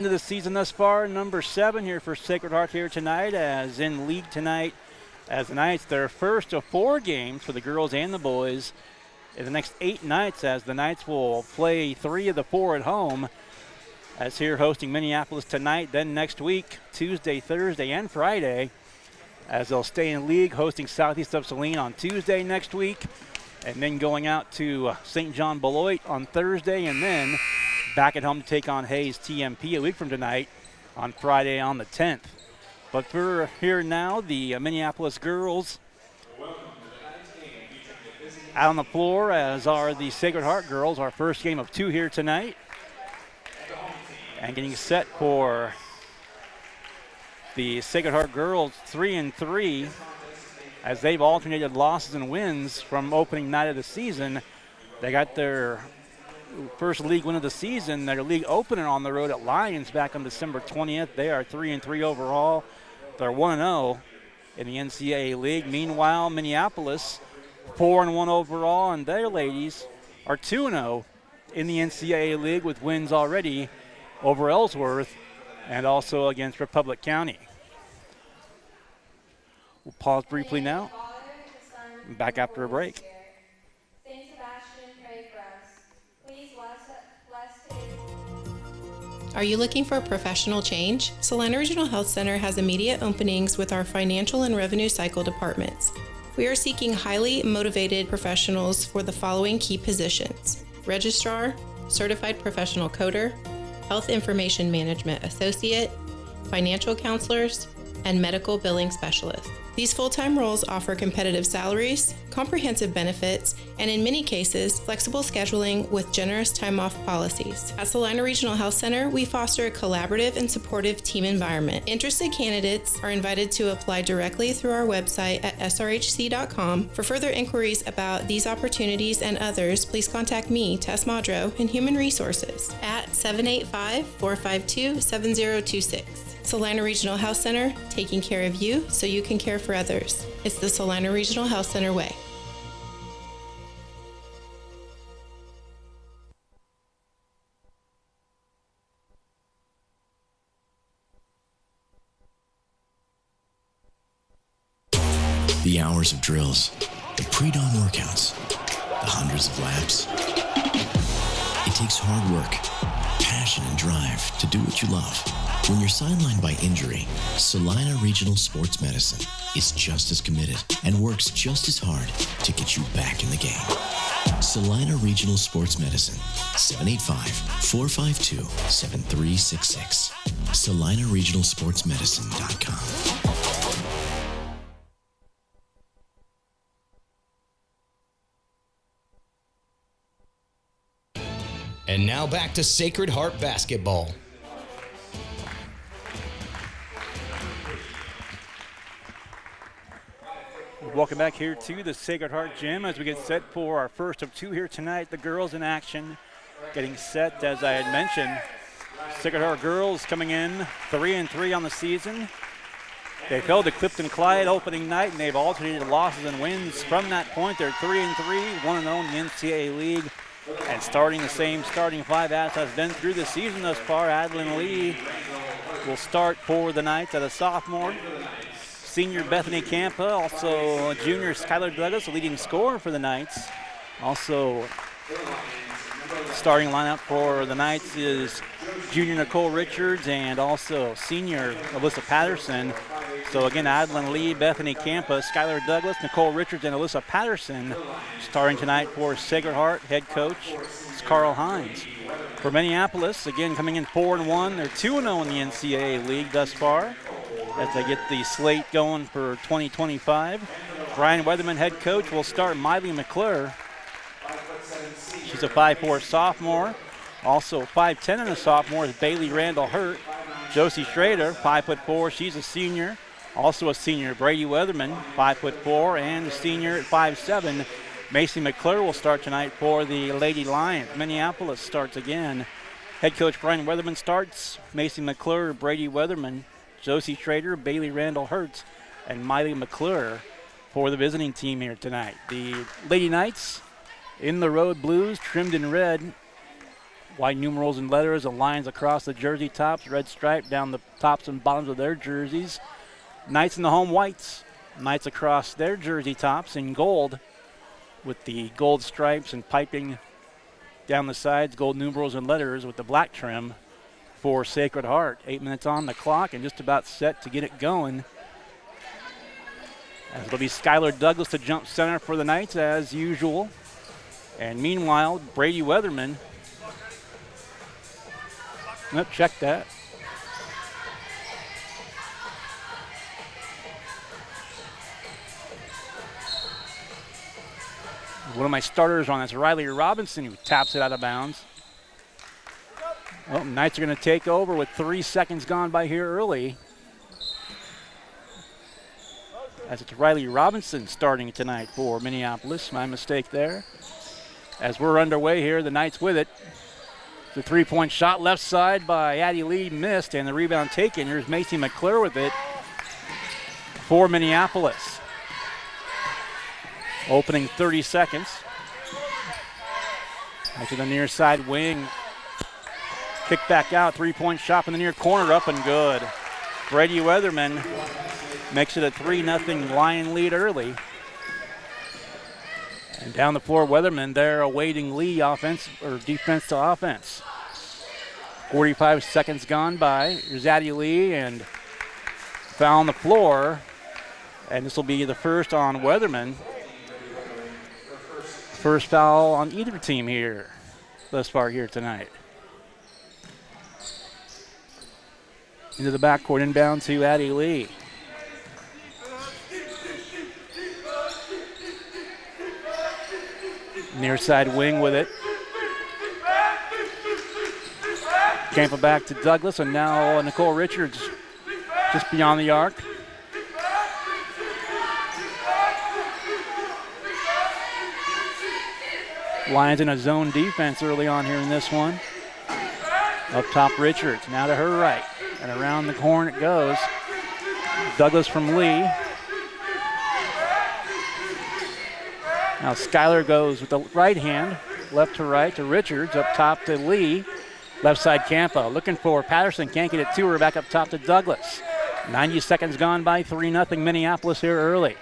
Into the season thus far, number 7 here for Sacred Heart here tonight, as in league tonight, as the Knights, their first of 4 games for the girls and the boys in the next 8 nights, as the Knights will play 3 of the 4 at home, as here hosting Minneapolis tonight, then next week, Tuesday, Thursday, and Friday, as they'll stay in league, hosting Southeast of Salina on Tuesday next week, and then going out to St. John Beloit on Thursday, and then back at home to take on Hayes TMP a week from tonight on Friday on the 10th. But for here now, the Minneapolis girls out on the floor, as are the Sacred Heart girls. Our first game of 2 here tonight. And getting set for the Sacred Heart girls 3-3, as they've alternated losses and wins from opening night of the season. They got their first league win of the season, their league opener on the road at Lions back on December 20th. They are 3-3 overall. They're 1-0 in the NCAA league. Meanwhile, Minneapolis 4-1 overall, and their ladies are 2-0 in the NCAA league with wins already over Ellsworth and also against Republic County. We'll pause briefly now. Back after a break. Are you looking for a professional change? Salina Regional Health Center has immediate openings with our financial and revenue cycle departments. We are seeking highly motivated professionals for the following key positions: registrar, certified professional coder, health information management associate, financial counselors, and medical billing specialists. These full-time roles offer competitive salaries, comprehensive benefits, and in many cases, flexible scheduling with generous time-off policies. At Salina Regional Health Center, we foster a collaborative and supportive team environment. Interested candidates are invited to apply directly through our website at srhc.com. For further inquiries about these opportunities and others, please contact me, Tess Madro, in Human Resources at 785-452-7026. Salina Regional Health Center, taking care of you so you can care for others. It's the Salina Regional Health Center way. The hours of drills, the pre-dawn workouts, the hundreds of laps. It takes hard work, passion, and drive to do what you love. When you're sidelined by injury, Salina Regional Sports Medicine is just as committed and works just as hard to get you back in the game. Salina Regional Sports Medicine, 785-452-7366. SalinaRegionalSportsMedicine.com. And now back to Sacred Heart basketball. Welcome back here to the Sacred Heart Gym as we get set for our first of 2 here tonight. The girls in action, getting set, as I had mentioned. Sacred Heart girls coming in 3-3 on the season. They fell to Clifton Clyde opening night, and they've alternated losses and wins from that point. They're 3-3, 1-0 in the NCAA league, and starting the same starting 5 as has been through the season thus far. Adeline Lee will start for the Knights at a sophomore. Senior Bethany Campa, also junior Skylar Douglas, a leading scorer for the Knights. Also, starting lineup for the Knights is junior Nicole Richards and also senior Alyssa Patterson. So again, Adeline Lee, Bethany Campa, Skylar Douglas, Nicole Richards, and Alyssa Patterson starting tonight for Sacred Heart. Head coach is Carl Hines. For Minneapolis, again coming in 4-1. They're 2-0 in the NCAA league thus far, as they get the slate going for 2025. Brian Weatherman, head coach, will start Miley McClure. She's a 5'4 sophomore. Also 5'10 and a sophomore is Bailey Randall Hurt. Josie Schrader, 5'4", she's a senior. Also a senior, Brady Weatherman, 5'4", and a senior at 5'7". Macy McClure will start tonight for the Lady Lions. Minneapolis starts again. Head coach Brian Weatherman starts. Macy McClure, Brady Weatherman, Josie Schrader, Bailey Randall Hurts, and Miley McClure for the visiting team here tonight. The Lady Knights in the road blues, trimmed in red, white numerals and letters, and lines across the jersey tops, red stripe down the tops and bottoms of their jerseys. Knights in the home whites. Knights across their jersey tops in gold with the gold stripes and piping down the sides, gold numerals and letters with the black trim for Sacred Heart. 8 minutes on the clock and just about set to get it going. As it'll be Skylar Douglas to jump center for the Knights as usual. And meanwhile, Brady Weatherman. Nope, check that. One of my starters on is Riley Robinson, who taps it out of bounds. Well, Knights are going to take over with 3 seconds gone by here early. As it's Riley Robinson starting tonight for Minneapolis. My mistake there. As we're underway here, the Knights with it. The three-point shot left side by Addie Lee missed, and the rebound taken. Here's Macy McClure with it for Minneapolis. Opening 30 seconds. Back to the near side wing. Kick back out, three-point shot from the near corner, up and good. Brady Weatherman makes it a 3-0 Lion lead early. And down the floor, Weatherman there awaiting Lee offense or defense to offense. 45 seconds gone by. Here's Addie Lee and foul on the floor. And this will be the first on Weatherman. First foul on either team here thus far here tonight. Into the backcourt, inbound to Addie Lee. Near side wing with it. Campa back to Douglas, and now Nicole Richards just beyond the arc. Lions in a zone defense early on here in this one. Up top, Richards, now to her right. And around the horn it goes. Douglas from Lee. Now Skylar goes with the right hand, left to right to Richards, up top to Lee. Left side Campa, looking for Patterson, can't get it to her, back up top to Douglas. 90 seconds gone by, 3-0 Minneapolis here early.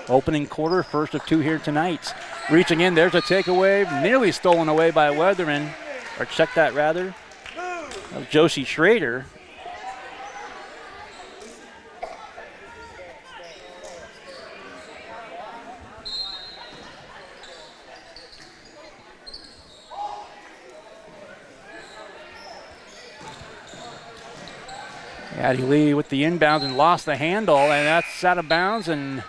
Opening quarter, first of two here tonight. Reaching in, there's a takeaway, nearly stolen away by Weatherman, or check that rather. That was Josie Schrader. Addie Lee with the inbounds and lost the handle, and that's out of bounds, and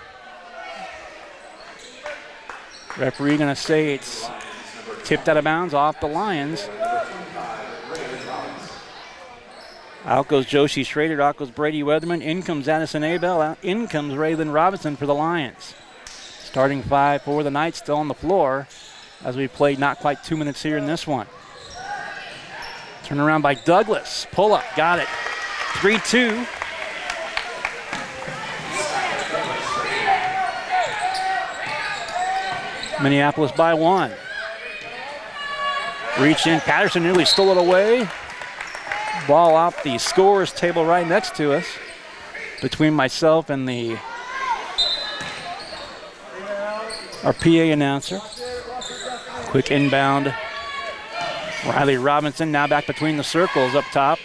referee gonna say it's tipped out of bounds off the Lions. Out goes Josie Schrader, out goes Brady Weatherman, in comes Addison Abel, out in comes Raylan Robinson for the Lions. Starting five for the Knights still on the floor as we played not quite 2 minutes here in this one. Turn around by Douglas, pull up, got it. 3-2. Minneapolis by 1. Reach in, Patterson nearly stole it away. Ball off the scorer's table right next to us. Between myself and our PA announcer. Quick inbound. Riley Robinson now back between the circles up top.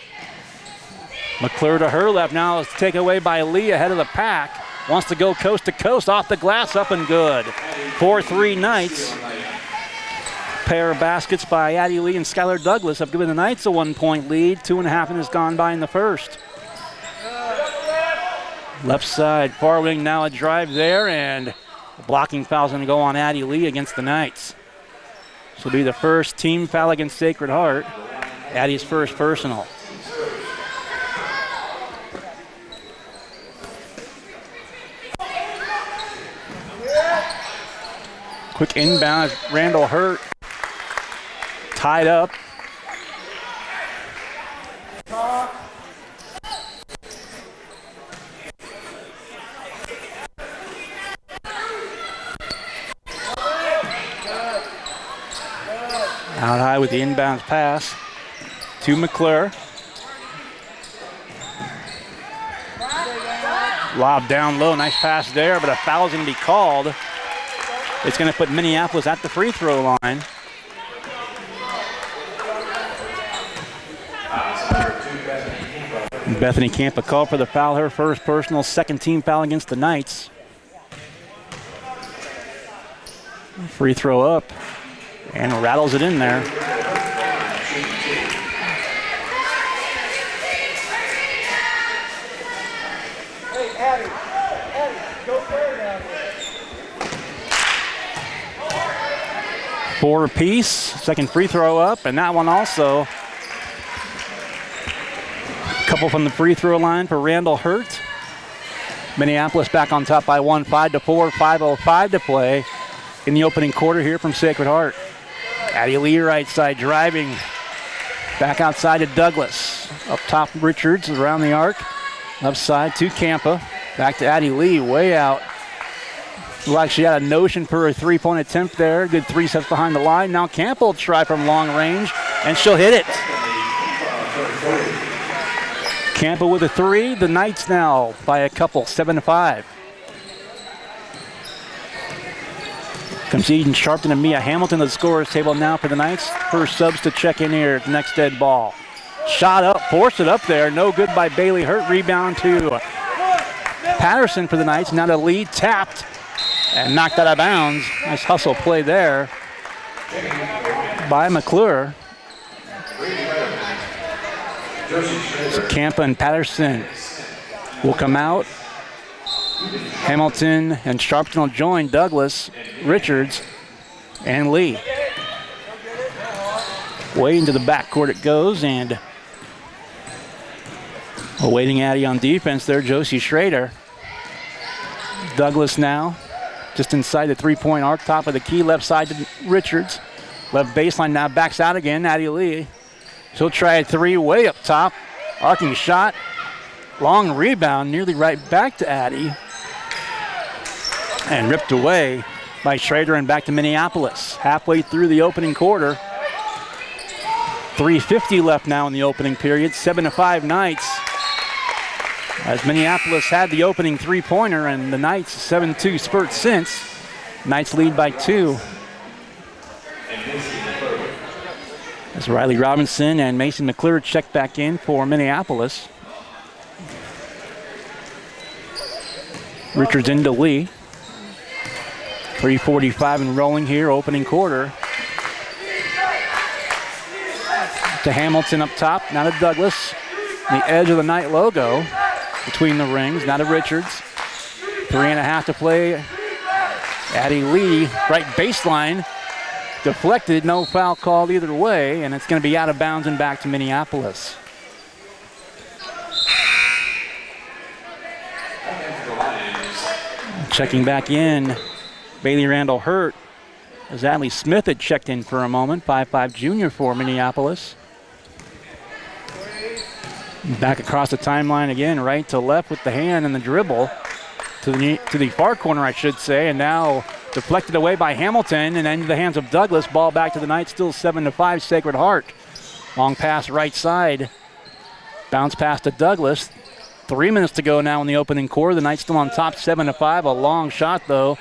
McClure to her left now is taken away by Lee ahead of the pack. Wants to go coast to coast, off the glass, up and good. 4-3 Knights. Pair of baskets by Addie Lee and Skylar Douglas have given the Knights a 1-point lead. 2.5 minutes gone by in the first. Left side, far wing now a drive there, and a blocking foul is going to go on Addie Lee against the Knights. This will be the first team foul against Sacred Heart. Addie's first personal. Quick inbound, Randall Hurt tied up. Out high with the inbounds pass. to McClure. Lob down low, nice pass there, but a foul's going to be called. It's going to put Minneapolis at the free throw line. Bethany Campa called for the foul, her first personal, second team foul against the Knights. Free throw up and rattles it in there. Four apiece, second free throw up, and that one also. Couple from the free throw line for Randall Hurt. Minneapolis back on top by 1, 5-4, 5:05 to play in the opening quarter here from Sacred Heart. Addie Lee right side driving. Back outside to Douglas. Up top Richards around the arc. Left side to Campa. Back to Addie Lee, way out. Like she had a notion for a three-point attempt there. Good 3 steps behind the line. Now Campa will try from long range, and she'll hit it. Campa with a 3. The Knights now by a couple, 7-5. Comes Eden Sharpton and Mia Hamilton to the scorer's table now for the Knights. First subs to check in here at the next dead ball. Shot up, forced it up there. No good by Bailey Hurt. Rebound to Patterson for the Knights. Now to Lee, tapped and knocked out of bounds. Nice hustle play there by McClure. So Campa and Patterson will come out. Hamilton and Sharpton will join Douglas, Richards, and Lee. Way into the backcourt it goes, and awaiting Addie on defense there, Josie Schrader. Douglas now just inside the three-point arc, top of the key, left side to Richards. Left baseline now, backs out again, Addie Lee. She'll try a 3 way up top. Arcing shot. Long rebound, nearly right back to Addie. And ripped away by Schrader and back to Minneapolis. Halfway through the opening quarter. 3:50 left now in the opening period. 7-5 Knights. As Minneapolis had the opening three-pointer, and the Knights 7-2 spurt since. Knights lead by 2. As Riley Robinson and Mason McClure check back in for Minneapolis. Richards into Lee. 3:45 and rolling here, opening quarter. To Hamilton up top, now to Douglas. The edge of the Knight logo between the rings, now to Richards. 3.5 to play. Addie Lee, right baseline. Deflected, no foul called either way, and it's going to be out of bounds and back to Minneapolis. Checking back in, Bailey Randall Hurt, as Adley Smith had checked in for a moment, 5'5" junior for Minneapolis. Back across the timeline again, right to left with the hand and the dribble to the far corner, I should say, and now deflected away by Hamilton and into the hands of Douglas. Ball back to the Knights, still 7-5 Sacred Heart. Long pass right side. Bounce pass to Douglas. 3 minutes to go now in the opening quarter. The Knights still on top, 7-5. A long shot though.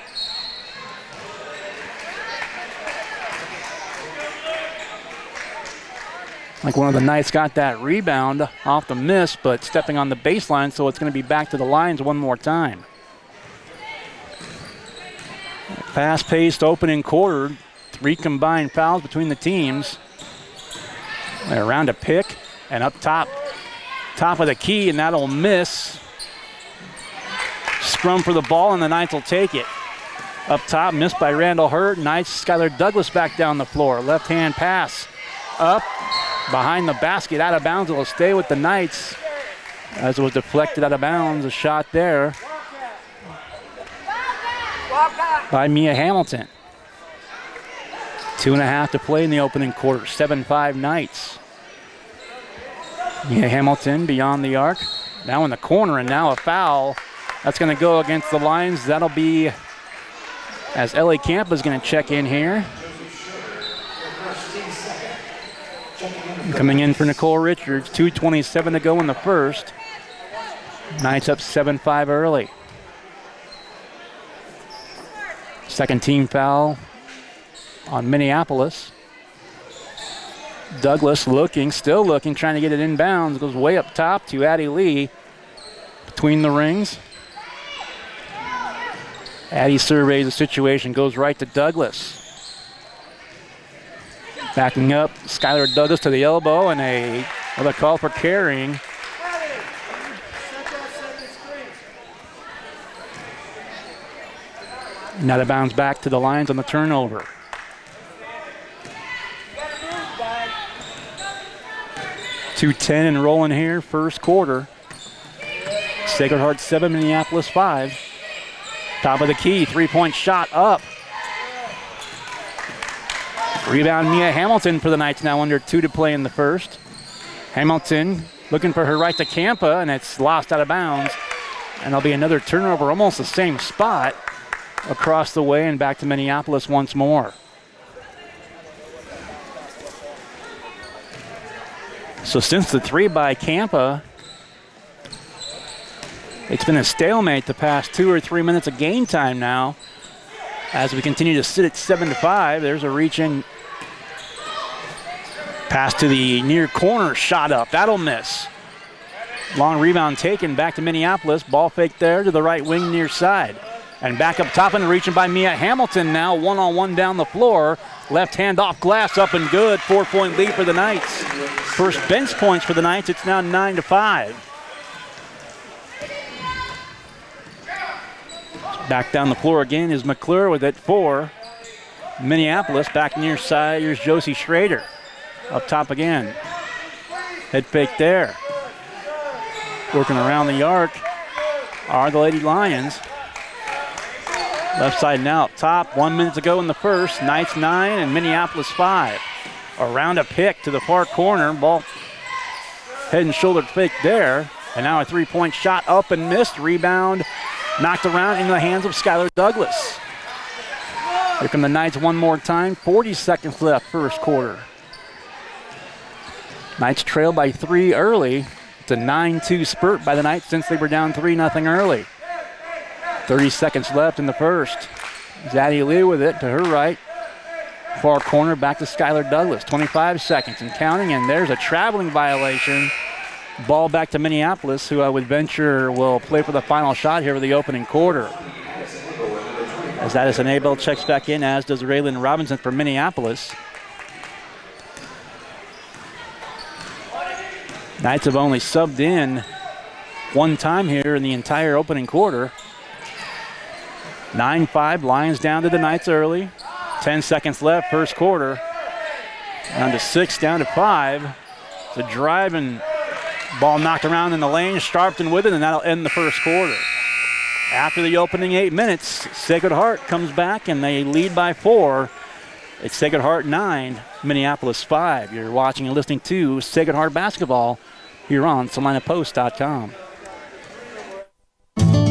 Like one of the Knights got that rebound off the miss, but stepping on the baseline, so it's going to be back to the lines one more time. Fast-paced opening quarter. 3 combined fouls between the teams. They're around a pick and up top. Top of the key, and that'll miss. Scrum for the ball, and the Knights will take it. Up top, missed by Randall Hurt. Knights, Skylar Douglas back down the floor. Left-hand pass. Up, behind the basket, out of bounds. It'll stay with the Knights as it was deflected out of bounds. A shot there by Mia Hamilton. 2.5 to play in the opening quarter. 7-5 Knights. Mia Hamilton beyond the arc. Now in the corner, and now a foul. That's going to go against the lines. That'll be as Ellie Campa is going to check in here. Coming in for Nicole Richards, 2:27 to go in the first. Knights up 7-5 early. Second team foul on Minneapolis. Douglas still looking, trying to get it inbounds. Goes way up top to Addie Lee between the rings. Addie surveys the situation, goes right to Douglas. Backing up, Skylar Douglas to the elbow, and another call for carrying. Now the bounce back to the Lions on the turnover. .210 and rolling here, first quarter. Sacred Heart 7, Minneapolis 5. Top of the key, three-point shot up. Rebound Mia Hamilton for the Knights, now under 2 to play in the first. Hamilton looking for her right to Campa, and it's lost out of bounds. And there'll be another turnover, almost the same spot, across the way and back to Minneapolis once more. So since the three by Campa, it's been a stalemate the past 2 or 3 minutes of game time now. As we continue to sit at 7-5, there's a reach in. Pass to the near corner, shot up, that'll miss. Long rebound taken, back to Minneapolis. Ball fake there to the right wing near side. And back up top and reaching by Mia Hamilton now, one-on-one down the floor. Left hand off glass, up and good. 4-point lead for the Knights. First bench points for the Knights, it's now 9-5. Back down the floor again is McClure with it for Minneapolis. Back near side, here's Josie Schrader. Up top again. Head fake there. Working around the arc are the Lady Lions. Left side now up top. 1 minute to go in the first. Knights 9 and Minneapolis 5. Around a pick to the far corner. Ball head and shoulder fake there. And now a three-point shot up and missed. Rebound knocked around into the hands of Skylar Douglas. Here come the Knights one more time. 40 seconds left first quarter. Knights trail by 3 early. It's a 9-2 spurt by the Knights since they were down 3-0 early. 30 seconds left in the first. Zadie Lee with it to her right. Far corner back to Skylar Douglas. 25 seconds and counting, and there's a traveling violation. Ball back to Minneapolis, who I would venture will play for the final shot here for the opening quarter. As Addison Abel checks back in, as does Raylan Robinson for Minneapolis. Knights have only subbed in one time here in the entire opening quarter. 9-5, Lions down to the Knights early. 10 seconds left, first quarter. Down to 6, down to 5. It's a drive and ball knocked around in the lane. Sharpton with it, and that'll end the first quarter. After the opening 8 minutes, Sacred Heart comes back and they lead by 4. It's Sacred Heart 9, Minneapolis 5. You're watching and listening to Sacred Heart Basketball here on SalinaPost.com.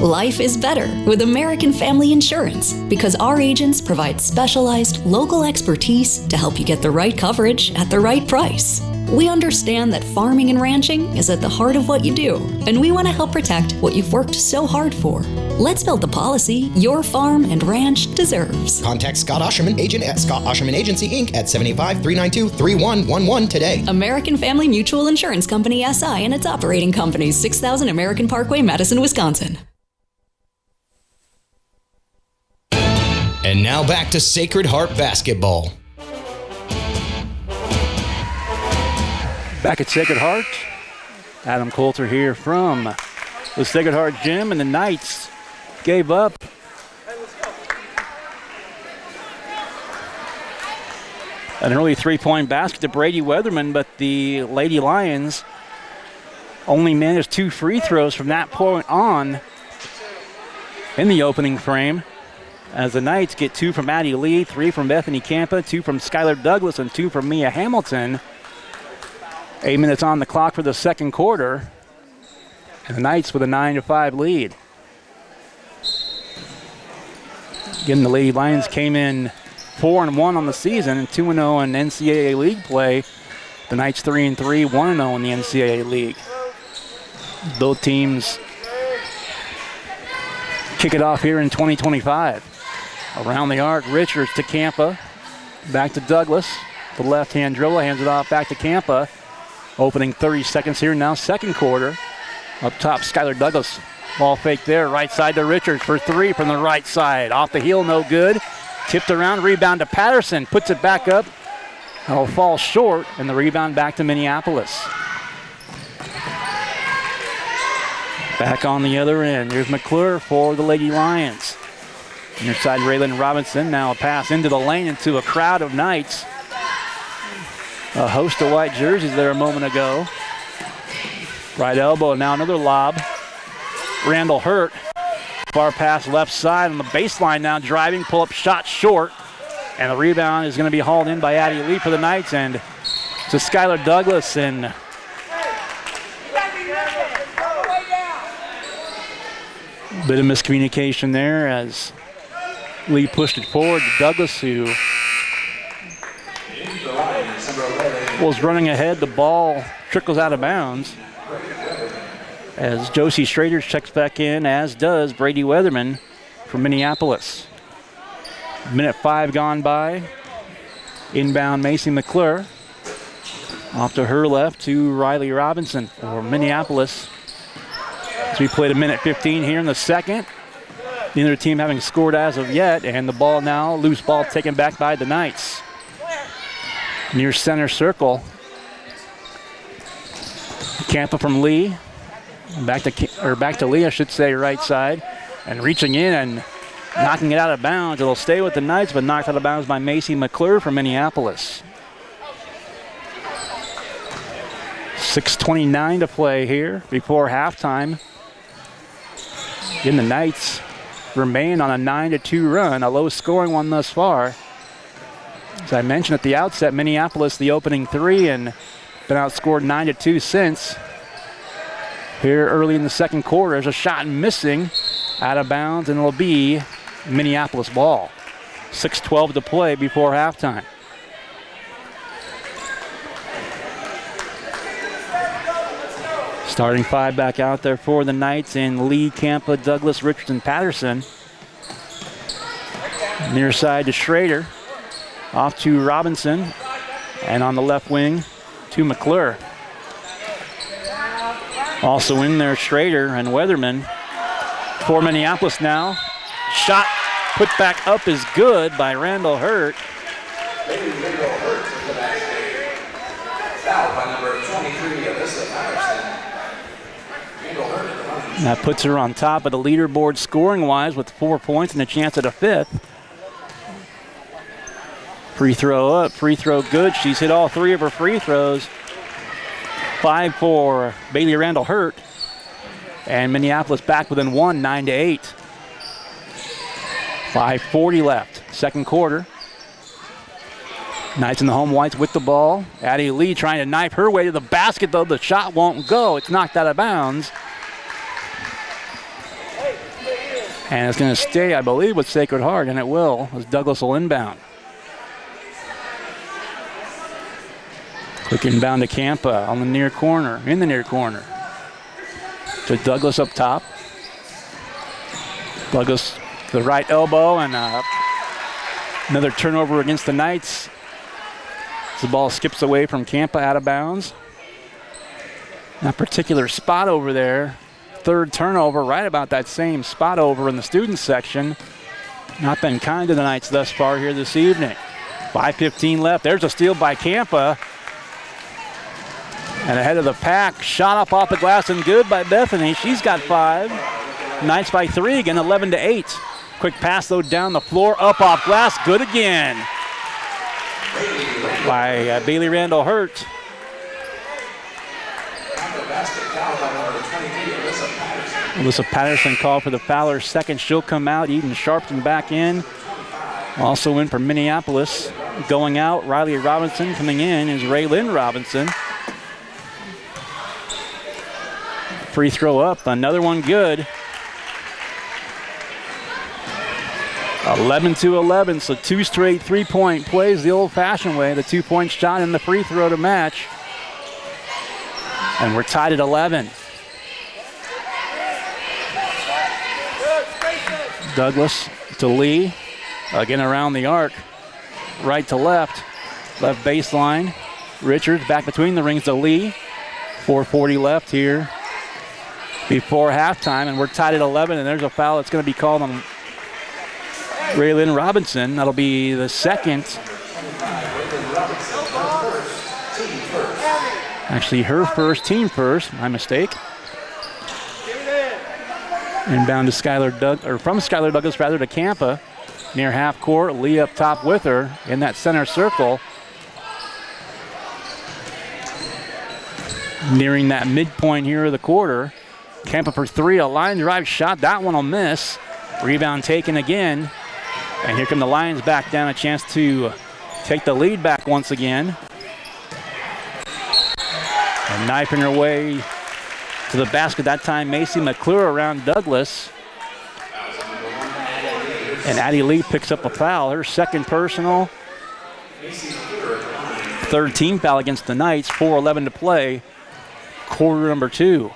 Life is better with American Family Insurance because our agents provide specialized local expertise to help you get the right coverage at the right price. We understand that farming and ranching is at the heart of what you do, and we want to help protect what you've worked so hard for. Let's build the policy your farm and ranch deserves. Contact Scott Osherman, agent at Scott Osherman Agency, Inc. at 75-392-3111 today. American Family Mutual Insurance Company, SI, and its operating companies, 6000 American Parkway, Madison, Wisconsin. And now back to Sacred Heart Basketball. Back at Sacred Heart, Adam Coulter here from the Sacred Heart Gym, and the Knights gave up an early three-point basket to Brady Weatherman, but the Lady Lions only managed 2 free throws from that point on in the opening frame, as the Knights get 2 from Addie Lee, 3 from Bethany Campa, 2 from Skylar Douglas, and 2 from Mia Hamilton. 8 minutes on the clock for the second quarter, and the Knights with a 9-5 lead. Again, the Lady Lions came in 4-1 on the season and 2-0 in NCAA league play The Knights 3-3, 1-0 in the NCAA League. Both teams kick it off here in 2025. Around the arc, Richards to Campa. Back to Douglas. The left-hand dribble, hands it off back to Campa. Opening 30 seconds here now, second quarter. Up top, Skylar Douglas. Ball fake there, right side to Richards for three from the right side. Off the heel, no good. Tipped around, rebound to Patterson. Puts it back up. It'll fall short, and the rebound back to Minneapolis. Back on the other end, here's McClure for the Lady Lions. Near side, Raylan Robinson. Now a pass into the lane into a crowd of Knights. A host of white jerseys there a moment ago. Right elbow, now another lob. Randall Hurt. Far pass left side on the baseline now, driving, pull up shot short. And the rebound is going to be hauled in by Addie Lee for the Knights, and to Skylar Douglas. And a bit of miscommunication there as Lee pushed it forward to Douglas, who was running ahead. The ball trickles out of bounds as Josie Schrader checks back in, as does Brady Weatherman from Minneapolis. Minute 5 gone by. Inbound Macy McClure. Off to her left to Riley Robinson for Minneapolis. As we played a minute 15 here in the second. Neither team having scored as of yet, and the ball now, loose ball taken back by the Knights. Near center circle. Campa from Lee. Back to Lee, I should say, right side. And reaching in and knocking it out of bounds. It'll stay with the Knights, but knocked out of bounds by Macy McClure from Minneapolis. 6:29 to play here before halftime. Again, the Knights remain on a 9-2 run, a low-scoring one thus far. As I mentioned at the outset, Minneapolis the opening three and been outscored 9-2 since. Here early in the second quarter, there's a shot missing, out of bounds, and it'll be Minneapolis ball. 6:12 to play before halftime. Starting five back out there for the Knights in Lee, Campa, Douglas, Richards, and Patterson. Near side to Schrader. Off to Robinson. And on the left wing to McClure. Also in there, Schrader and Weatherman. For Minneapolis now. Shot put back up is good by Randall Hurt. That puts her on top of the leaderboard scoring-wise with 4 points and a chance at a fifth. Free throw up, free throw good. She's hit all three of her free throws. 5 for Bailey Randall Hurt. And Minneapolis back within one, 9-8. 5:40 left, second quarter. Knights in the home whites with the ball. Addie Lee trying to knife her way to the basket, though the shot won't go. It's knocked out of bounds. And it's going to stay, I believe, with Sacred Heart, and it will, as Douglas will inbound. Quick inbound to Campa on the near corner, in the near corner. To Douglas up top. Douglas, the right elbow, and another turnover against the Knights. The ball skips away from Campa out of bounds. That particular spot over there, third turnover, right about that same spot over in the student section. Not been kind to the Knights thus far here this evening. 5:15 left. There's a steal by Campa. And ahead of the pack, shot up off the glass and good by Bethany. She's got 5. Knights by 3 again, 11-8. Quick pass though down the floor, up off glass, good again by Bailey Randall Hurt. Alyssa Patterson called for the Fowler second. She'll come out. Eden Sharpton back in. Also in for Minneapolis. Going out, Riley Robinson. Coming in is Raylyn Robinson. Free throw up, another one good. 11-11, so 2 straight three-point plays the old-fashioned way. The 2-point shot and the free throw to match. And we're tied at 11. Douglas to Lee. Again around the arc. Right to left. Left baseline. Richards back between the rings to Lee. 4:40 left here before halftime, and we're tied at 11, and there's a foul that's going to be called on Raylyn Robinson. That'll be the second. Actually, her first, team first. My mistake. Inbound to from Skylar Douglas rather to Campa. Near half court, Lee up top with her in that center circle. Nearing that midpoint here of the quarter. Campa for three, a line drive shot. That one will miss. Rebound taken again. And here come the Lions back down, a chance to take the lead back once again. And knifing her way to the basket that time, Macy McClure around Douglas. And Addie Lee picks up a foul, her second personal. Third team foul against the Knights, 4:11 to play. Quarter number 2.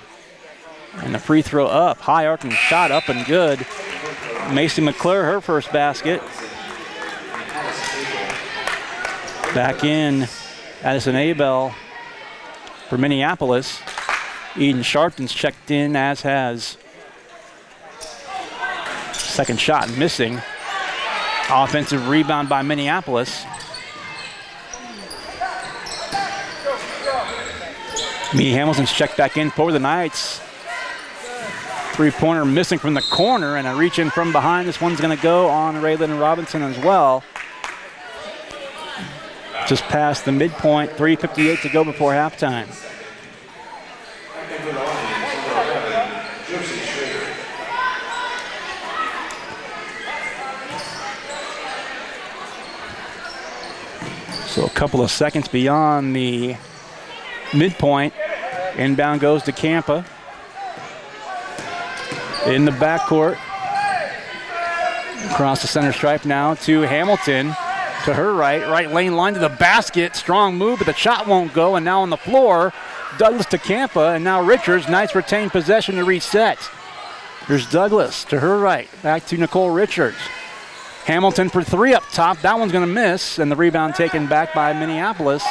And the free throw up, high arcing shot up and good. Macy McClure, her first basket. Back in, Addison Abel for Minneapolis. Eden Sharpton's checked in, as has. Second shot missing. Offensive rebound by Minneapolis. Mia Hamilton's checked back in for the Knights. Three-pointer missing from the corner, and a reach in from behind. This one's going to go on Raylyn Robinson as well. Just past the midpoint, 3:58 to go before halftime. So a couple of seconds beyond the midpoint. Inbound goes to Campa. In the backcourt. Across the center stripe now to Hamilton. To her right lane line to the basket. Strong move, but the shot won't go. And now on the floor, Douglas to Campa, and now Richards. Knights retain possession to reset. There's Douglas to her right. Back to Nicole Richards. Hamilton for three up top. That one's going to miss, and the rebound taken back by Minneapolis.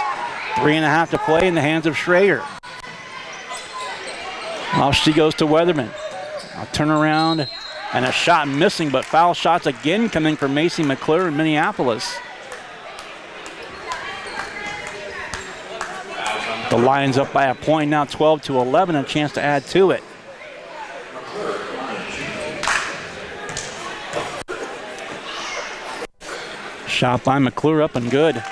3.5 to play in the hands of Schrader. Off she goes to Weatherman. A turnaround and a shot missing, but foul shots again coming from Macy McClure in Minneapolis. The Lions up by a point now, 12-11, a chance to add to it. Shot by McClure up and good.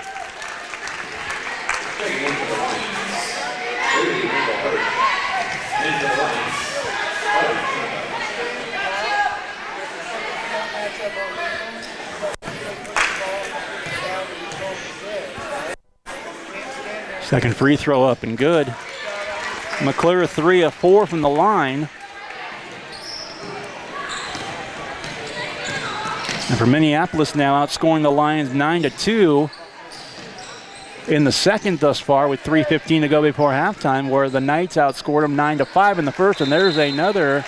Second free throw up and good. McClure 3 of 4 from the line. And for Minneapolis now, outscoring the Lions 9-2 in the second thus far, with 3:15 to go before halftime, where the Knights outscored them 9-5 in the first. And there's another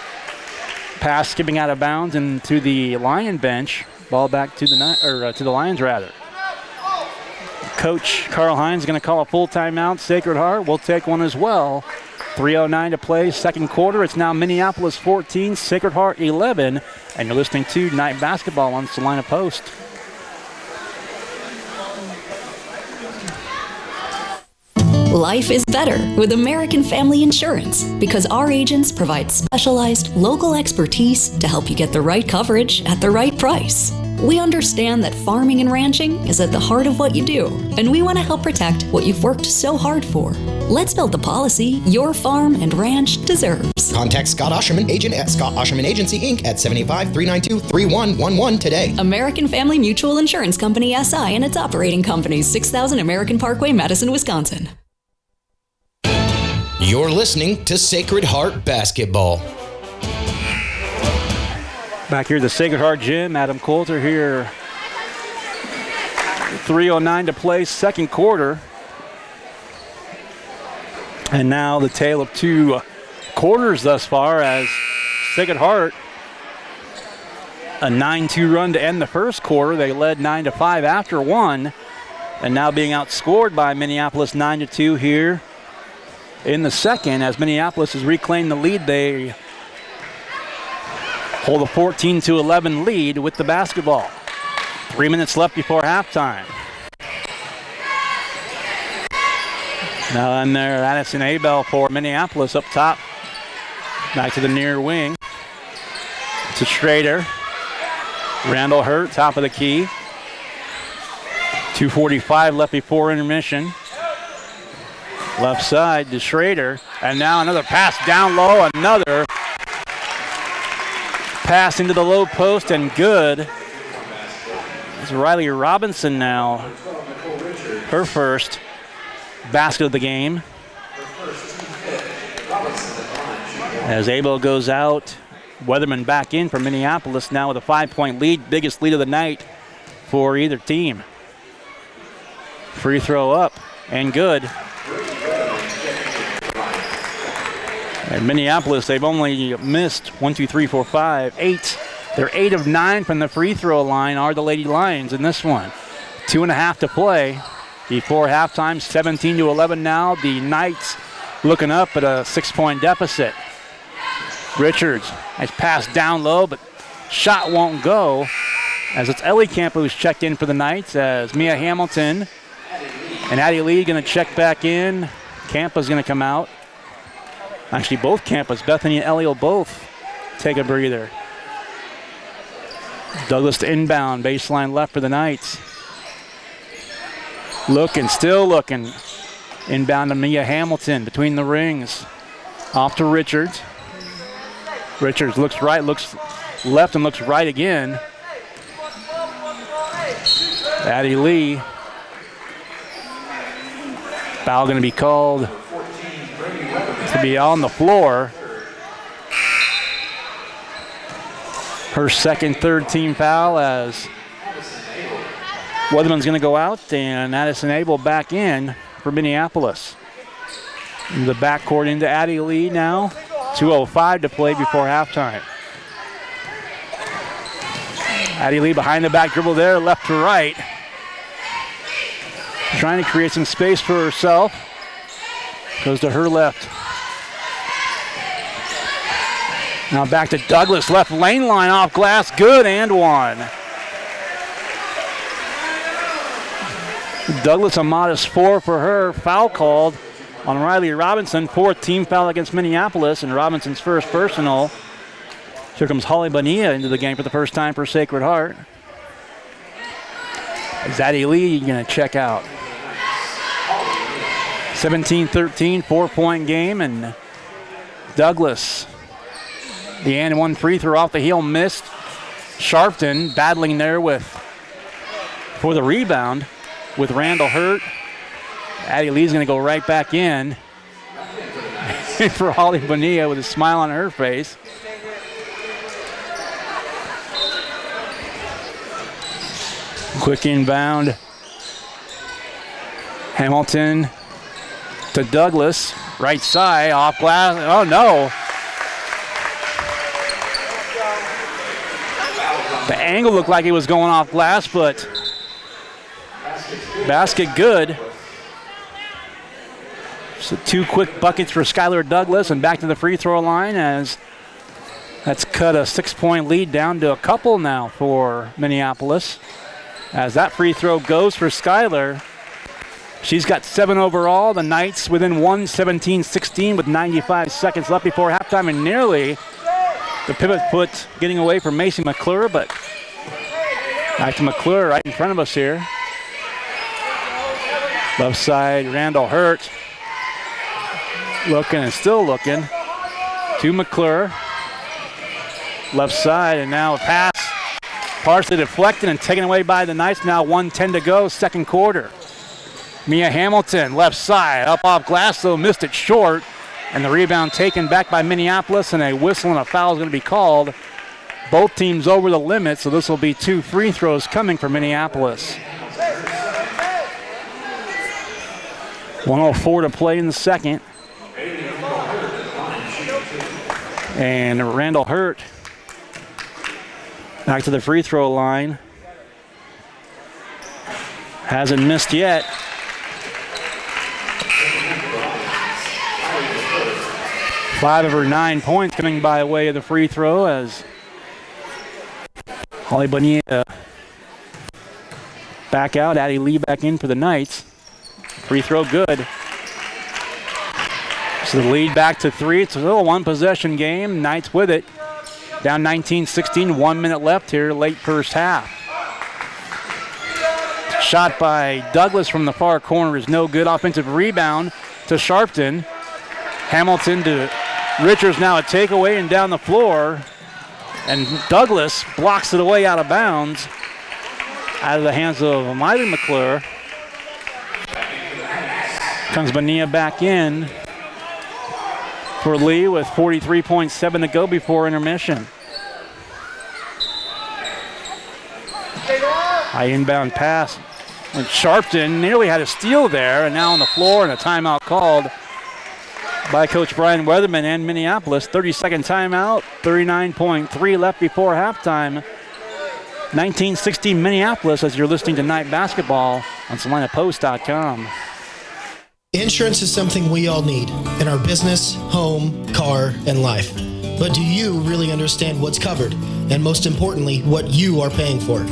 pass skipping out of bounds into the Lion bench. Ball back to the Lions rather. Coach Carl Hines is going to call a full timeout. Sacred Heart will take one as well. 3:09 to play, second quarter. It's now Minneapolis 14, Sacred Heart 11. And you're listening to Night Basketball on Salina Post. Life is better with American Family Insurance because our agents provide specialized local expertise to help you get the right coverage at the right price. We understand that farming and ranching is at the heart of what you do, and we want to help protect what you've worked so hard for. Let's build the policy your farm and ranch deserves. Contact Scott Osherman, agent at Scott Osherman Agency, Inc. at 75-392-3111 today. American Family Mutual Insurance Company, SI, and its operating companies, 6000 American Parkway, Madison, Wisconsin. You're listening to Sacred Heart Basketball. Back here at the Sacred Heart Gym, Adam Coulter here. 3:09 to play, second quarter. And now the tale of two quarters thus far as Sacred Heart, a 9-2 run to end the first quarter. They led 9-5 after one, and now being outscored by Minneapolis 9-2 here in the second. As Minneapolis has reclaimed the lead, they hold a 14-11 lead with the basketball. 3 minutes left before halftime. Now in there, Addison Abel for Minneapolis up top. Back to the near wing. To Schrader. Randall Hurt, top of the key. 2:45 left before intermission. Left side to Schrader. And now another pass down low. Another pass into the low post and good. It's Riley Robinson now. Her first basket of the game. As Abel goes out, Weatherman back in for Minneapolis now with a 5-point lead, biggest lead of the night for either team. Free throw up and good. And Minneapolis, they've only missed 1, 2, 3, 4, 5, 8. They're 8 of 9 from the free throw line are the Lady Lions in this one. 2.5 to play before halftime, 17-11 now. The Knights looking up at a 6-point deficit. Richards has passed down low, but shot won't go. As it's Ellie Campa who's checked in for the Knights, as Mia Hamilton and Addie Lee going to check back in. Campa's going to come out. Actually, both Campas, Bethany and Ellie will both take a breather. Douglas to inbound, baseline left for the Knights. Looking, still looking. Inbound to Mia Hamilton between the rings. Off to Richards. Richards looks right, looks left, and looks right again. Addie Lee. Foul going to be called to be on the floor. Her second, third team foul as Weatherman's going to go out and Addison Abel back in for Minneapolis. The backcourt into Addie Lee now. 2:05 to play before halftime. Addie Lee behind the back dribble there, left to right. Trying to create some space for herself. Goes to her left. Now back to Douglas, left lane line off glass, good and one. Douglas a modest 4 for her, foul called on Riley Robinson, 4th team foul against Minneapolis, and Robinson's first personal. Here comes Holly Bonilla into the game for the first time for Sacred Heart. Zadie Lee going to check out. 17-13, 4-point game, and Douglas, the and one free throw off the heel missed. Sharpton battling there for the rebound with Randall Hurt. Addie Lee's going to go right back in for Holly Bonilla with a smile on her face. Quick inbound. Hamilton to Douglas, right side, off glass. Oh no. The angle looked like it was going off glass, but basket good. So 2 quick buckets for Skylar Douglas, and back to the free throw line as that's cut a 6-point lead down to a couple now for Minneapolis. As that free throw goes for Skylar, she's got 7 overall. The Knights within 1, 17-16 with 95 seconds left before halftime, and nearly the pivot foot getting away from Macy McClure, but back to McClure right in front of us here. Left side, Randall Hurt. Looking and still looking to McClure. Left side, and now a pass partially deflected and taken away by the Knights. Now 1:10 to go, second quarter. Mia Hamilton, left side, up off glass, though missed it short. And the rebound taken back by Minneapolis, and a whistle and a foul is going to be called. Both teams over the limit, so this will be 2 free throws coming for Minneapolis. 1:04 to play in the second. And Randall Hurt back to the free throw line. Hasn't missed yet. Five of her 9 points coming by way of the free throw as Holly Bonilla back out. Addie Lee back in for the Knights. Free throw good. So the lead back to 3. It's a little one-possession game. Knights with it. Down 19-16. 1 minute left here, late first half. Shot by Douglas from the far corner is no good. Offensive rebound to Sharpton. Hamilton to Richards, now a takeaway and down the floor. And Douglas blocks it away out of bounds. Out of the hands of Miley McClure. Comes Bonilla back in for Lee with 43.7 to go before intermission. High inbound pass. And Sharpton nearly had a steal there, and now on the floor and a timeout called by Coach Brian Weatherman and Minneapolis. 30-second timeout, 39.3 left before halftime. 19-16 Minneapolis as you're listening to Night Basketball on SalinaPost.com. Insurance is something we all need in our business, home, car, and life. But do you really understand what's covered? And most importantly, what you are paying for?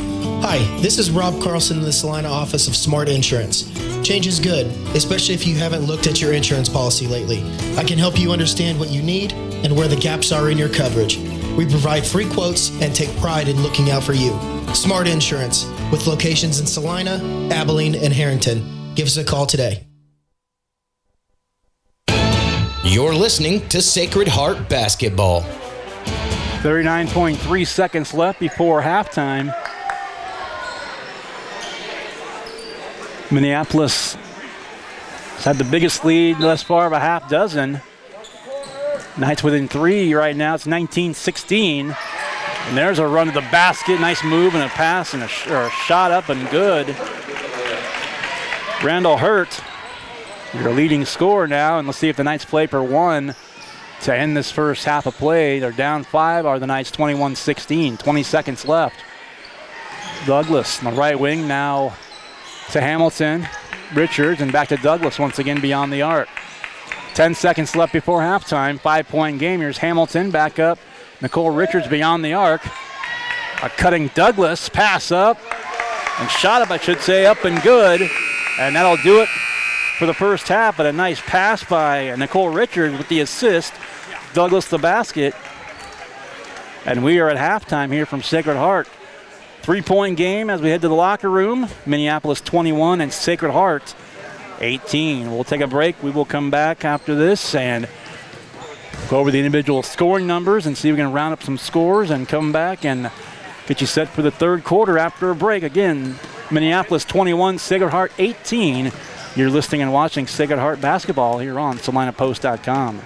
Hi, this is Rob Carlson in the Salina office of Smart Insurance. Change is good, especially if you haven't looked at your insurance policy lately. I can help you understand what you need and where the gaps are in your coverage. We provide free quotes and take pride in looking out for you. Smart Insurance, with locations in Salina, Abilene, and Harrington. Give us a call today. You're listening to Sacred Heart Basketball. 39.3 seconds left before halftime. Minneapolis has had the biggest lead thus far of a half dozen. Knights within 3 right now. It's 19-16. And there's a run to the basket. Nice move and a pass and a shot up and good. Randall Hurt, your leading scorer now. And let's see if the Knights play for 1 to end this first half of play. They're down 5. Are the Knights 21-16? 20 seconds left. Douglas on the right wing now to Hamilton, Richards, and back to Douglas once again beyond the arc. 10 seconds left before halftime. 5-point game. Here's Hamilton back up. Nicole Richards beyond the arc. A cutting Douglas, pass up, and shot up, I should say, up and good. And that'll do it for the first half, but a nice pass by Nicole Richards with the assist. Douglas the basket. And we are at halftime here from Sacred Heart. 3-point game as we head to the locker room. Minneapolis 21 and Sacred Heart 18. We'll take a break. We will come back after this and go over the individual scoring numbers and see if we can round up some scores and come back and get you set for the third quarter after a break. Again, Minneapolis 21, Sacred Heart 18. You're listening and watching Sacred Heart Basketball here on SalinaPost.com.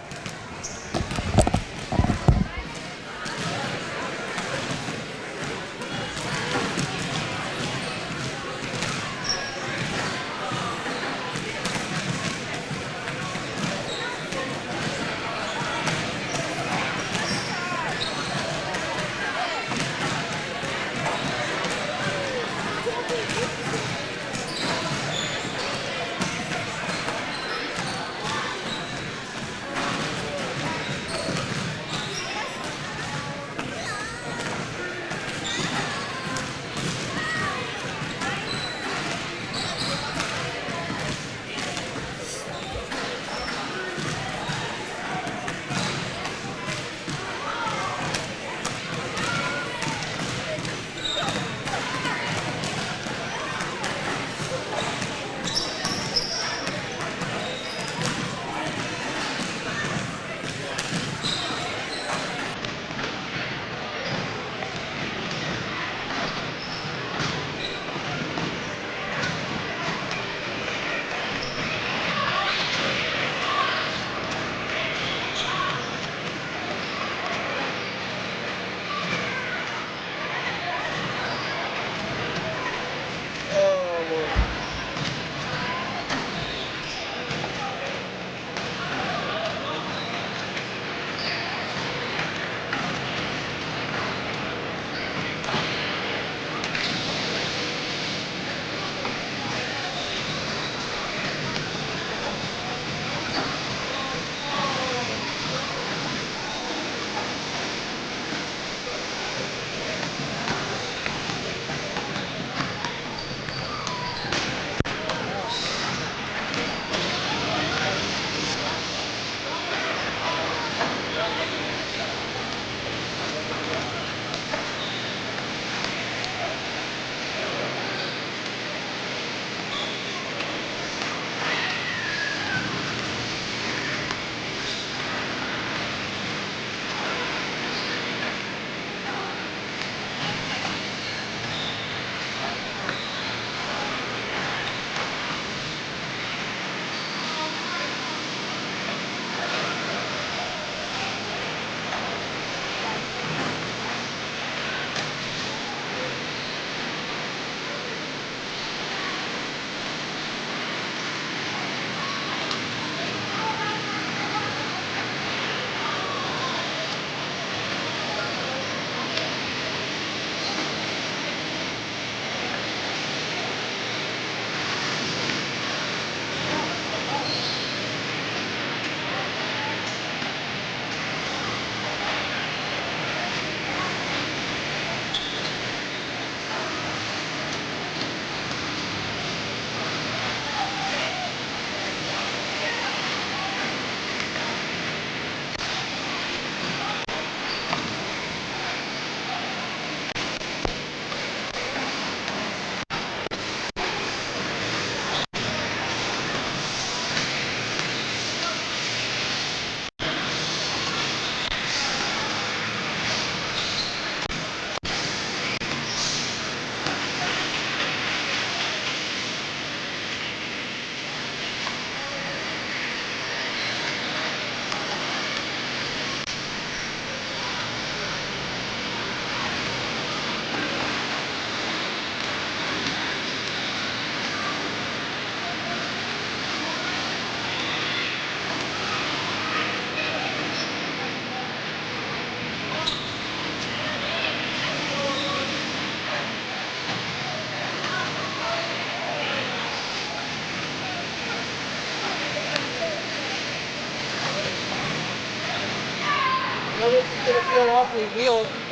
gonna feel awfully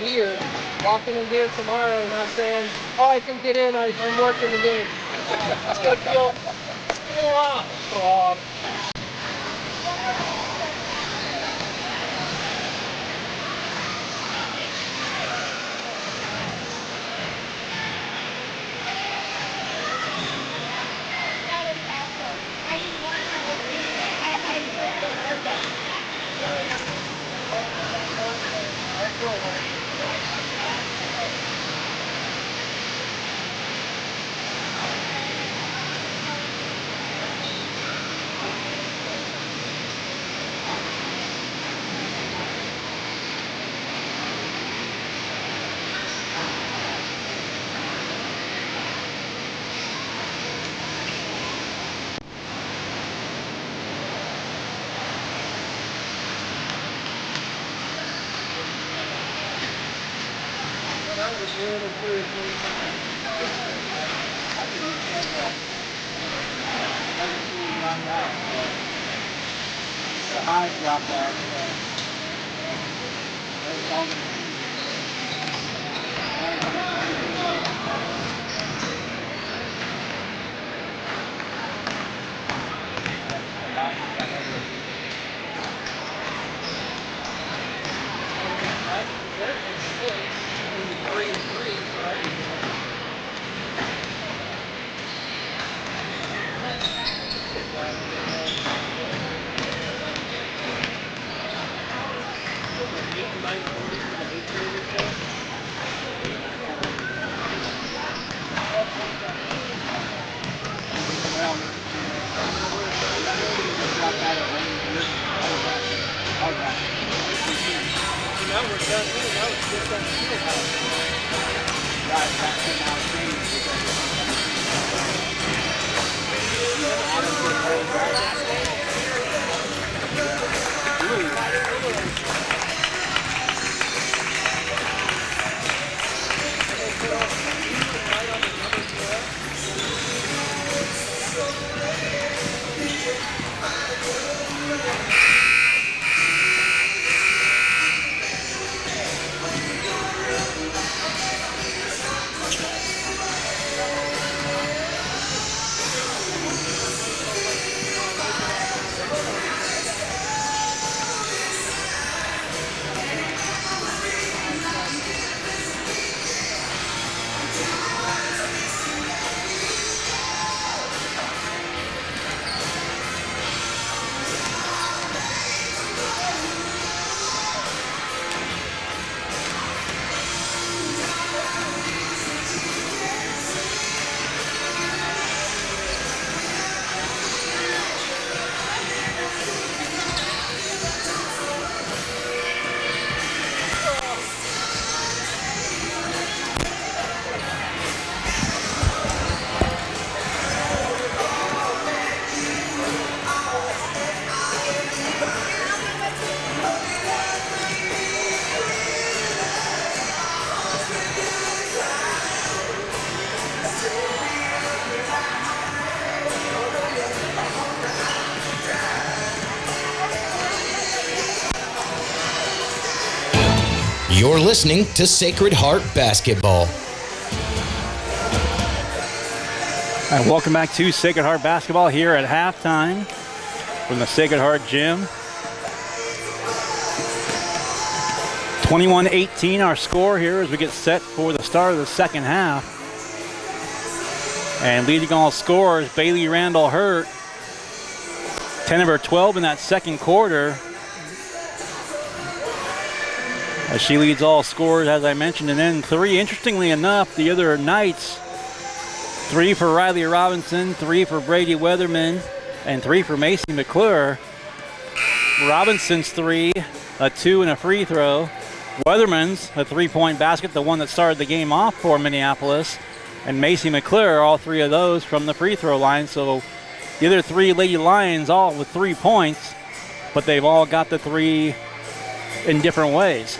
weird walking in here tomorrow and not saying, oh, I can get in, I'm working the game. It's gonna feel off. You're listening to Sacred Heart Basketball. And welcome back to Sacred Heart Basketball here at halftime from the Sacred Heart Gym. 21-18 our score here as we get set for the start of the second half. And leading all scorers, Bailey Randall Hurt, 10 of her 12 in that second quarter. As she leads all scorers, as I mentioned, and then three, interestingly enough, the other nights, 3 for Riley Robinson, 3 for Brady Weatherman, and 3 for Macy McClure. Robinson's 3, a 2 and a free throw. Weatherman's a 3-point basket, the one that started the game off for Minneapolis. And Macy McClure, all 3 of those from the free throw line. So the other 3 Lady Lions all with 3 points, but they've all got the 3 in different ways.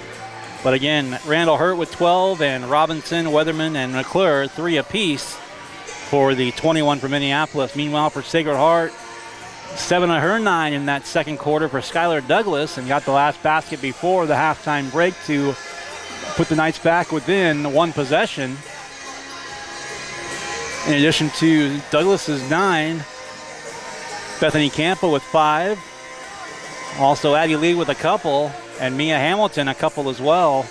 But again, Randall Hurt with 12, and Robinson, Weatherman, and McClure 3 apiece for the 21 for Minneapolis. Meanwhile, for Sacred Heart, 7 of her 9 in that second quarter for Skylar Douglas, and got the last basket before the halftime break to put the Knights back within one possession. In addition to Douglas's 9, Bethany Campa with 5. Also Addie Lee with a couple, and Mia Hamilton a couple as well.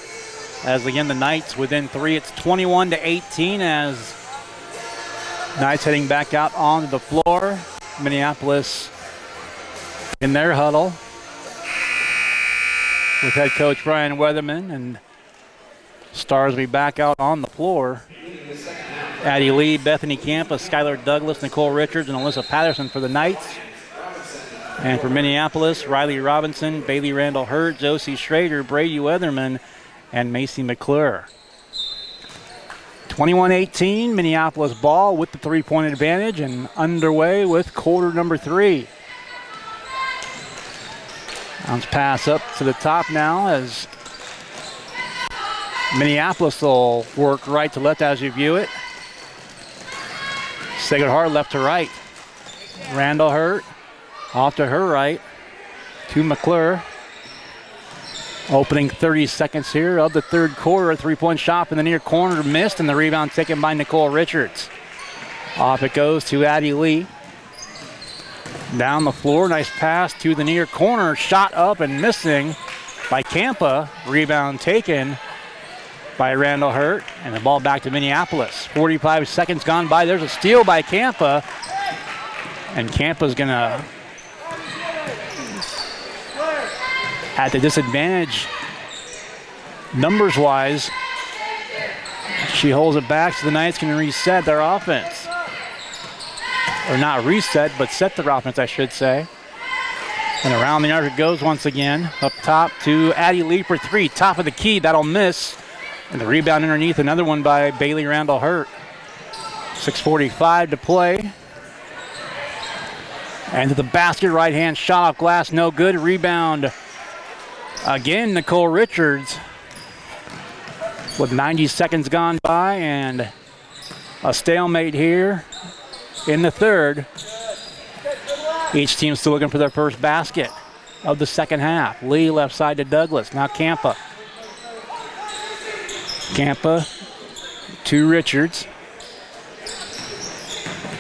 As again, the Knights within 3. It's 21-18 as Knights heading back out onto the floor. Minneapolis in their huddle with head coach Brian Weatherman, and Stars will be back out on the floor. Addie Lee, Bethany Campa, Skylar Douglas, Nicole Richards, and Alyssa Patterson for the Knights. And for Minneapolis, Riley Robinson, Bailey Randall-Hurt, Josie Schrader, Brady Weatherman, and Macy McClure. 21-18, Minneapolis ball with the three-point advantage and underway with quarter number 3. Bounce pass up to the top now as Minneapolis will work right to left as you view it. Sacred Heart left to right. Randall-Hurt off to her right to McClure. Opening 30 seconds here of the third quarter. A three-point shot in the near corner missed, and the rebound taken by Nicole Richards. Off it goes to Addie Lee. Down the floor, nice pass to the near corner. Shot up and missing by Campa. Rebound taken by Randall-Hurt, and the ball back to Minneapolis. 45 seconds gone by. There's a steal by Campa, and Campa's gonna at the disadvantage numbers-wise. She holds it back so the Knights can reset their offense. Or not reset, but set their offense, I should say. And around the arc it goes once again. Up top to Addie Lee for 3. Top of the key, that'll miss. And the rebound underneath, another one by Bailey Randall-Hurt. 6:45 to play. And to the basket, right-hand shot off glass, no good. Rebound again, Nicole Richards. With 90 seconds gone by and a stalemate here in the third. Each team still looking for their first basket of the second half. Lee left side to Douglas, now Campa. Campa to Richards.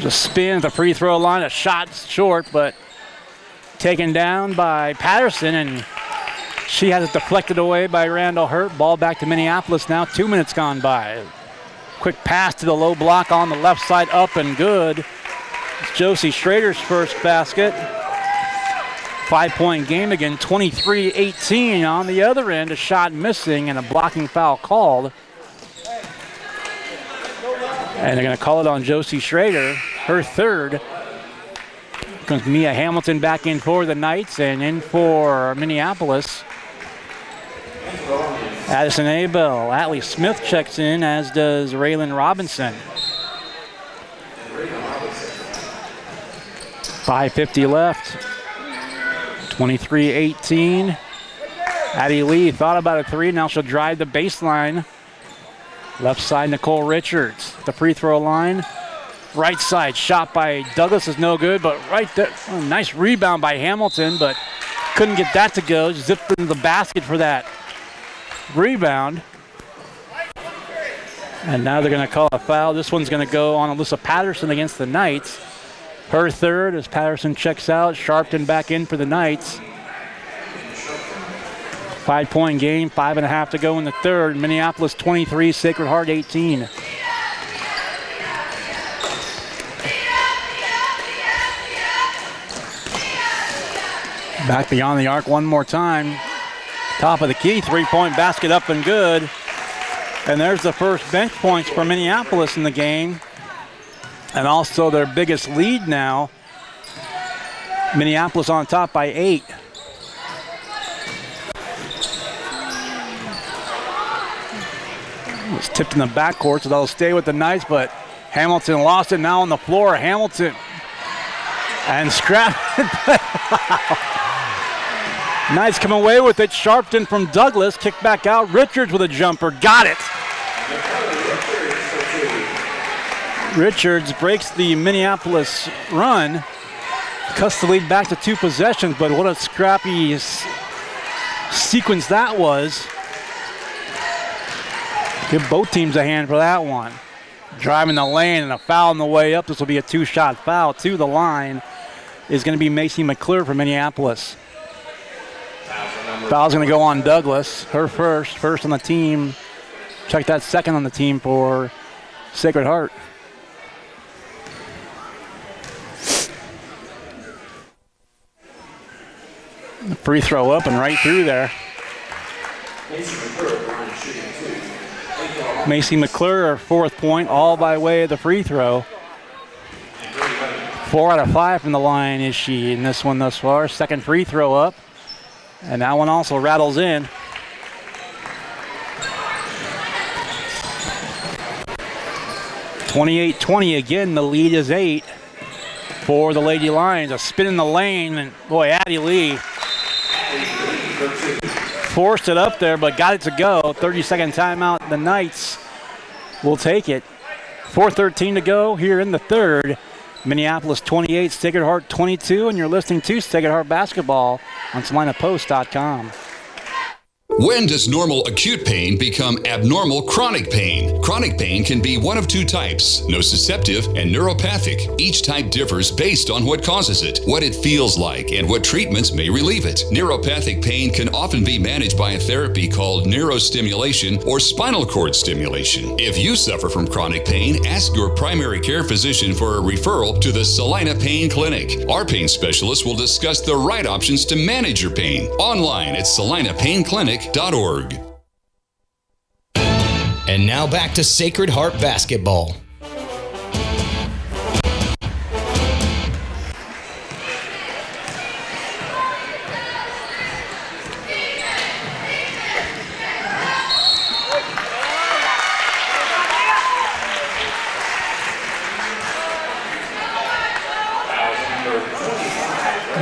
Just spin at the free throw line, a shot short, but taken down by Patterson, and she has it deflected away by Randall-Hurt. Ball back to Minneapolis now, 2 minutes gone by. Quick pass to the low block on the left side, up and good. It's Josie Schrader's first basket. 5-point game again, 23-18 on the other end. A shot missing and a blocking foul called. And they're going to call it on Josie Schrader, her third. Comes Mia Hamilton back in for the Knights, and in for Minneapolis. Addison Abel, Atlee Smith checks in, as does Raylan Robinson. 5:50 left. 23-18. Addie Lee thought about a 3. Now she'll drive the baseline. Left side, Nicole Richards. The free throw line. Right side, shot by Douglas is no good, but right there, nice rebound by Hamilton, but couldn't get that to go. Zipped into the basket for that rebound. And now they're going to call a foul. This one's going to go on Alyssa Patterson against the Knights. Her third as Patterson checks out. Sharpton back in for the Knights. 5-point game, 5.5 to go in the third. Minneapolis 23, Sacred Heart 18. Back beyond the arc one more time. Top of the key, 3-point basket up and good. And there's the first bench points for Minneapolis in the game. And also their biggest lead now. Minneapolis on top by 8. It's tipped in the backcourt, so they'll stay with the Knights, but Hamilton lost it now on the floor. Hamilton and scrap. Knights come away with it. Sharpton from Douglas, kick back out. Richards with a jumper, got it. Richards breaks the Minneapolis run. cuts the lead back to 2 possessions, but what a scrappy sequence that was. Give both teams a hand for that one. Driving the lane and a foul on the way up. This will be a 2-shot foul. To the line is going to be Macy McClure from Minneapolis. Foul's going to go on Douglas. Her first on the team. Check that, second on the team for Sacred Heart. The free throw up and right through there. Macy McClure, her 4th point, all by way of the free throw. 4 out of 5 from the line is she in this one thus far. Second free throw up. And that one also rattles in. (28-20) again, the lead is 8 for the Lady Lions. A spin in the lane, and boy, Addie Lee forced it up there, but got it to go. 30-second timeout. The Knights will take it. 4:13 to go here in the third. Minneapolis 28, Sacred Heart 22, and you're listening to Sacred Heart Basketball on SalinaPost.com. When does normal acute pain become abnormal chronic pain? Chronic pain can be one of 2 types, nociceptive and neuropathic. Each type differs based on what causes it, what it feels like, and what treatments may relieve it. Neuropathic pain can often be managed by a therapy called neurostimulation or spinal cord stimulation. If you suffer from chronic pain, ask your primary care physician for a referral to the Salina Pain Clinic. Our pain specialists will discuss the right options to manage your pain. Online at salinapainclinic.org. And now back to Sacred Heart Basketball.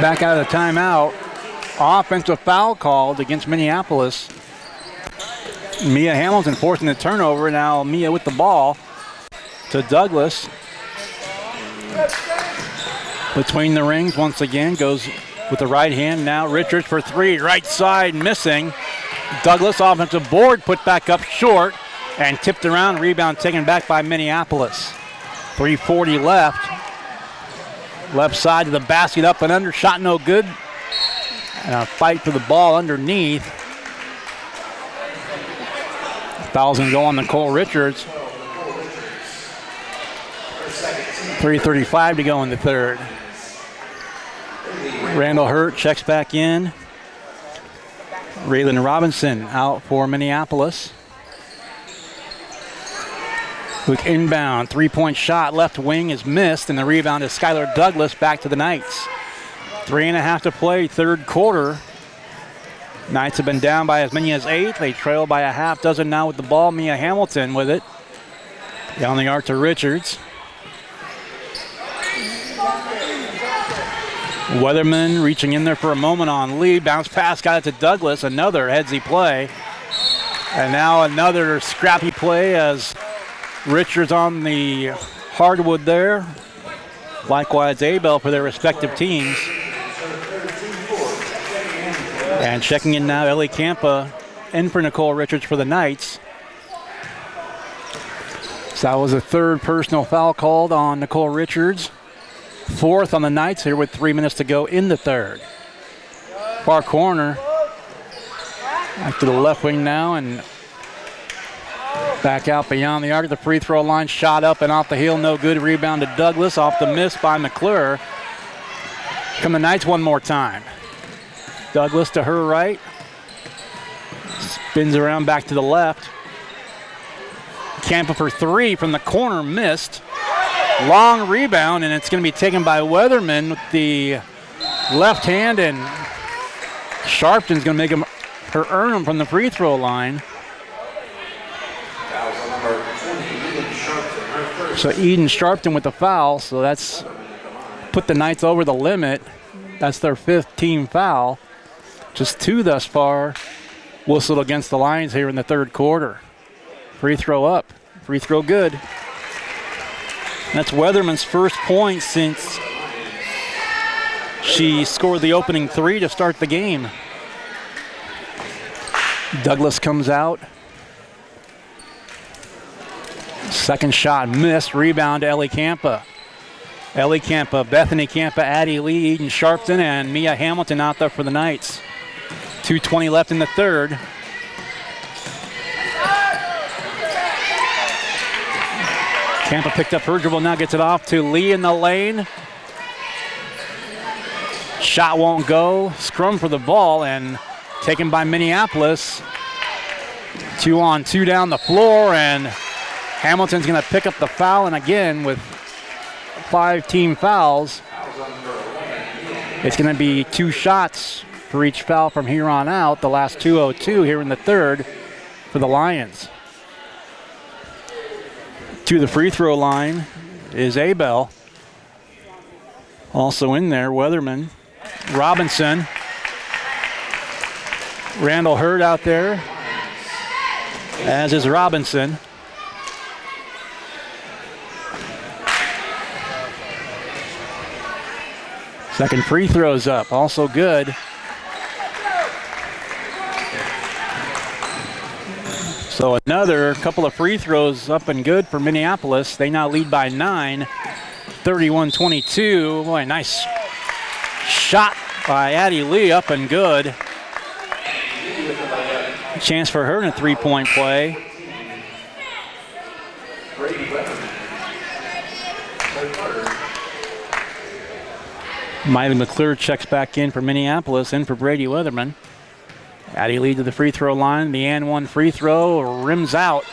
Back out of the timeout. Offensive foul called against Minneapolis. Mia Hamilton forcing the turnover. Now Mia with the ball to Douglas. Between the rings once again. Goes with the right hand. Now Richards for 3. Right side missing. Douglas offensive board put back up short and tipped around. Rebound taken back by Minneapolis. 3:40 left. Left side to the basket, up and under. Shot no good. And a fight for the ball underneath. Foul's going to go on Nicole Richards. 3:35 to go in the third. Randall Hurt checks back in. Raylan Robinson out for Minneapolis. Quick inbound, 3-point shot, left wing is missed, and the rebound is Skylar Douglas back to the Knights. 3.5 to play, third quarter. Knights have been down by as many as 8. They trail by a half dozen now with the ball. Mia Hamilton with it. Down the arc to Richards. Weatherman reaching in there for a moment on Lee. Bounce pass, got it to Douglas. Another headsy play. And now another scrappy play as Richards on the hardwood there. Likewise, Abel for their respective teams. And checking in now, Ellie Campa in for Nicole Richards for the Knights. So that was a third personal foul called on Nicole Richards. 4th on the Knights here with 3 minutes to go in the third. Far corner. Back to the left wing now and back out beyond the arc of the free throw line. Shot up and off the heel, no good. Rebound to Douglas, off the miss by McClure. Come the Knights one more time. Douglas to her right. Spins around back to the left. Campa for 3 from the corner, missed. Long rebound, and it's going to be taken by Weatherman with the left hand, and Sharpton's going to make her earn them from the free throw line. So Eden Sharpton with the foul, so that's put the Knights over the limit. That's their 5th team foul. Just 2 thus far whistled against the Lions here in the third quarter. Free throw up, free throw good. That's Weatherman's first point since She scored the opening 3 to start the game. Douglas comes out. Second shot missed. Rebound to Ellie Campa. Ellie Campa, Bethany Campa, Addie Lee, Eden Sharpton, and Mia Hamilton out there for the Knights. 2:20 left in the third. Campa picked up her dribble, now gets it off to Lee in the lane. Shot won't go. Scrum for the ball and taken by Minneapolis. 2-on-2 down the floor, and Hamilton's going to pick up the foul, and again with 5 team fouls, it's going to be 2 shots for each foul from here on out. The last 2:02 here in the third for the Lions. To the free throw line is Abel. Also in there, Weatherman, Robinson, Randall Hurd out there, as is Robinson. Second free throw's up, also good. So another couple of free throws up and good for Minneapolis. They now lead by 9, 31-22. Boy, nice shot by Addie Lee, up and good. Chance for her in a 3-point play. Miley McClure checks back in for Minneapolis, in for Brady Weatherman. Addie Lee to the free throw line. The and one free throw rims out.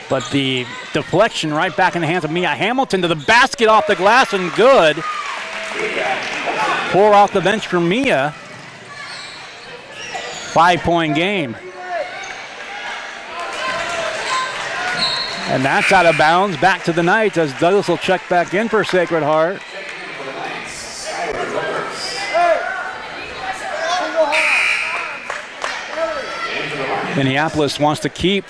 But the deflection right back in the hands of Mia Hamilton to the basket, off the glass, and good. 4 off the bench for Mia. 5-point game. And that's out of bounds. Back to the Knights as Douglas will check back in for Sacred Heart. Minneapolis wants to keep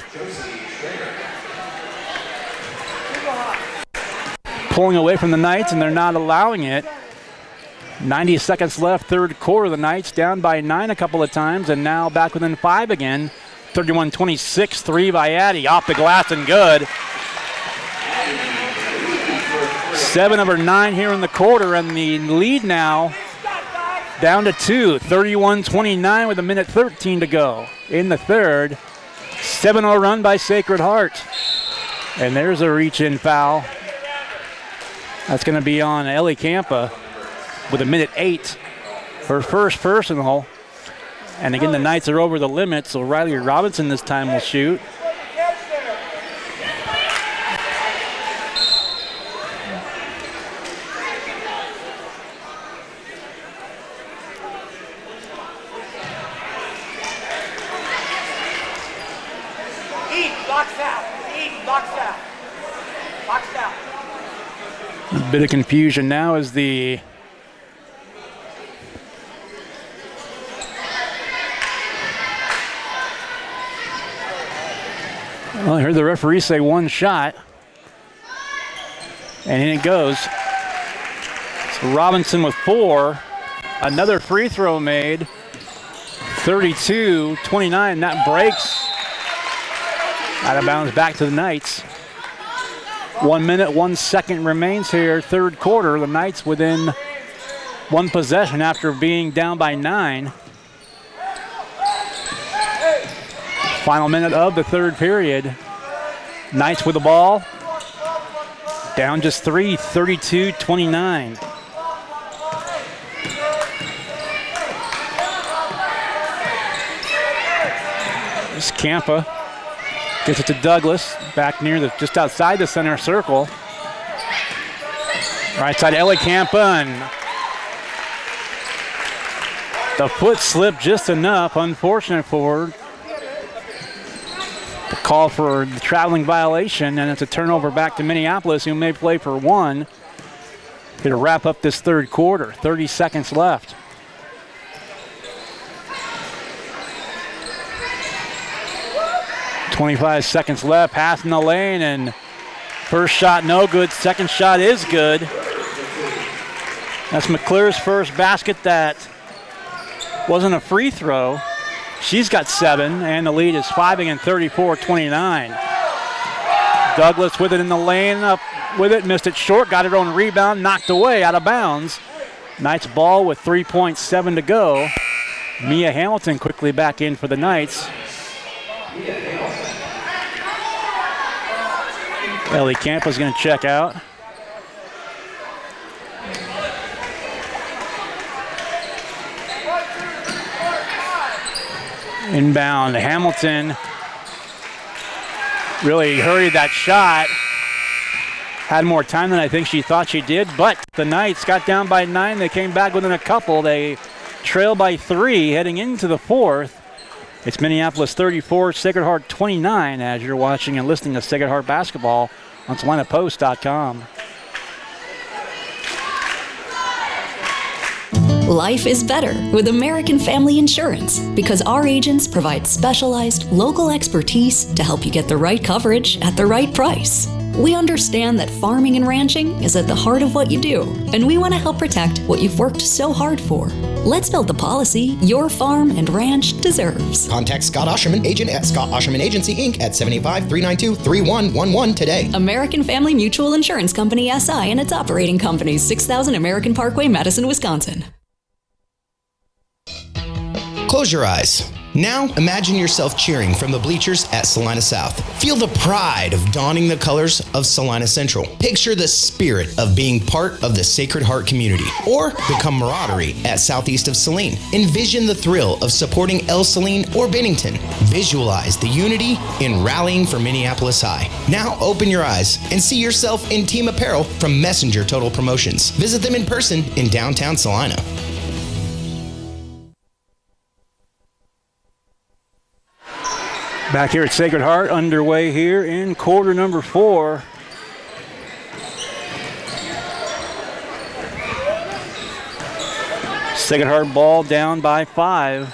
pulling away from the Knights, and they're not allowing it. 90 seconds left, third quarter. The Knights down by 9 a couple of times, and now back within 5 again. 31-26, 3 by Addie, off the glass and good. 7 of her 9 here in the quarter, and the lead now down to 2. 31-29 with 1:13 to go in the third. 7-0 run by Sacred Heart. And there's a reach-in foul. That's going to be on Ellie Campa with 1:08. Her first personal. And again, the Knights are over the limit, so Riley Robinson this time will shoot. A bit of confusion now as the well, I heard the referee say 1 shot, and in it goes. So Robinson with 4, another free throw made. 32-29, that breaks. Out of bounds, back to the Knights. 1 minute, 1 second remains here, third quarter. The Knights within 1 possession after being down by 9. Final minute of the third period. Knights with the ball. Down just 3, 32-29. This Campa gets it to Douglas, back near just outside the center circle. Right side, Ellie Campa, and the foot slipped just enough. Unfortunate for her. The call for the traveling violation, and it's a turnover back to Minneapolis, who may play for 1 here to wrap up this third quarter. 30 seconds left. .25 seconds left, pass in the lane, and first shot no good, second shot is good. That's McClure's first basket that wasn't a free throw. She's got 7, and the lead is 5 again, 34-29. Douglas with it in the lane, up with it, missed it short, got it on rebound, knocked away, out of bounds. Knights ball with 3.7 to go. Mia Hamilton quickly back in for the Knights. Ellie Campa's going to check out. Inbound, Hamilton really hurried that shot. Had more time than I think she thought she did, but the Knights got down by 9. They came back within a couple. They trail by 3 heading into the fourth. It's Minneapolis 34, Sacred Heart 29 as you're watching and listening to Sacred Heart basketball on SalinaPost.com. Life is better with American Family Insurance because our agents provide specialized local expertise to help you get the right coverage at the right price. We understand that farming and ranching is at the heart of what you do, and we want to help protect what you've worked so hard for. Let's build the policy your farm and ranch deserves. Contact Scott Osherman, agent at Scott Osherman Agency, Inc. at 75-392-3111 today. American Family Mutual Insurance Company, SI, and its operating companies, 6000 American Parkway, Madison, Wisconsin. Close your eyes. Now imagine yourself cheering from the bleachers at Salina South. Feel the pride of donning the colors of Salina Central. Picture the spirit of being part of the Sacred Heart community, or the camaraderie at southeast of Saline. Envision the thrill of supporting El Saline or Bennington. Visualize the unity in rallying for Minneapolis High. Now open your eyes and see yourself in team apparel from Messenger Total Promotions. Visit them in person in downtown Salina. Back here at Sacred Heart, underway here in quarter number 4. Sacred Heart ball down by 5.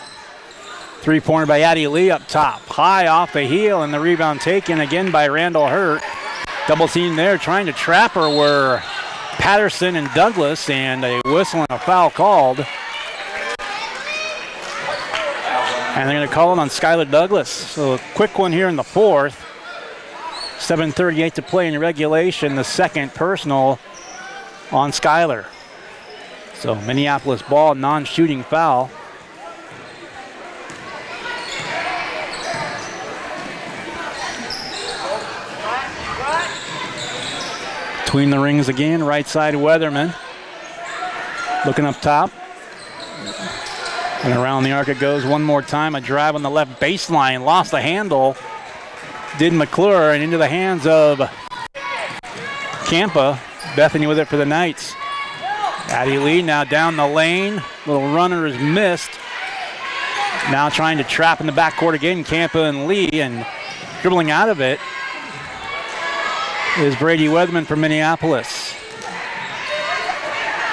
3-pointer by Addie Lee up top. High off the heel, and the rebound taken again by Randall Hurt. Double team there, trying to trap her were Patterson and Douglas, and a whistle and a foul called. And they're going to call it on Skylar Douglas. So a quick one here in the fourth. 7:38 to play in regulation. The second personal on Skylar. So Minneapolis ball, non-shooting foul. Between the rings again, right side Weatherman. Looking up top. And around the arc it goes one more time. A drive on the left baseline. Lost the handle. Did McClure, and into the hands of Campa. Bethany with it for the Knights. Addie Lee now down the lane. Little runner is missed. Now trying to trap in the backcourt again. Campa and Lee, and dribbling out of it is Brady Weatherman from Minneapolis.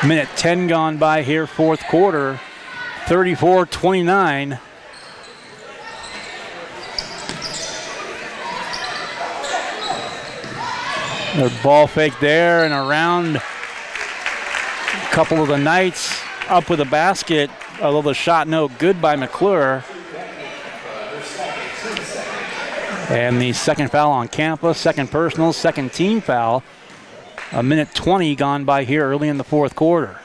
Minute 10 gone by here, fourth quarter. 34-29. Their ball fake there and around. A couple of the Knights up with a basket, although the shot no good by McClure. And the second foul on Campa, second personal, second team foul. A minute 20 gone by here early in the fourth quarter.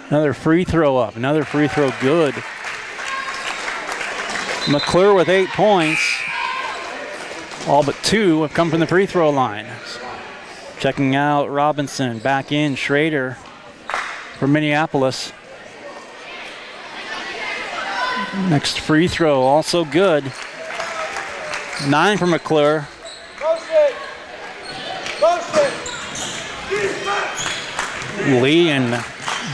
Another free throw up, another free throw good. McClure with 8 points. All but 2 have come from the free throw line. Checking out Robinson, back in Schrader for Minneapolis. Next free throw, also good. 9 for McClure. Lee and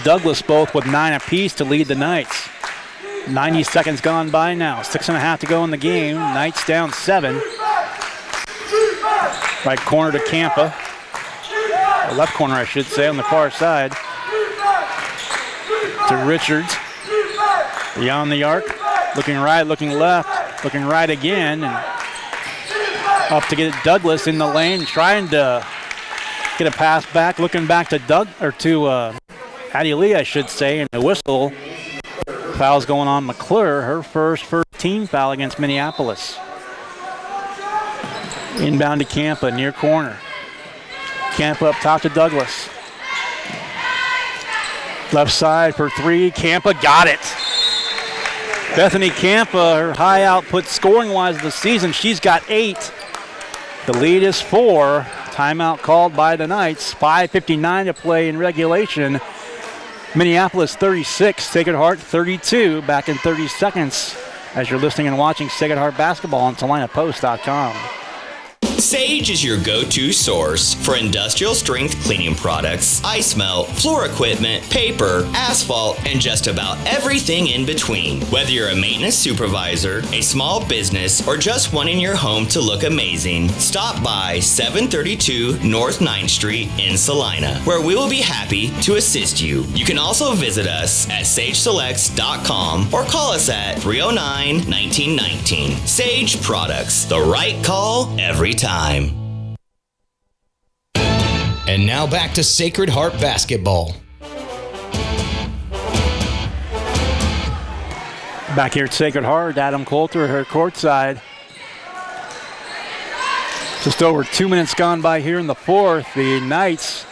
Douglas both with 9 apiece to lead the Knights. 90 seconds gone by now. 6.5 to go in the game. Knights down 7. Right corner to Campa. Or left corner, I should say, on the far side. To Richards. Beyond the arc. Looking right, looking left. Looking right again. And up to get Douglas in the lane. Trying to get a pass back. Looking back to Addie Lee, I should say, and the whistle. Foul's going on McClure, her first team foul against Minneapolis. Inbound to Campa, near corner. Campa up top to Douglas. Left side for three, Campa got it. Bethany Campa, her high output scoring-wise of the season, she's got 8. The lead is 4. Timeout called by the Knights. 5:59 to play in regulation. Minneapolis 36, Sacred Heart 32. Back in 30 seconds as you're listening and watching Sacred Heart basketball on SalinaPost.com. Sage is your go-to source for industrial strength cleaning products, ice melt, floor equipment, paper, asphalt, and just about everything in between. Whether you're a maintenance supervisor, a small business, or just wanting your home to look amazing, stop by 732 North 9th Street in Salina, where we will be happy to assist you. You can also visit us at sageselects.com or call us at 309-1919. Sage Products, the right call every time. And now back to Sacred Heart basketball. Back here at Sacred Heart, Adam Coulter, her courtside. Just over 2 minutes gone by here in the fourth. The Knights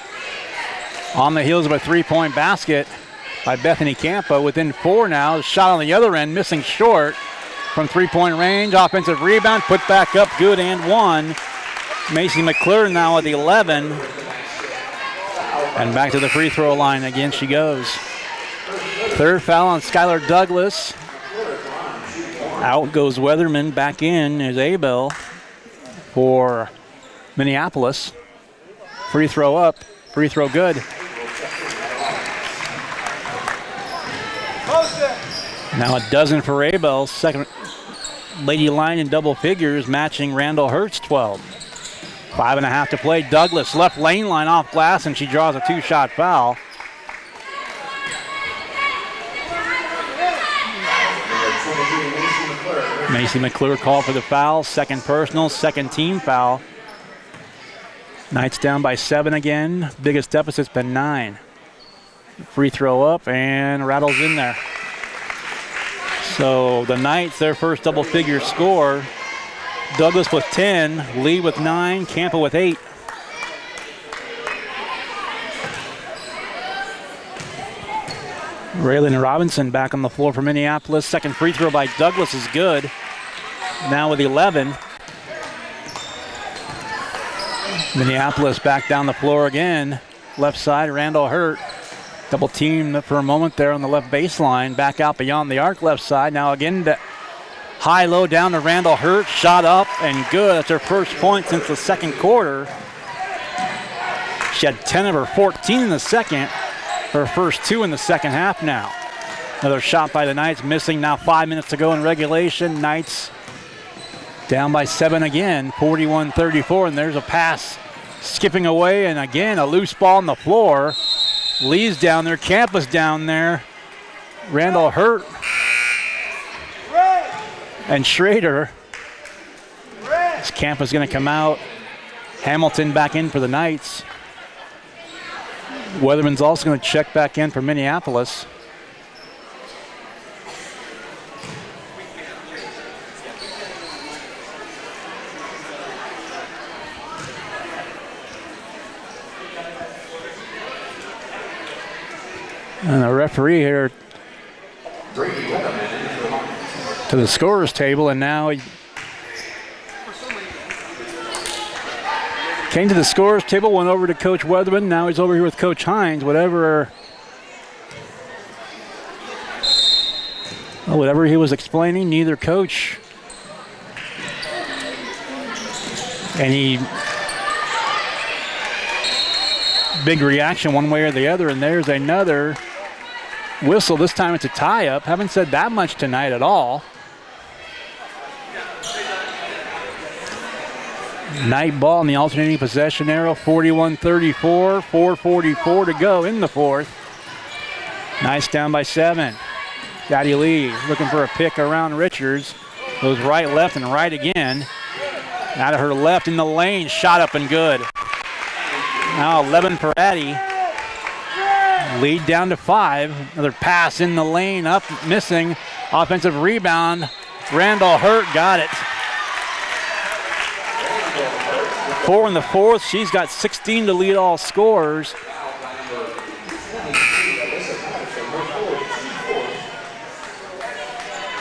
on the heels of a three-point basket by Bethany Campa. Within 4 now. The shot on the other end, missing short from three-point range. Offensive rebound, put back up, good and 1. Macy McClure now at 11. And back to the free throw line again she goes. Third foul on Skylar Douglas. Out goes Weatherman. Back in is Abel for Minneapolis. Free throw up. Free throw good. Now a dozen for Abel. Second Lady line in double figures, matching Randall Hurt's 12. 5.5 to play. Douglas left lane line off glass, and she draws a 2-shot foul. Macy McClure called for the foul. Second personal, second team foul. Knights down by 7 again. Biggest deficit's been 9. Free throw up and rattles in there. So the Knights, their first double-figure score. Douglas with 10, Lee with 9, Campa with 8. Raylan Robinson back on the floor for Minneapolis. Second free throw by Douglas is good. Now with 11. Minneapolis back down the floor again. Left side, Randall Hurt. Double team for a moment there on the left baseline. Back out beyond the arc left side. Now again to high-low down to Randall Hurt. Shot up and good. That's her first point since the second quarter. She had 10 of her 14 in the second. Her first 2 in the second half now. Another shot by the Knights missing. Now 5 minutes to go in regulation. Knights down by 7 again. 41-34, and there's a pass skipping away. And again, a loose ball on the floor. Lee's down there. Campa's down there. Randall Hurt. And Schrader. As Campa's going to come out. Hamilton back in for the Knights. Weatherman's also going to check back in for Minneapolis. And the referee here to the scorer's table, and now he came to the scorer's table, went over to Coach Weatherman. Now he's over here with Coach Hines. Whatever he was explaining, neither coach any big reaction one way or the other. And there's another whistle. This time it's a tie-up. Haven't said that much tonight at all. Knight ball in the alternating possession arrow. 41-34, 4:44 to go in the fourth. Nice down by 7. Daddy Lee looking for a pick around Richards. Goes right, left, and right again. Out of her left in the lane, shot up and good. Now 11 for Addie. Lead down to 5. Another pass in the lane, up, missing. Offensive rebound. Randall Hurt got it. 4 in the fourth. She's got 16 to lead all scorers.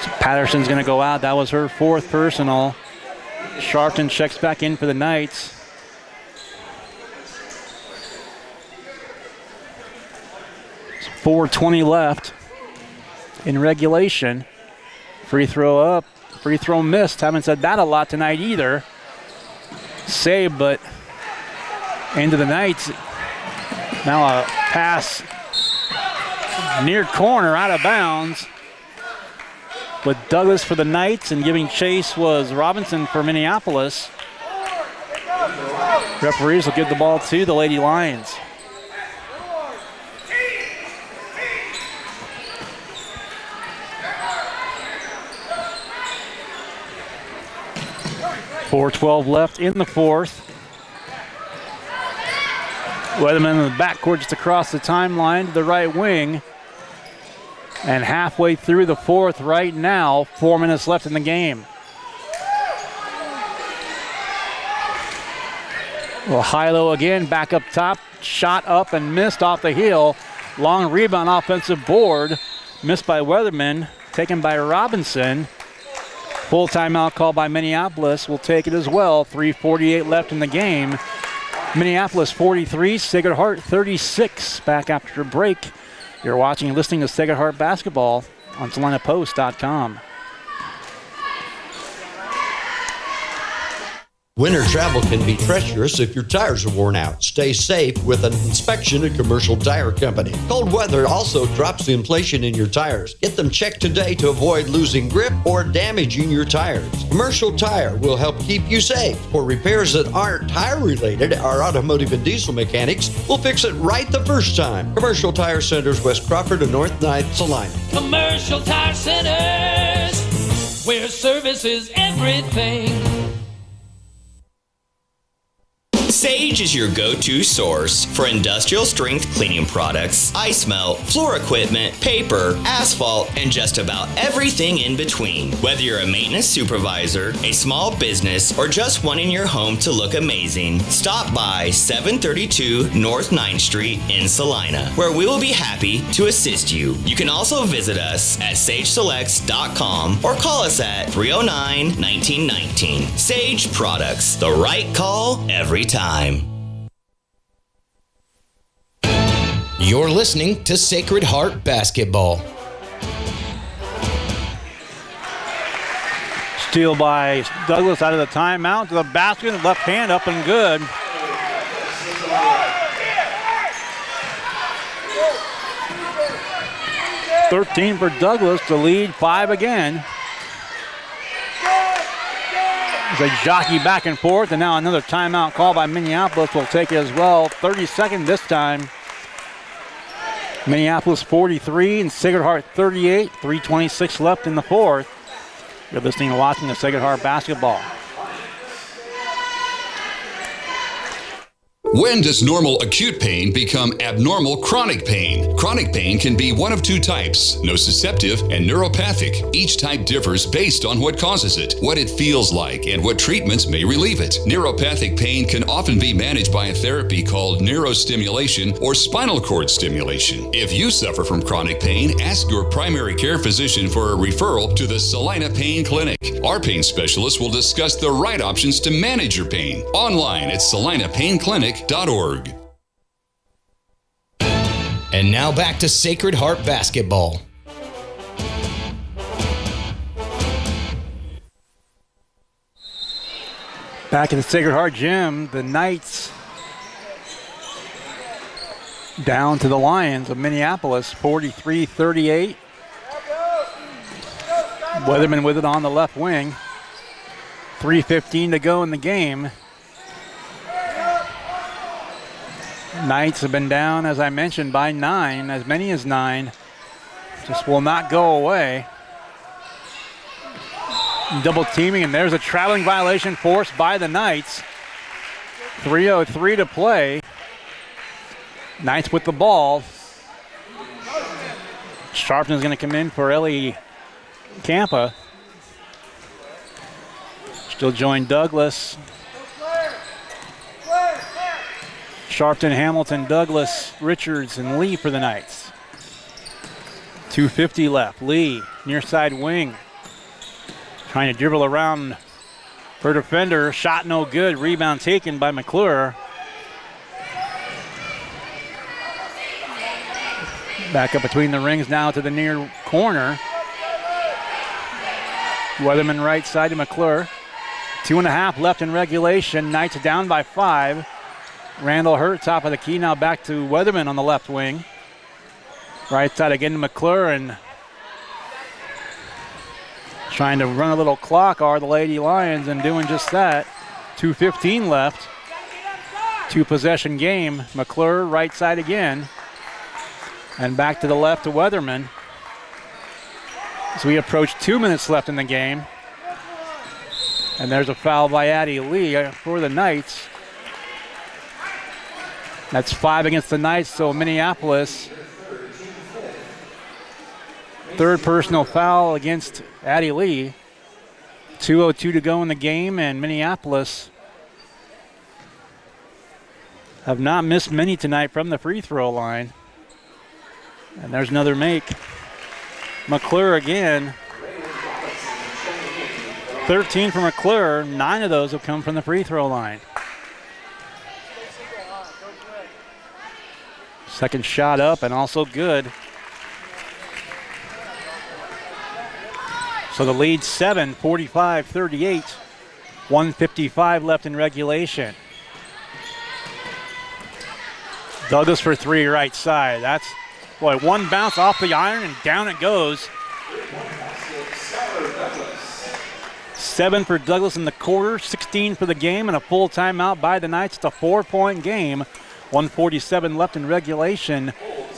So Patterson's going to go out. That was her 4th personal. Sharpton checks back in for the Knights. It's 4:20 left in regulation. Free throw up, free throw missed. Haven't said that a lot tonight either. Save, but into the Knights. Now a pass near corner, out of bounds. With Douglas for the Knights and giving chase was Robinson for Minneapolis. Referees will give the ball to the Lady Lions. .4:12 left in the fourth. Weatherman in the backcourt just across the timeline to the right wing. And halfway through the fourth right now, 4 minutes left in the game. Well, Hilo again back up top, shot up and missed off the heel. Long rebound offensive board, missed by Weatherman, taken by Robinson. Full timeout call by Minneapolis. Will take it as well. 3:48 left in the game. Minneapolis 43, Sacred Heart 36. Back after a break. You're watching and listening to Sacred Heart Basketball on SalinaPost.com. Winter travel can be treacherous if your tires are worn out. Stay safe with an inspection at Commercial Tire Company. Cold weather also drops the inflation in your tires. Get them checked today to avoid losing grip or damaging your tires. Commercial Tire will help keep you safe. For repairs that aren't tire related, our automotive and diesel mechanics will fix it right the first time. Commercial Tire Centers, West Crawford and North 9th, Salina. Commercial Tire Centers, where service is everything. Sage is your go-to source for industrial strength cleaning products, ice melt, floor equipment, paper, asphalt, and just about everything in between. Whether you're a maintenance supervisor, a small business, or just wanting your home to look amazing, stop by 732 North 9th Street in Salina, where we will be happy to assist you. You can also visit us at sageselects.com or call us at 309-1919. Sage Products, the right call every time. You're listening to Sacred Heart Basketball. Steal by Douglas out of the timeout to the basket, left hand up and good. .13 for Douglas to lead 5 again. As they jockey back and forth, and now another timeout call by Minneapolis will take it as well. 32nd this time. Minneapolis 43 and Sacred Heart 38. 3:26 left in the fourth. You're listening and watching the Sacred Heart Basketball. When does normal acute pain become abnormal chronic pain? Chronic pain can be one of 2 types, nociceptive and neuropathic. Each type differs based on what causes it, what it feels like, and what treatments may relieve it. Neuropathic pain can often be managed by a therapy called neurostimulation or spinal cord stimulation. If you suffer from chronic pain, ask your primary care physician for a referral to the Salina Pain Clinic. Our pain specialists will discuss the right options to manage your pain. Online at salinapainclinic.org. And now back to Sacred Heart Basketball. Back in the Sacred Heart Gym, the Knights down to the Lions of Minneapolis, 43-38. Weatherman with it on the left wing. 3:15 to go in the game. Knights have been down, as I mentioned, by 9, as many as 9. Just will not go away. Double teaming, and there's a traveling violation forced by the Knights. 3:03 to play. Knights with the ball. Sharpton's going to come in for Ellie Campa. Still join Douglas. Sharpton, Hamilton, Douglas, Richards, and Lee for the Knights. 2:50 left. Lee, near side wing. Trying to dribble around her defender. Shot no good. Rebound taken by McClure. Back up between the rings now to the near corner. Weatherman right side to McClure. 2.5 left in regulation. Knights down by 5. Randall Hurt, top of the key, now back to Weatherman on the left wing. Right side again to McClure, and trying to run a little clock are the Lady Lions, and doing just that. 2:15 left. 2-possession game. McClure right side again. And back to the left to Weatherman. As we approach 2 minutes left in the game. And there's a foul by Addie Lee for the Knights. That's 5 against the Knights, so Minneapolis. Third personal foul against Addie Lee. 2:02 to go in the game, and Minneapolis have not missed many tonight from the free throw line. And there's another make. McClure again. 13 for McClure. 9 of those have come from the free throw line. Second shot up and also good. So the lead 7, 45-38. 1:55 left in regulation. Douglas for 3 right side. That's, boy, one bounce off the iron and down it goes. 7 for Douglas in the quarter, 16 for the game, and a full timeout by the Knights. It's a 4-point game. 1:47 left in regulation.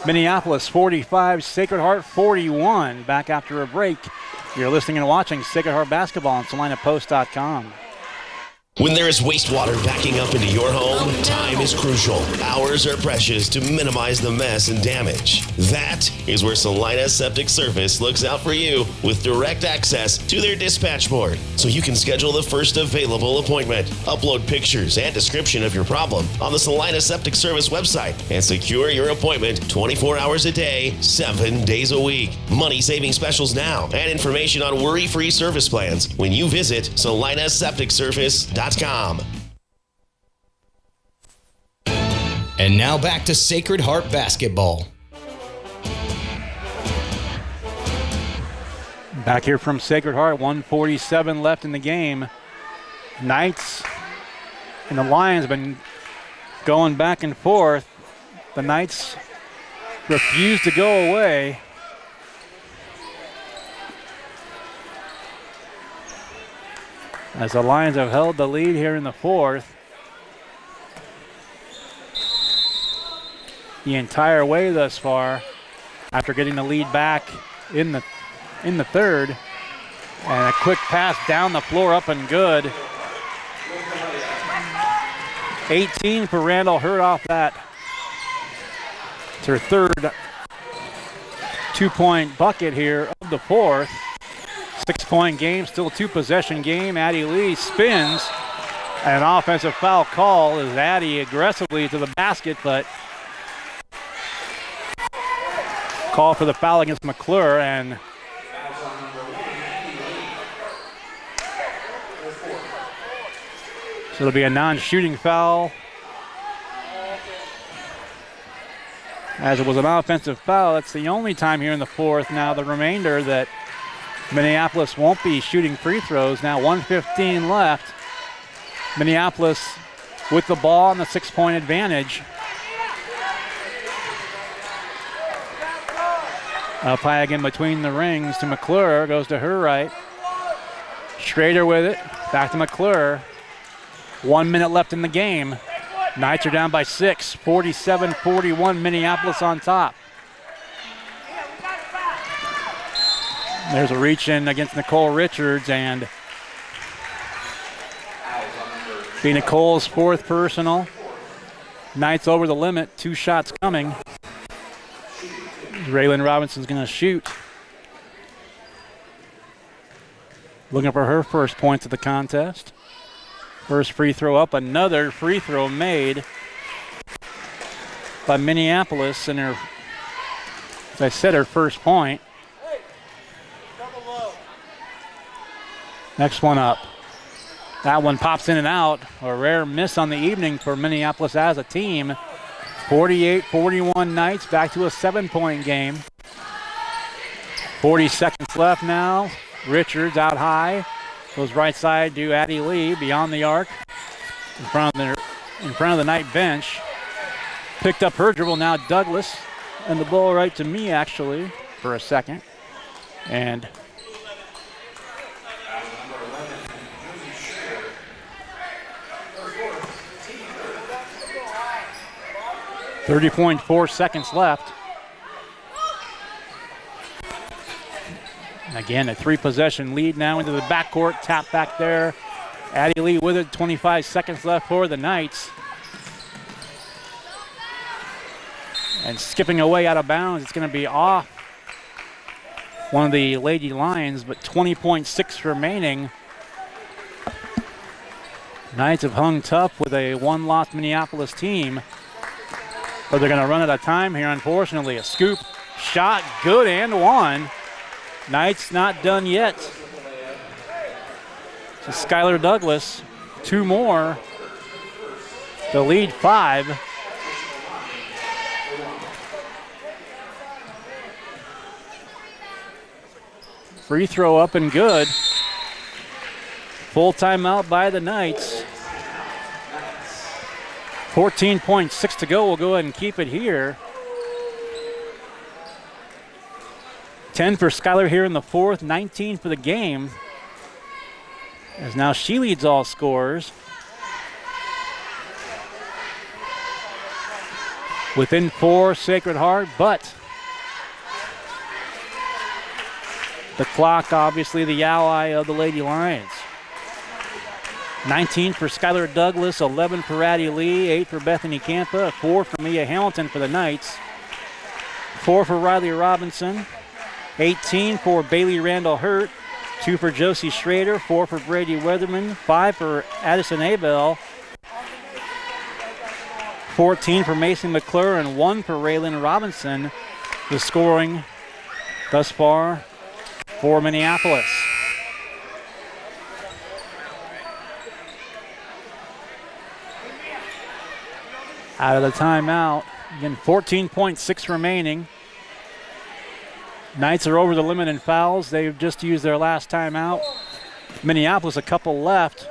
Minneapolis 45, Sacred Heart 41. Back after a break. You're listening and watching Sacred Heart Basketball on SalinaPost.com. When there is wastewater backing up into your home, time is crucial. Hours are precious to minimize the mess and damage. That is where Salina Septic Service looks out for you with direct access to their dispatch board, so you can schedule the first available appointment, upload pictures and description of your problem on the Salina Septic Service website, and secure your appointment 24 hours a day, 7 days a week. Money-saving specials now and information on worry-free service plans when you visit SalinaSepticService.com. And now back to Sacred Heart Basketball. Back here from Sacred Heart, 1:47 left in the game. Knights and the Lions have been going back and forth. The Knights refuse to go away. As the Lions have held the lead here in the fourth. The entire way thus far, after getting the lead back in the third. And a quick pass down the floor, up and good. 18 for Randall Hurt off that. It's her third 2-point bucket here of the fourth. 6-point game, still 2-possession game. Addie Lee spins. And an offensive foul call as Addie aggressively to the basket, but call for the foul against McClure, and so it'll be a non-shooting foul. As it was an offensive foul, that's the only time here in the fourth. Now the remainder that Minneapolis won't be shooting free throws. Now 1:15 left. Minneapolis with the ball and the 6-point advantage. Up high again between the rings to McClure. Goes to her right. Schrader with it. Back to McClure. 1 minute left in the game. Knights are down by 6. 47-41. Minneapolis on top. There's a reach in against Nicole Richards, and be Nicole's fourth personal. Knights over the limit. 2 shots coming. Raylan Robinson's going to shoot. Looking for her first points of the contest. First free throw up, another free throw made by Minneapolis, and her, as I said, her first point. Next one up. That one pops in and out. A rare miss on the evening for Minneapolis as a team. 48-41 Knights, back to a 7-point game. 40 seconds left now. Richards out high. Goes right side to Addie Lee, beyond the arc. In front of the Knight bench. Picked up her dribble now, Douglas. And the ball right to me, actually, for a second. And 30.4 seconds left. And again, a 3-possession lead now into the backcourt. Tap back there. Addie Lee with it. 25 seconds left for the Knights. And skipping away out of bounds, it's going to be off one of the Lady Lions, but 20.6 remaining. Knights have hung tough with a one-loss Minneapolis team. But they're going to run out of time here, unfortunately. A scoop shot, good, and one. Knights not done yet. So Skylar Douglas, 2 more. The lead 5. Free throw up and good. Full timeout by the Knights. 14.6 to go. We'll go ahead and keep it here. 10 for Skylar here in the fourth, 19 for the game. As now she leads all scorers. Within 4, Sacred Heart, but the clock, obviously the ally of the Lady Lions. 19 for Skylar Douglas, 11 for Addie Lee, 8 for Bethany Campa, 4 for Mia Hamilton for the Knights, 4 for Riley Robinson, 18 for Bailey Randall Hurt, 2 for Josie Schrader, 4 for Brady Weatherman, 5 for Addison Abel, 14 for Mason McClure, and 1 for Raylan Robinson. The scoring thus far for Minneapolis. Out of the timeout. Again, 14.6 remaining. Knights are over the limit in fouls. They've just used their last timeout. Minneapolis, a couple left.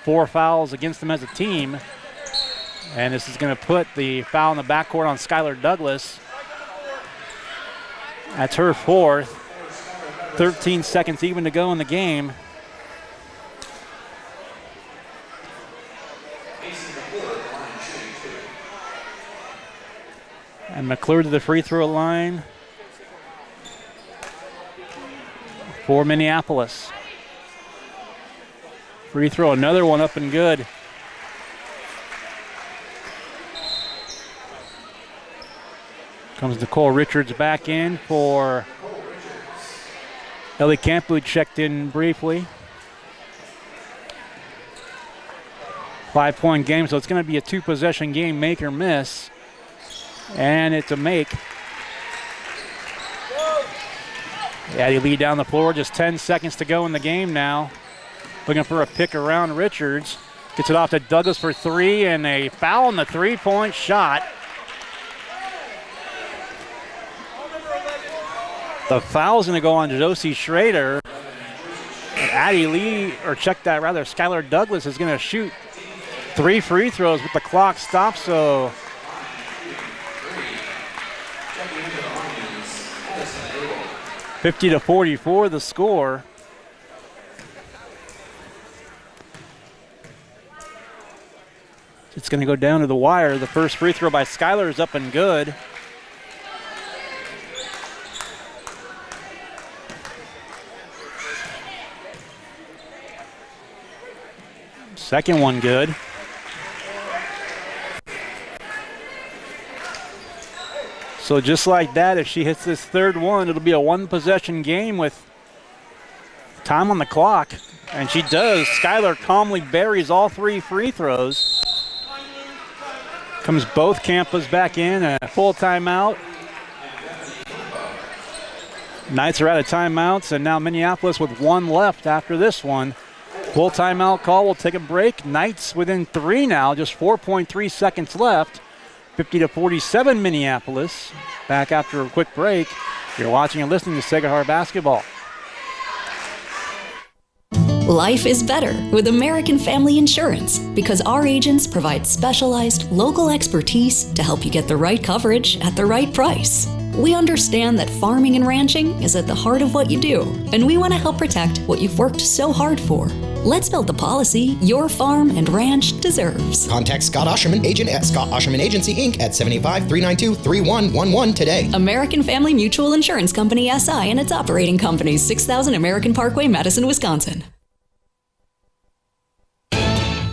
4 fouls against them as a team. And this is going to put the foul in the backcourt on Skylar Douglas. That's her 4th. 13 seconds even to go in the game. And McClure to the free throw line for Minneapolis. Free throw, another one up and good. Comes Nicole Richards back in for Ellie Camp, who checked in briefly. 5-point game, so it's going to be a 2-possession game, make or miss. And it's a make. Addie Lee down the floor, just 10 seconds to go in the game now. Looking for a pick around Richards. Gets it off to Douglas for 3, and a foul on the 3-point shot. The foul's going to go on Josie Schrader. And Addie Lee, or check that rather, Skylar Douglas is going to shoot 3 free throws with the clock stopped, so 50-44 the score. It's going to go down to the wire. The first free throw by Skylar is up and good. Second one good. So just like that, if she hits this third one, it'll be a one-possession game with time on the clock. And she does. Skylar calmly buries all 3 free throws. Comes both Campas back in, a full timeout. Knights are out of timeouts, and now Minneapolis with 1 left after this one. Full timeout call. We'll take a break. Knights within 3 now, just 4.3 seconds left. 50-47 Minneapolis. Back after a quick break. You're watching and listening to Sacred Heart Basketball. Life is better with American Family Insurance because our agents provide specialized local expertise to help you get the right coverage at the right price. We understand that farming and ranching is at the heart of what you do, and we want to help protect what you've worked so hard for. Let's build the policy your farm and ranch deserves. Contact Scott Osherman, agent at Scott Osherman Agency, Inc. at 785-392-3111 today. American Family Mutual Insurance Company, SI, and its operating companies, 6000 American Parkway, Madison, Wisconsin.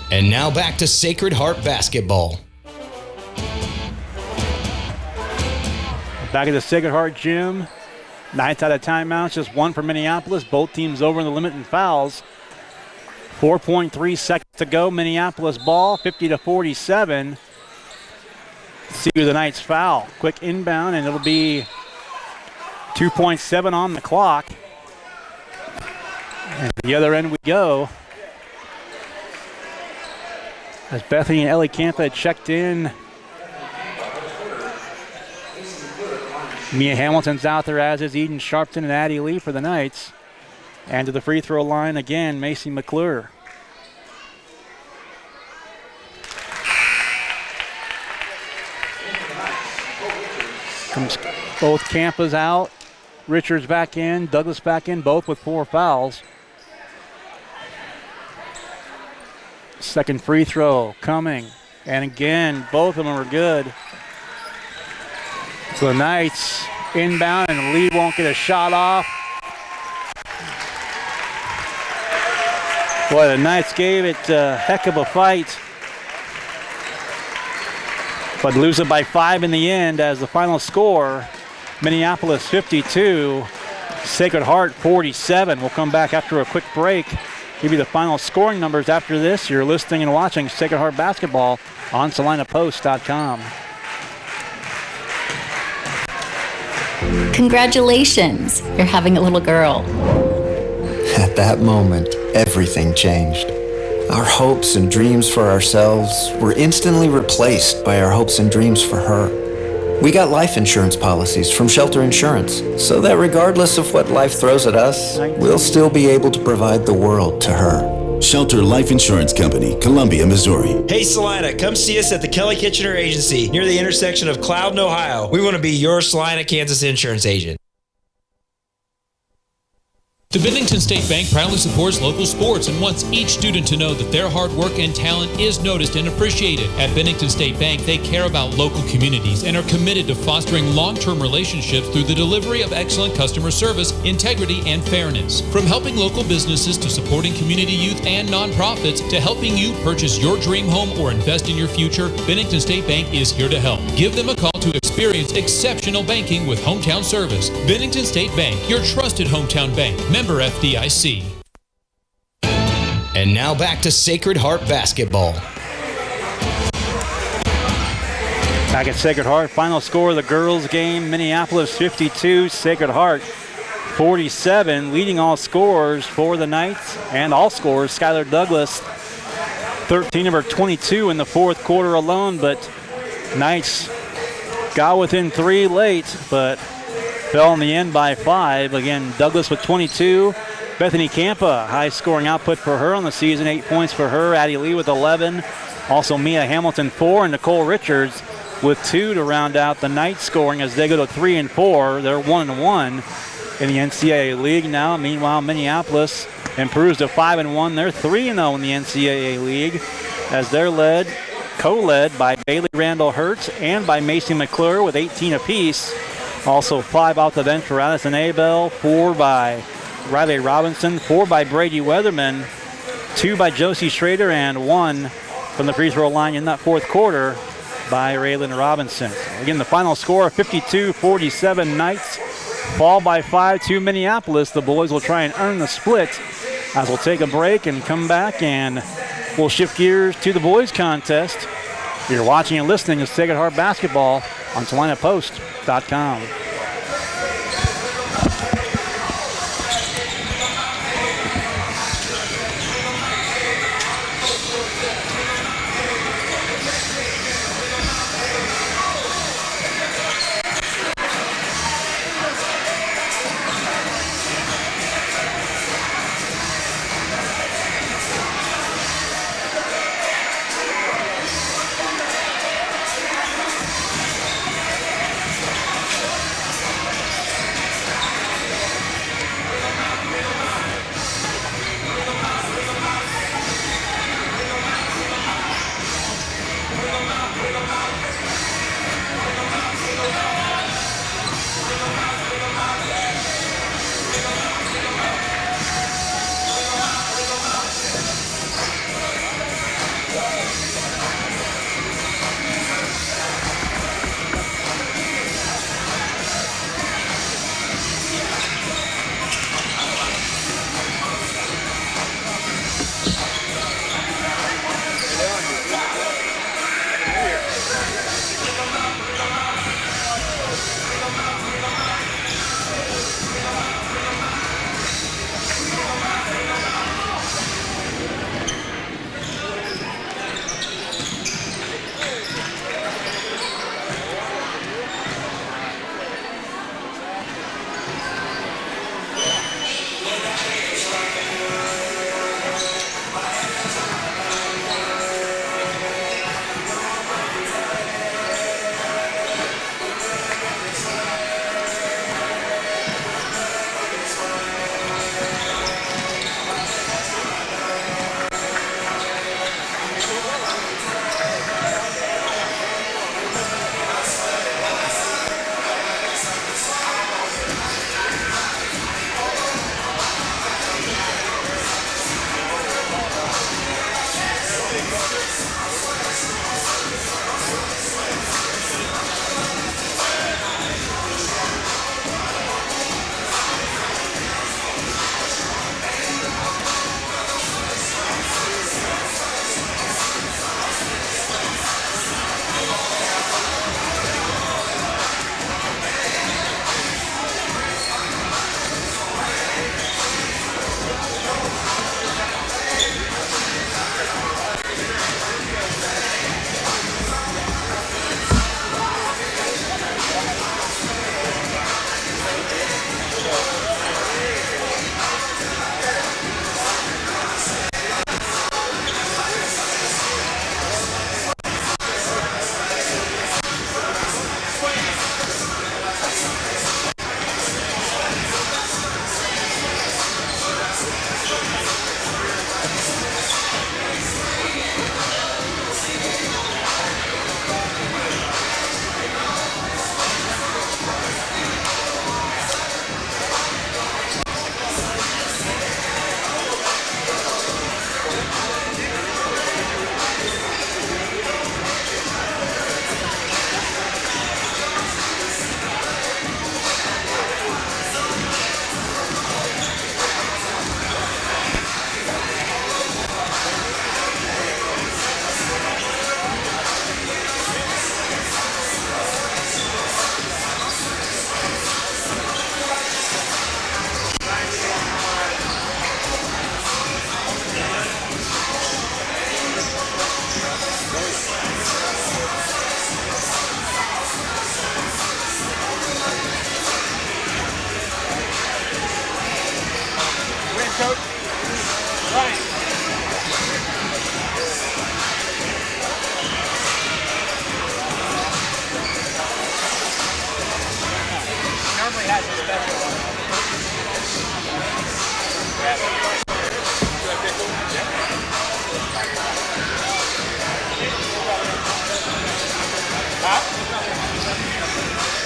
And now back to Sacred Heart Basketball. Back at the Sacred Heart Gym. Knights out of timeouts, just 1 for Minneapolis. Both teams over in the limit in fouls. 4.3 seconds to go. Minneapolis ball, 50-47. See who the Knights foul. Quick inbound, and it'll be 2.7 on the clock. And to the other end we go. As Bethany and Ellie Campa checked in. Mia Hamilton's out there, as is Eden Sharpton and Addie Lee for the Knights. And to the free throw line again, Macy McClure. Comes both Campas out. Richards back in, Douglas back in, both with 4 fouls. Second free throw coming. And again, both of them are good. So the Knights inbound, and Lee won't get a shot off. Boy, the Knights gave it a heck of a fight. But lose it by 5 in the end as the final score, Minneapolis 52, Sacred Heart 47. We'll come back after a quick break. Give you the final scoring numbers after this. You're listening and watching Sacred Heart Basketball on SalinaPost.com. Congratulations, you're having a little girl. At that moment, everything changed. Our hopes and dreams for ourselves were instantly replaced by our hopes and dreams for her. We got life insurance policies from Shelter Insurance, so that regardless of what life throws at us, we'll still be able to provide the world to her. Shelter Life Insurance Company, Columbia, Missouri. Hey Salina, come see us at the Kelly Kitchener Agency near the intersection of Cloud and Ohio. We want to be your Salina, Kansas insurance agent. The Bennington State Bank proudly supports local sports and wants each student to know that their hard work and talent is noticed and appreciated. At Bennington State Bank, they care about local communities and are committed to fostering long-term relationships through the delivery of excellent customer service, integrity, and fairness. From helping local businesses to supporting community youth and nonprofits to helping you purchase your dream home or invest in your future, Bennington State Bank is here to help. Give them a call to experience exceptional banking with hometown service. Bennington State Bank, your trusted hometown bank. Member FDIC. And now back to Sacred Heart Basketball. Back at Sacred Heart, final score of the girls' game, Minneapolis 52, Sacred Heart 47. Leading all scorers for the Knights and all scorers, Skylar Douglas, 13 of her 22 in the fourth quarter alone, but Knights got within 3 late, but fell in the end by 5. Again, Douglas with 22. Bethany Campa, high scoring output for her on the season, 8 points for her. Addie Lee with 11. Also Mia Hamilton 4, and Nicole Richards with 2 to round out the Knights scoring as they go to 3 and 4. They're 1-1 in the NCAA league now. Meanwhile, Minneapolis improves to 5-1. They're 3-0 in the NCAA league as they're co-led by Bailey Randall Hertz and by Macy McClure with 18 apiece. Also 5 off the bench for Addison Abel, 4 by Riley Robinson, 4 by Brady Weatherman, 2 by Josie Schrader, and 1 from the free throw line in that fourth quarter by Raylan Robinson. Again, the final score, 52-47 Knights fall by 5 to Minneapolis. The boys will try and earn the split as we'll take a break and come back, and we'll shift gears to the boys contest. You're watching and listening to Sacred Heart Basketball on SalinaPost.com.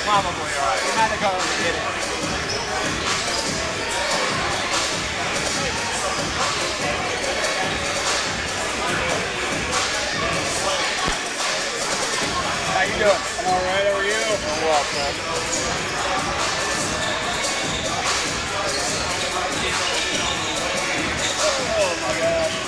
Probably, all right. We had to go and get it. you doing? I'm all right. How are you? I'm well, Oh my gosh.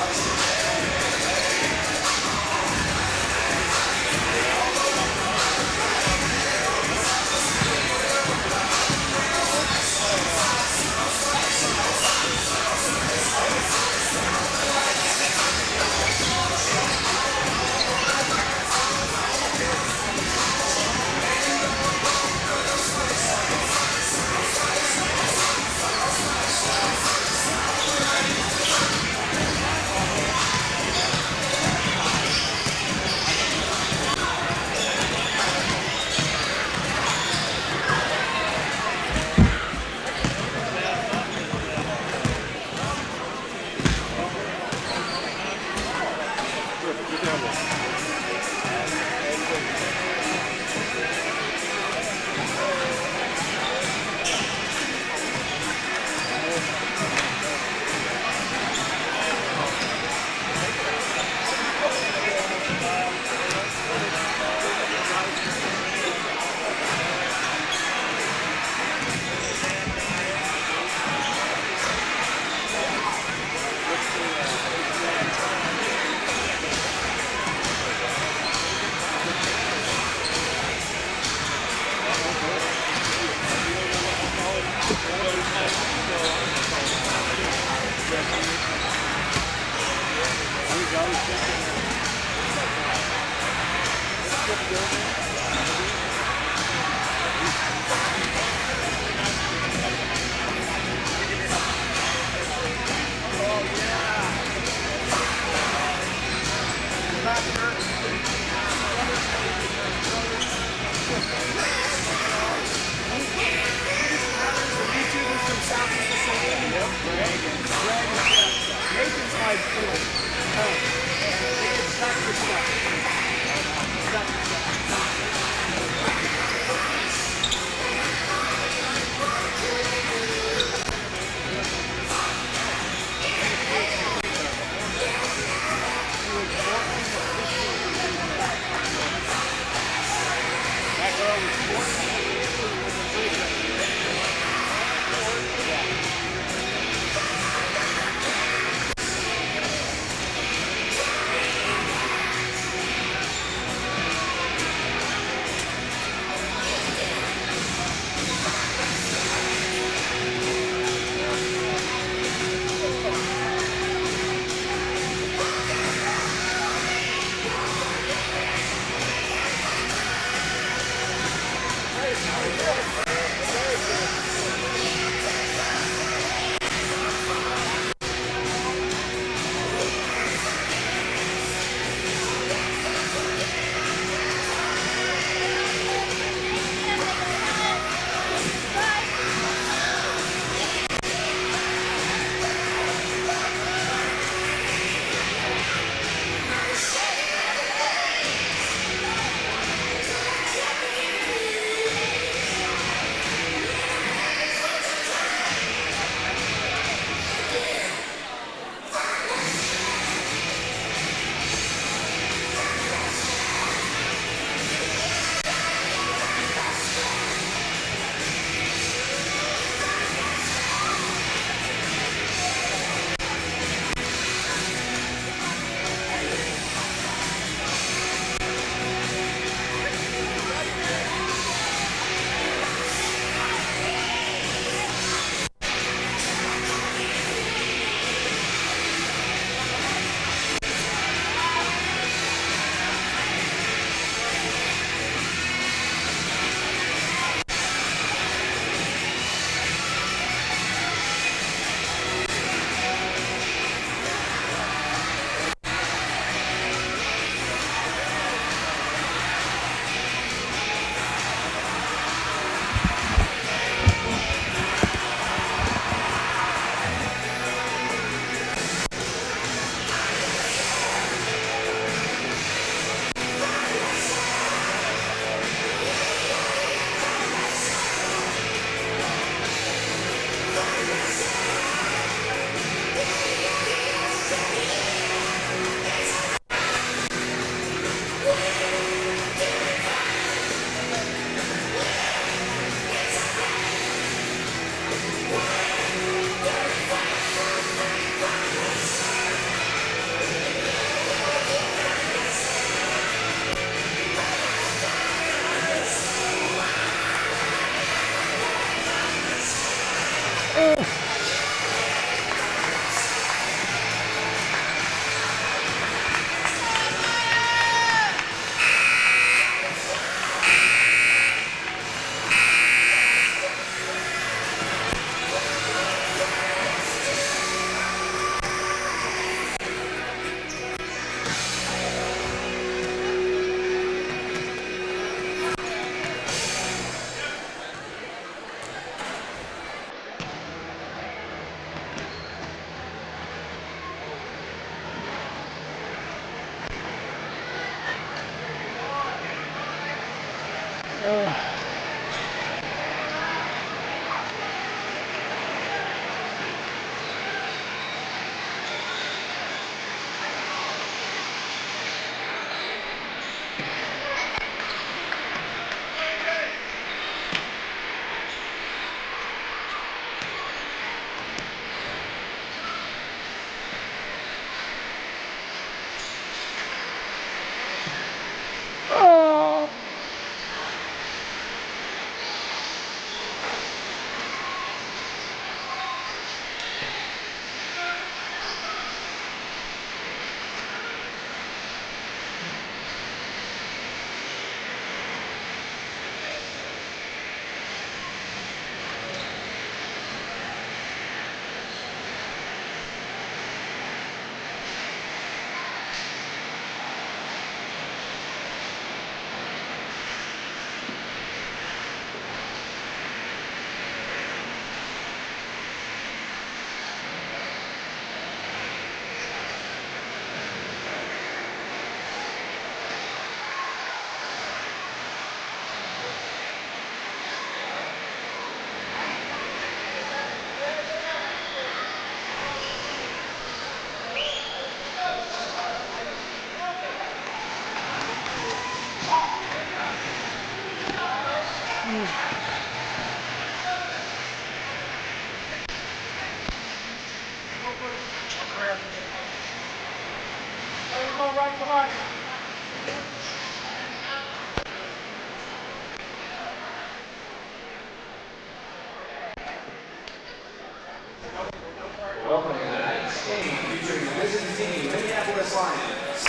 Welcome to tonight's game featuring the visiting team, Minneapolis Lions.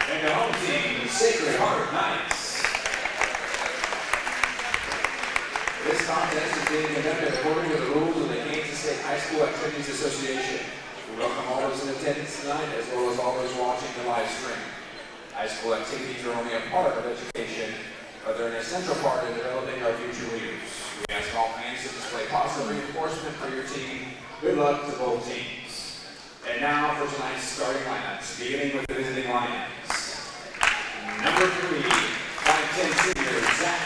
And the home team, Sacred Heart Knights. This contest is being conducted according to the rules of the Kansas State High School Activities Association. We welcome all those in attendance tonight, as well as all those watching the live stream. High school activities are only a part of education, but they're an essential part of developing our future leaders. We ask all fans to display positive reinforcement for your team. Good luck to both teams. And now for tonight's starting lineups, beginning with the visiting Lions. Number 3, 5'10" senior Zach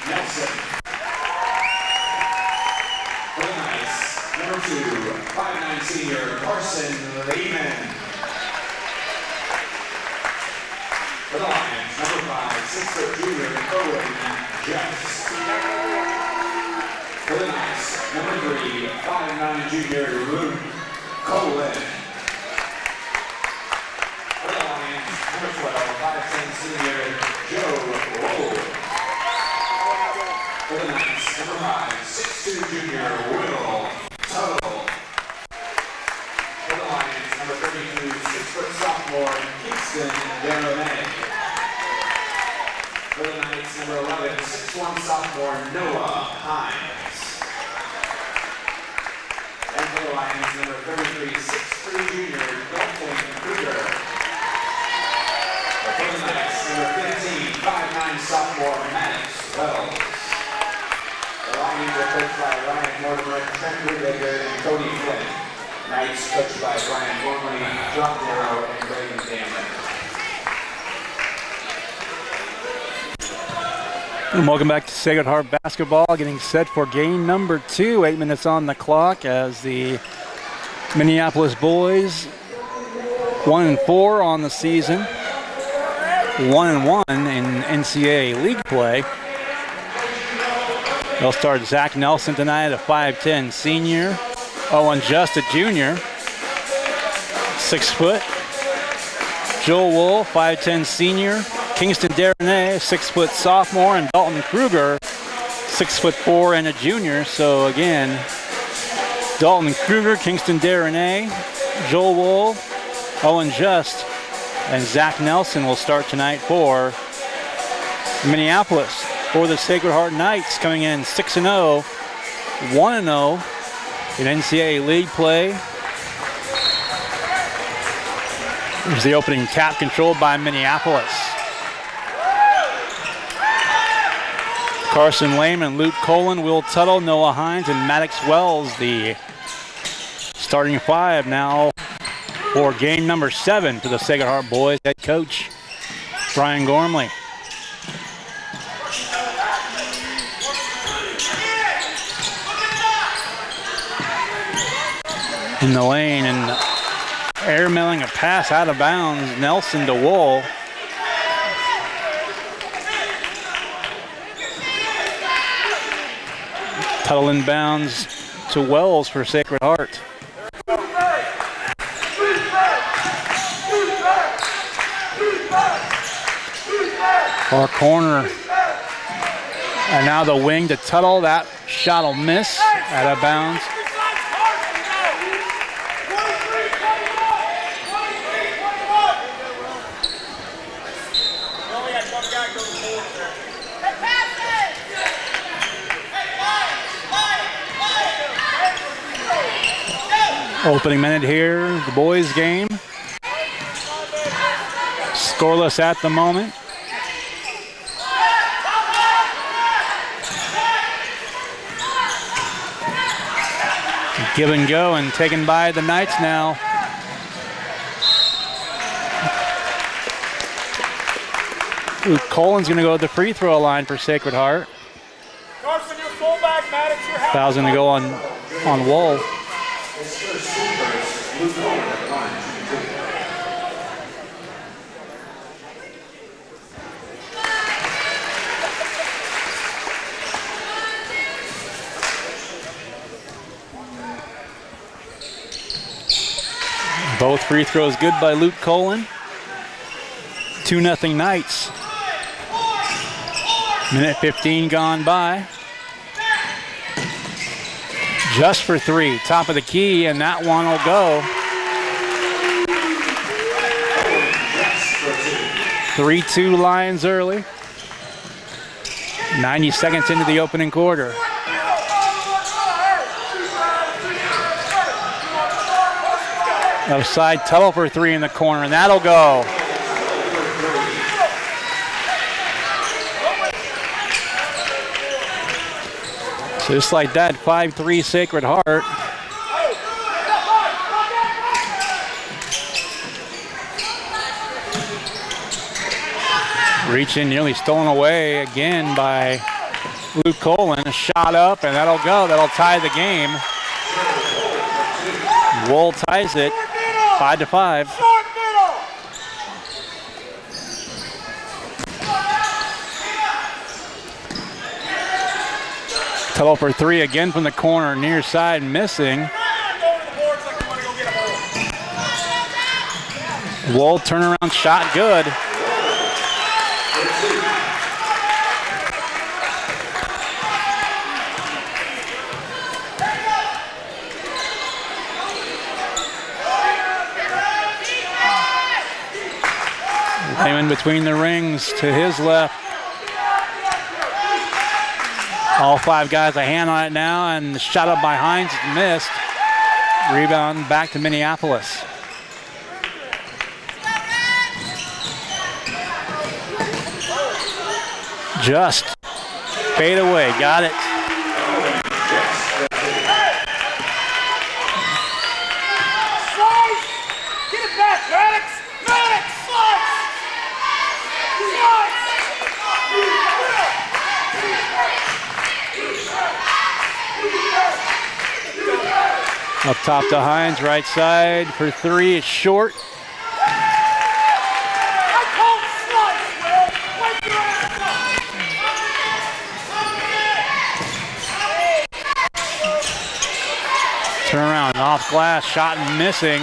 Nelson. For the Knights, number 2, 5'9" senior Carson Lehman. For the Lions, number 5, 6' junior Owen Jeffs. For the Knights, number 3, 5'9" junior Luke Colin. For the Lions, number 12, 5'10" senior Joe Rowe. For the Knights, number 5, 6'2" junior Will Tuttle. For the Lions, number 32, 6' sophomore Kingston Deronay. For the Knights, number 11, 6'1" sophomore Noah Hines. And for the Lions, number 33, 6'3" junior Dalton Kruger. For the Knights, number 15, 5'9" sophomore Maddox Wells. The Lions are coached by Ryan Mortimer, Trent Rudiger, and Cody Flynn. Knights coached by Brian Gormley, John Darrow, and Braden Damon. And welcome back to Sacred Heart Basketball, getting set for game number 2. 8 minutes on the clock as the Minneapolis boys 1-4 on the season, 1-1 in NCAA league play. They'll start Zach Nelson tonight, a 5'10" senior. Owen Just, a junior, 6 foot. Joel Wool, 5'10" senior. Kingston Deronay, 6 foot sophomore, and Dalton Kruger, 6'4" and a junior. So again, Dalton Kruger, Kingston Deronay, Joel Wool, Owen Just, and Zach Nelson will start tonight for Minneapolis. For the Sacred Heart Knights, coming in 6-0, 1-0 in NCAA league play. Here's the opening tap, controlled by Minneapolis. Carson Lehman, Luke Colin, Will Tuttle, Noah Hines, and Maddox Wells, the starting 5 now for game number 7 for the Sacred Heart boys. Head coach Brian Gormley. In the lane and airmailing a pass out of bounds. Nelson to Wool. Tuttle inbounds to Wells for Sacred Heart. Far corner. And now the wing to Tuttle. That shot will miss out of bounds. Opening minute here, the boys' game. Scoreless at the moment. Give and go and taken by the Knights now. Luke Colin's going to go to the free throw line for Sacred Heart. Foul's going to go on Wool. Both free throws good by Luke Colin. 2-0 Knights. Minute 15 gone by. Just for three. Top of the key, and that one will go. 3-2 Lions early. 90 seconds into the opening quarter. Outside Tuttle for three in the corner, and that'll go. So just like that, 5-3 Sacred Heart. Reaching, nearly stolen away again by Luke Colin. A shot up, and that'll go. That'll tie the game. Wool ties it, 5-5. Tuttle for three again from the corner, near side, missing. Wool turnaround shot, good. Layman between the rings to his left. All five guys a hand on it now, and the shot up by Hines is missed. Rebound back to Minneapolis. Just fade away, got it. Get it back, Maddox! Maddox, slice! Up top to Hines, right side for three, it's short. Turn around, off glass, shot missing.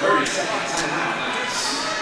30-second timeout. Nice.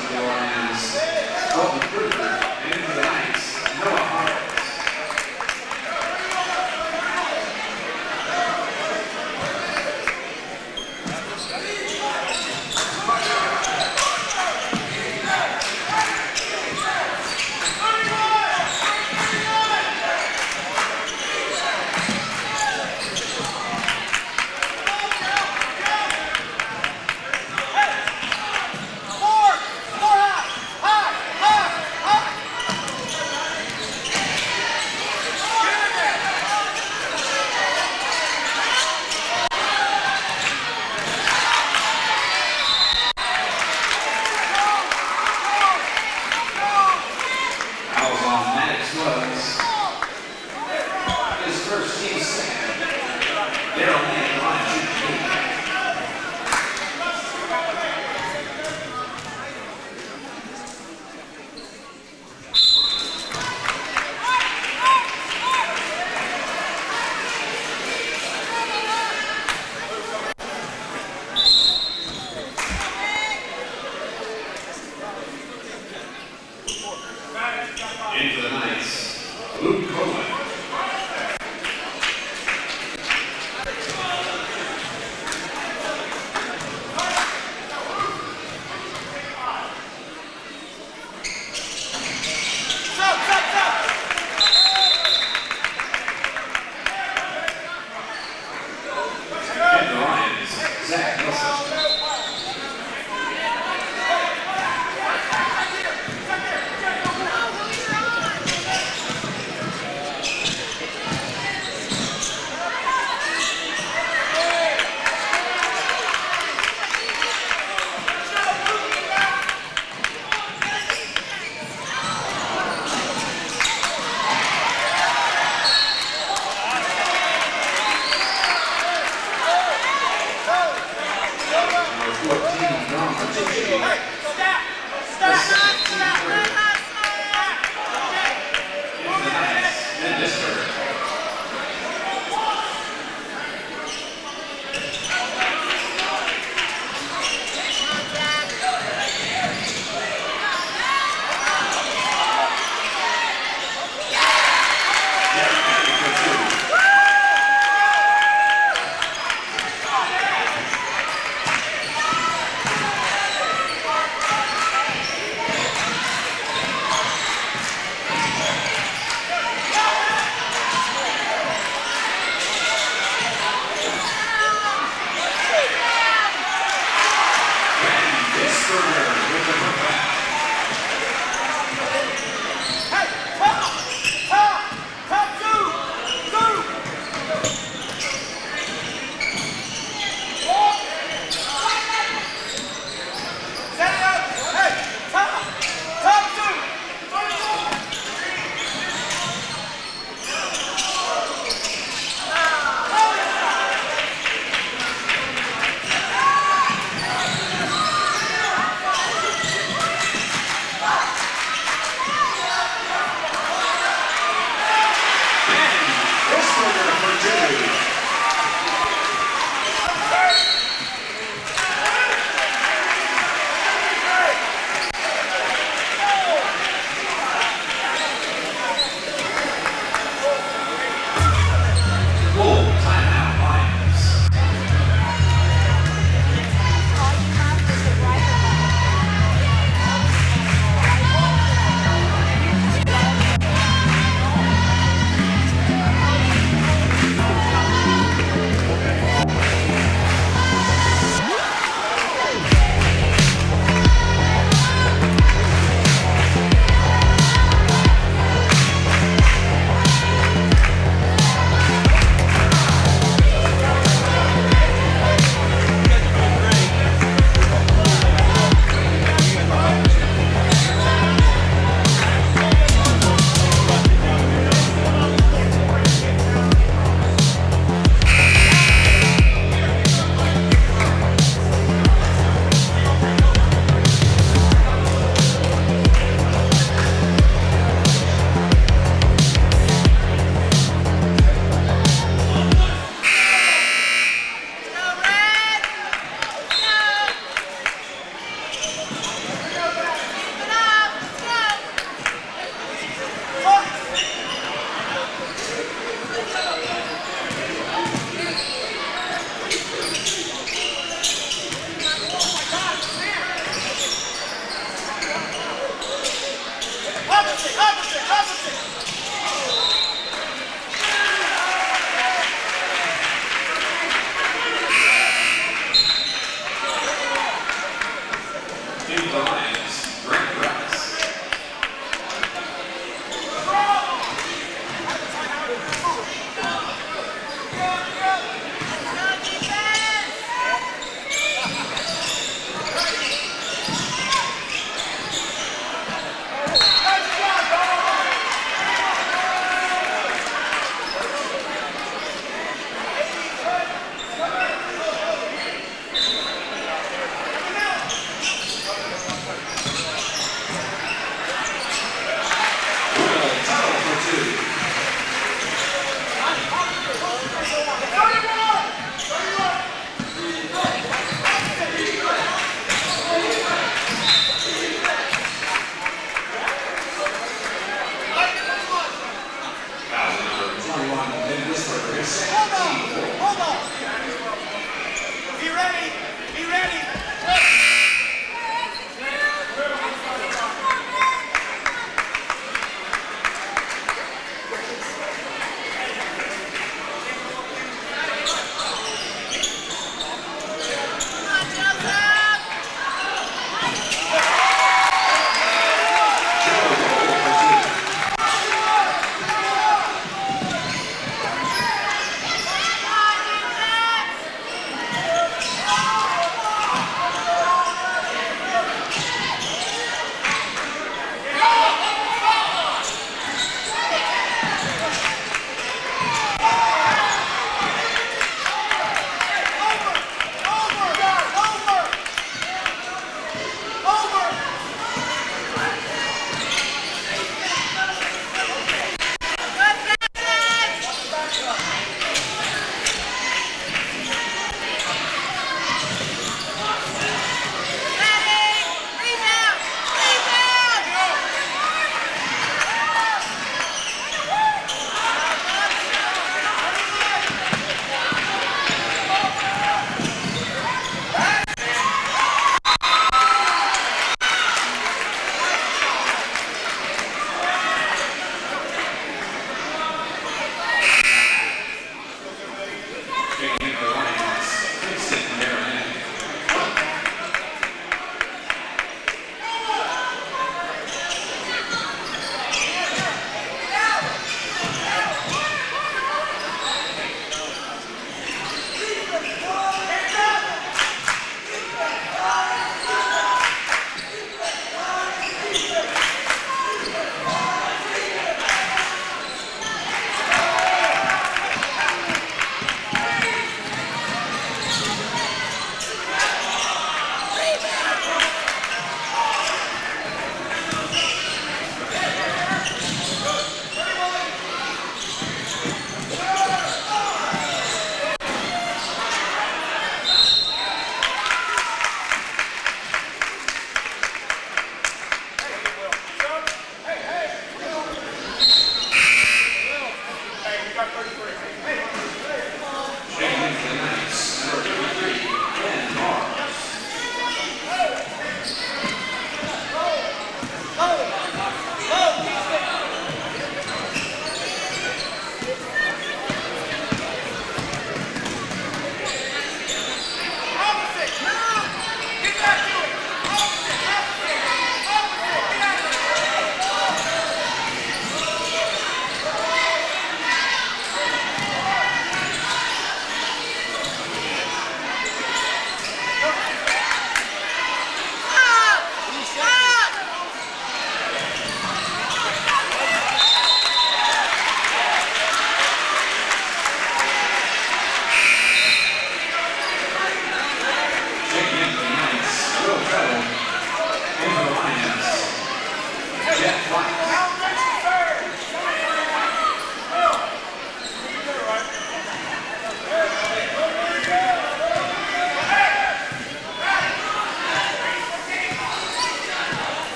from the Lions, Colton Kruger, and for the Knights, Noah Harris.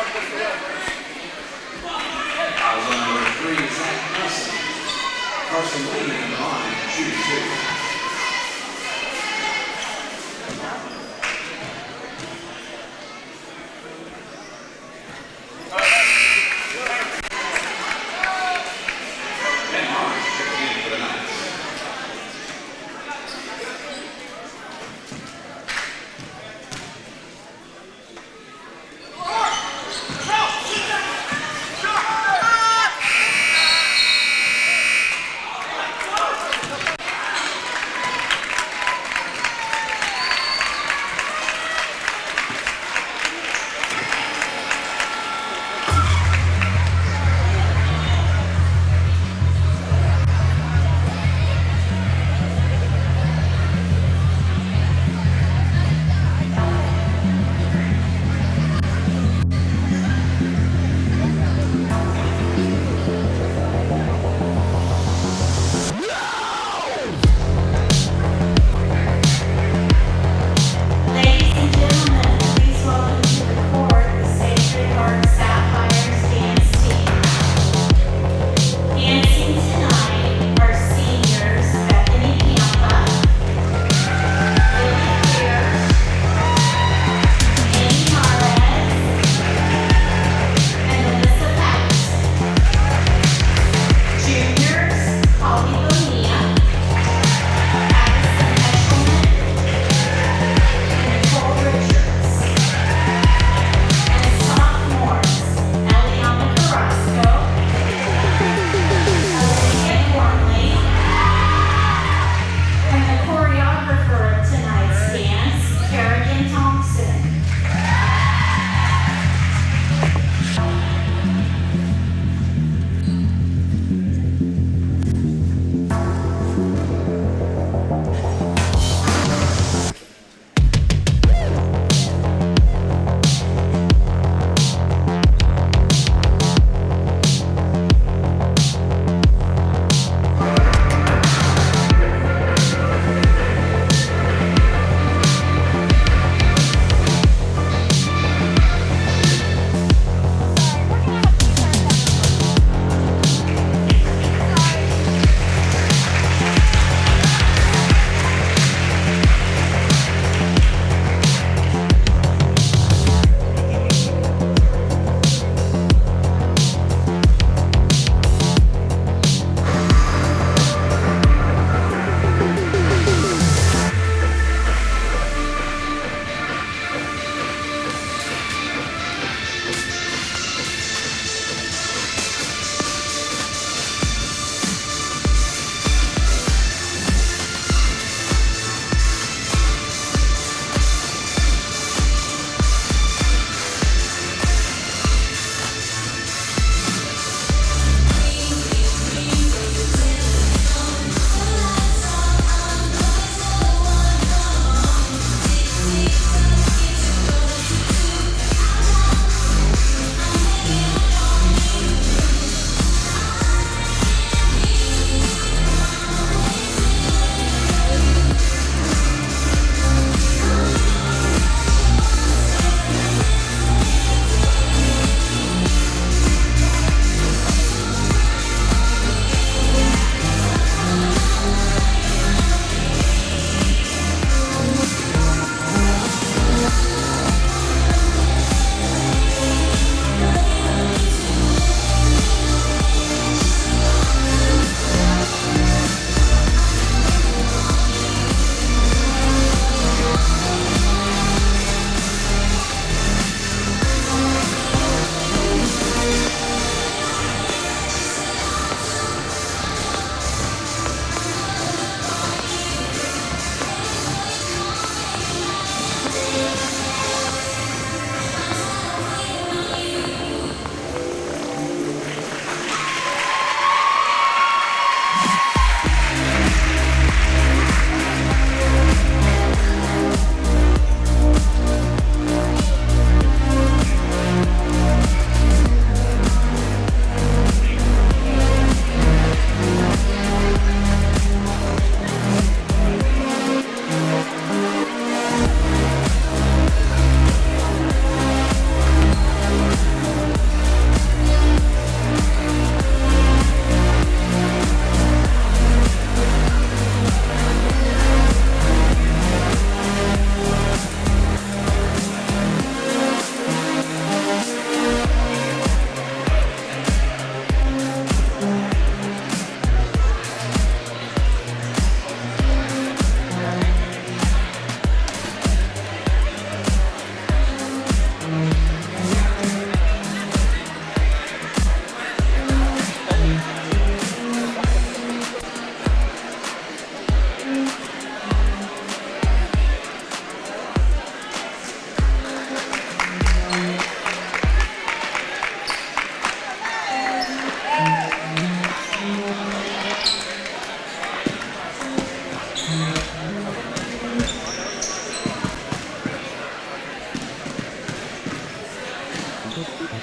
Fouls on number 3, Zach Nelson. Carson Lee on the line, shooting 2. Hey!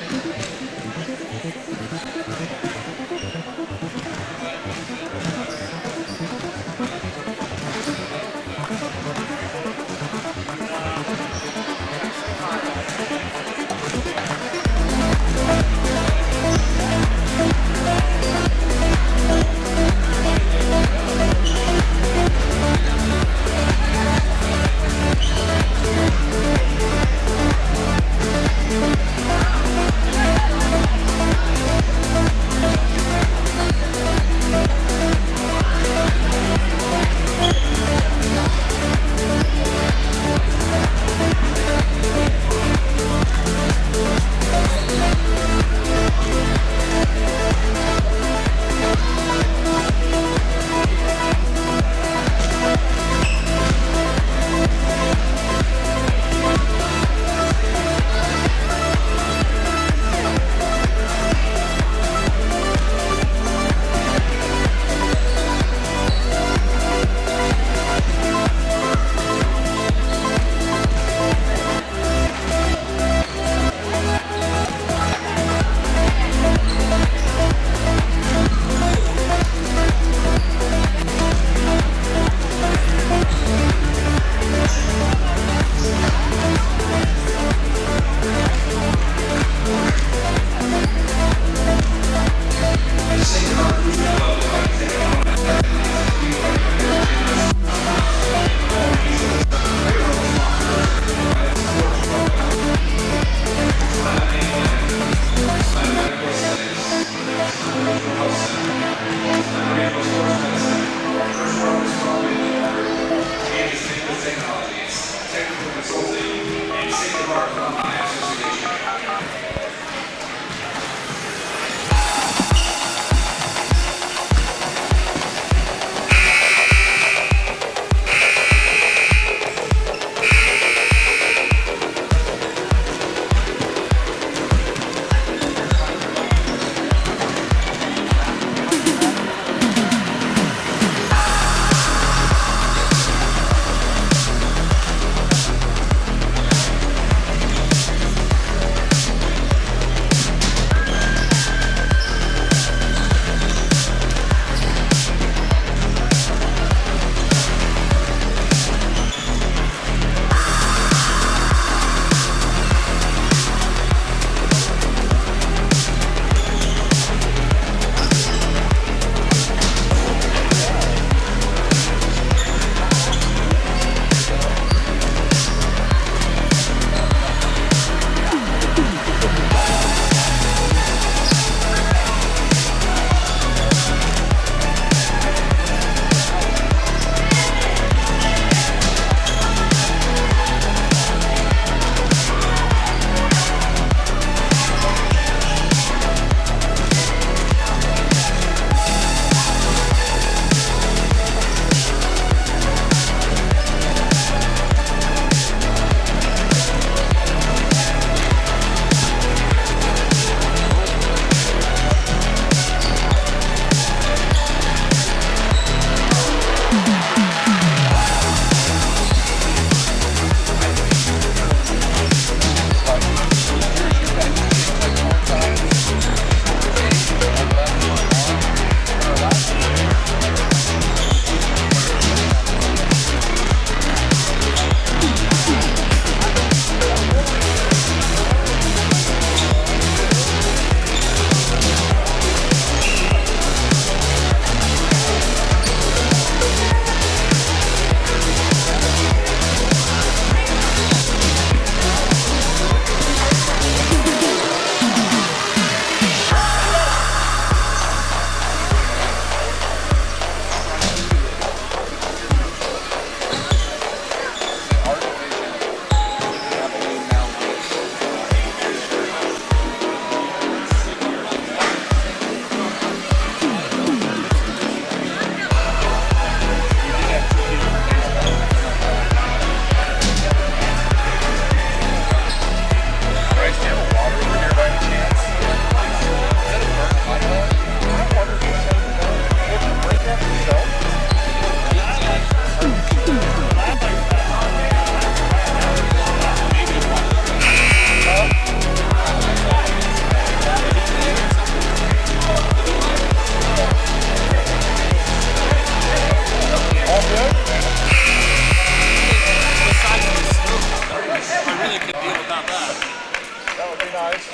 That would be nice.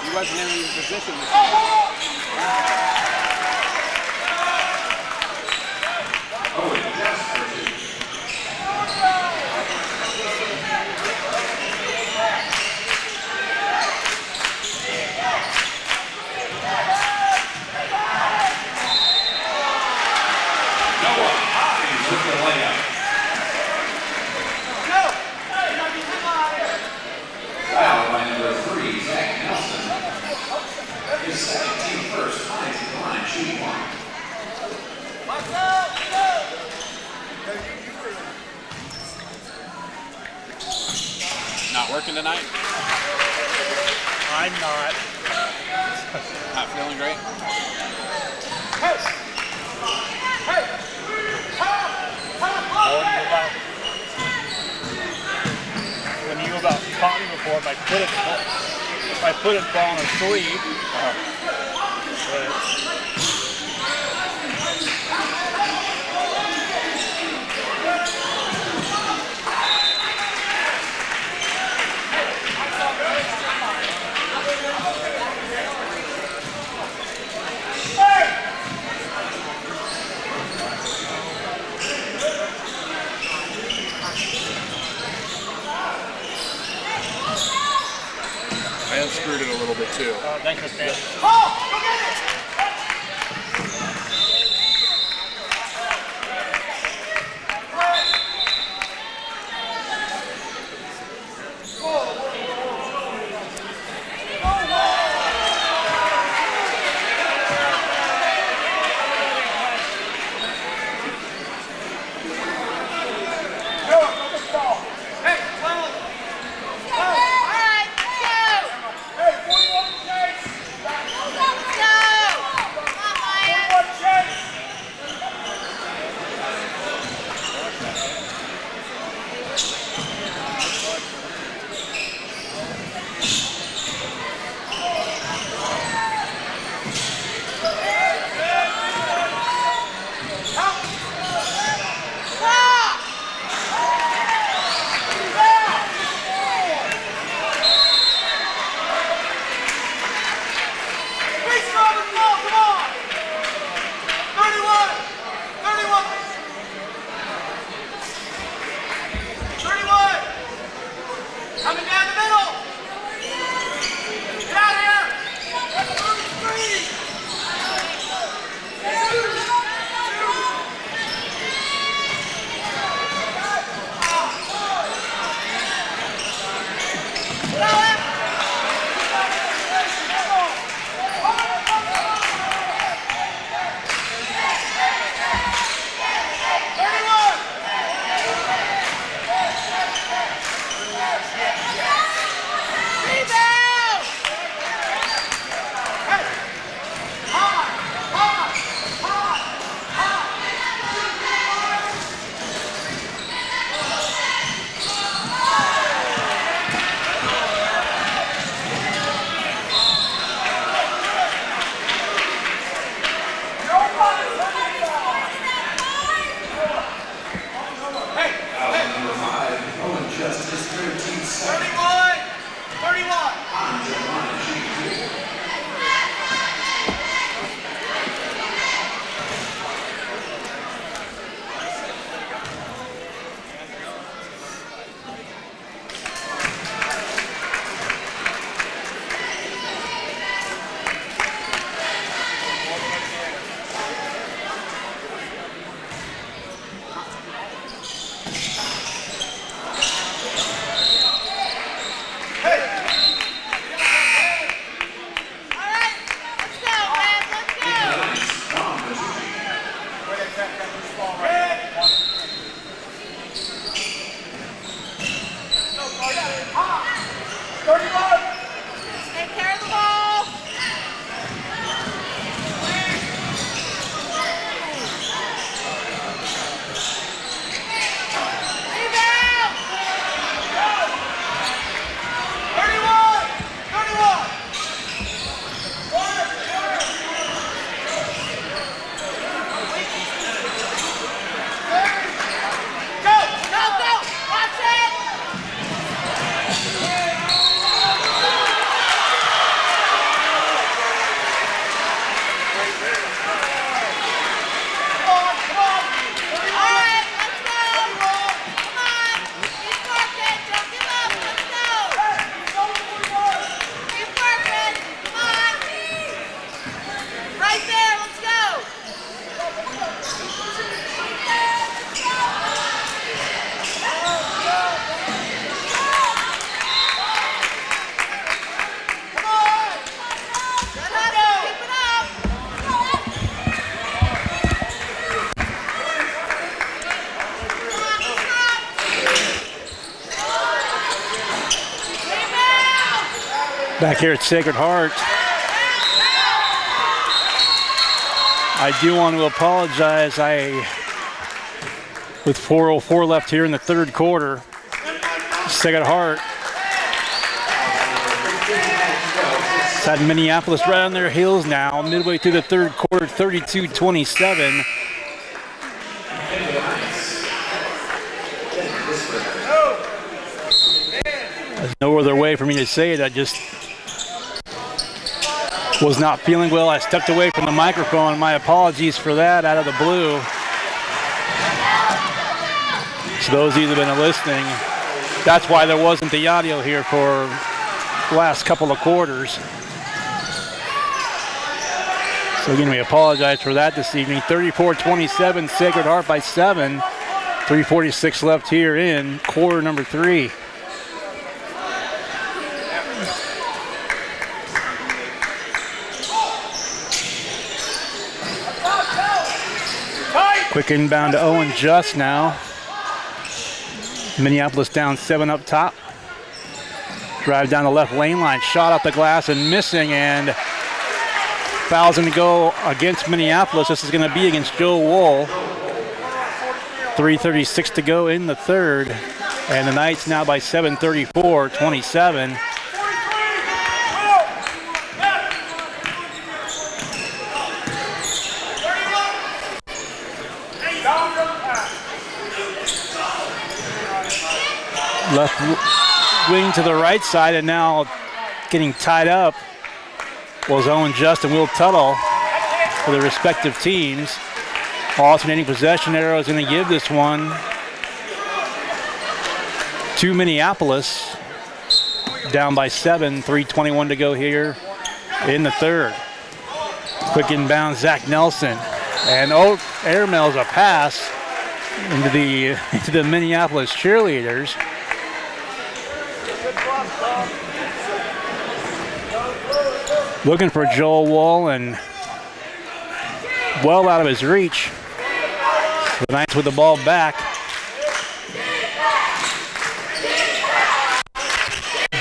He wasn't in any position. Foul by number 3, Zach Nelson. His second team first, finds the line, shooting one. Not working tonight? I'm not. Not feeling great? When you about caught me before, if I put it ball on a sleeve. I unscrewed it a little bit too. Thanks for standing. Hey, 41 Chase! Back here at Sacred Heart, I do want to apologize. With 4:04 left here in the third quarter, Sacred Heart had Minneapolis right on their heels now, midway through the third quarter, 32-27. There's no other way for me to say it. I just was not feeling well. I stepped away from the microphone. My apologies for that out of the blue. So those of you that have been listening, that's why there wasn't the audio here for the last couple of quarters. So again, we apologize for that this evening. 34-27, Sacred Heart by 7. 3:46 left here in quarter number 3. Quick inbound to Owen Just now. Minneapolis down 7 up top. Drive down the left lane line, shot off the glass and missing, and foul's going to go against Minneapolis. This is going to be against Joe Wool. 3:36 to go in the third, and the Knights now by 7, 34-27. Left wing to the right side, and now getting tied up was Owen Just and Will Tuttle for the respective teams. Alternating possession arrow is going to give this one to Minneapolis. Down by 7, 3:21 to go here in the third. Quick inbound, Zach Nelson, and airmails a pass into the Minneapolis cheerleaders. Looking for Joel Wool and well out of his reach. So the Knights with the ball back.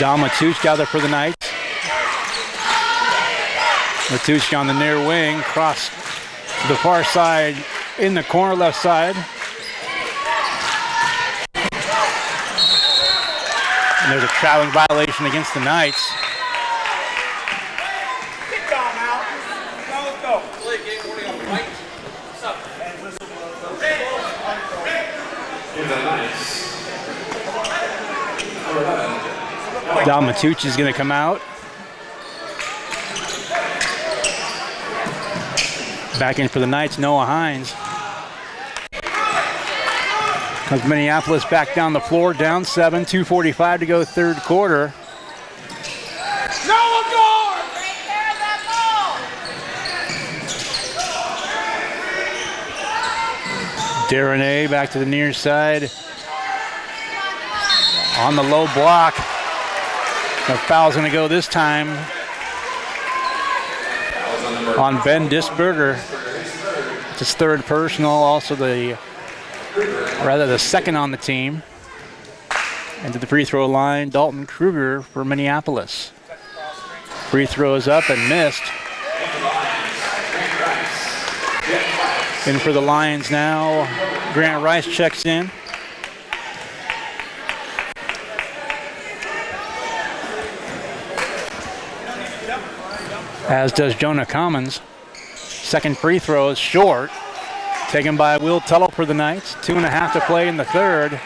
Don Matuszka out there for the Knights. Matuszka on the near wing, cross to the far side in the corner left side. And there's a traveling violation against the Knights. Don Matucci is going to come out. Back in for the Knights, Noah Hines. Comes Minneapolis back down the floor, down 7, 2:45 to go third quarter. Noah guard! Darren A back to the near side. On the low block. The foul's going to go this time on Ben Disberger. It's his third personal, also the second on the team. And to the free throw line, Dalton Kruger for Minneapolis. Free throw is up and missed. In for the Lions now, Grant Rice checks in. As does Jonah Commons. Second free throw is short. Taken by Will Tuttle for the Knights. 2.5 to play in the third.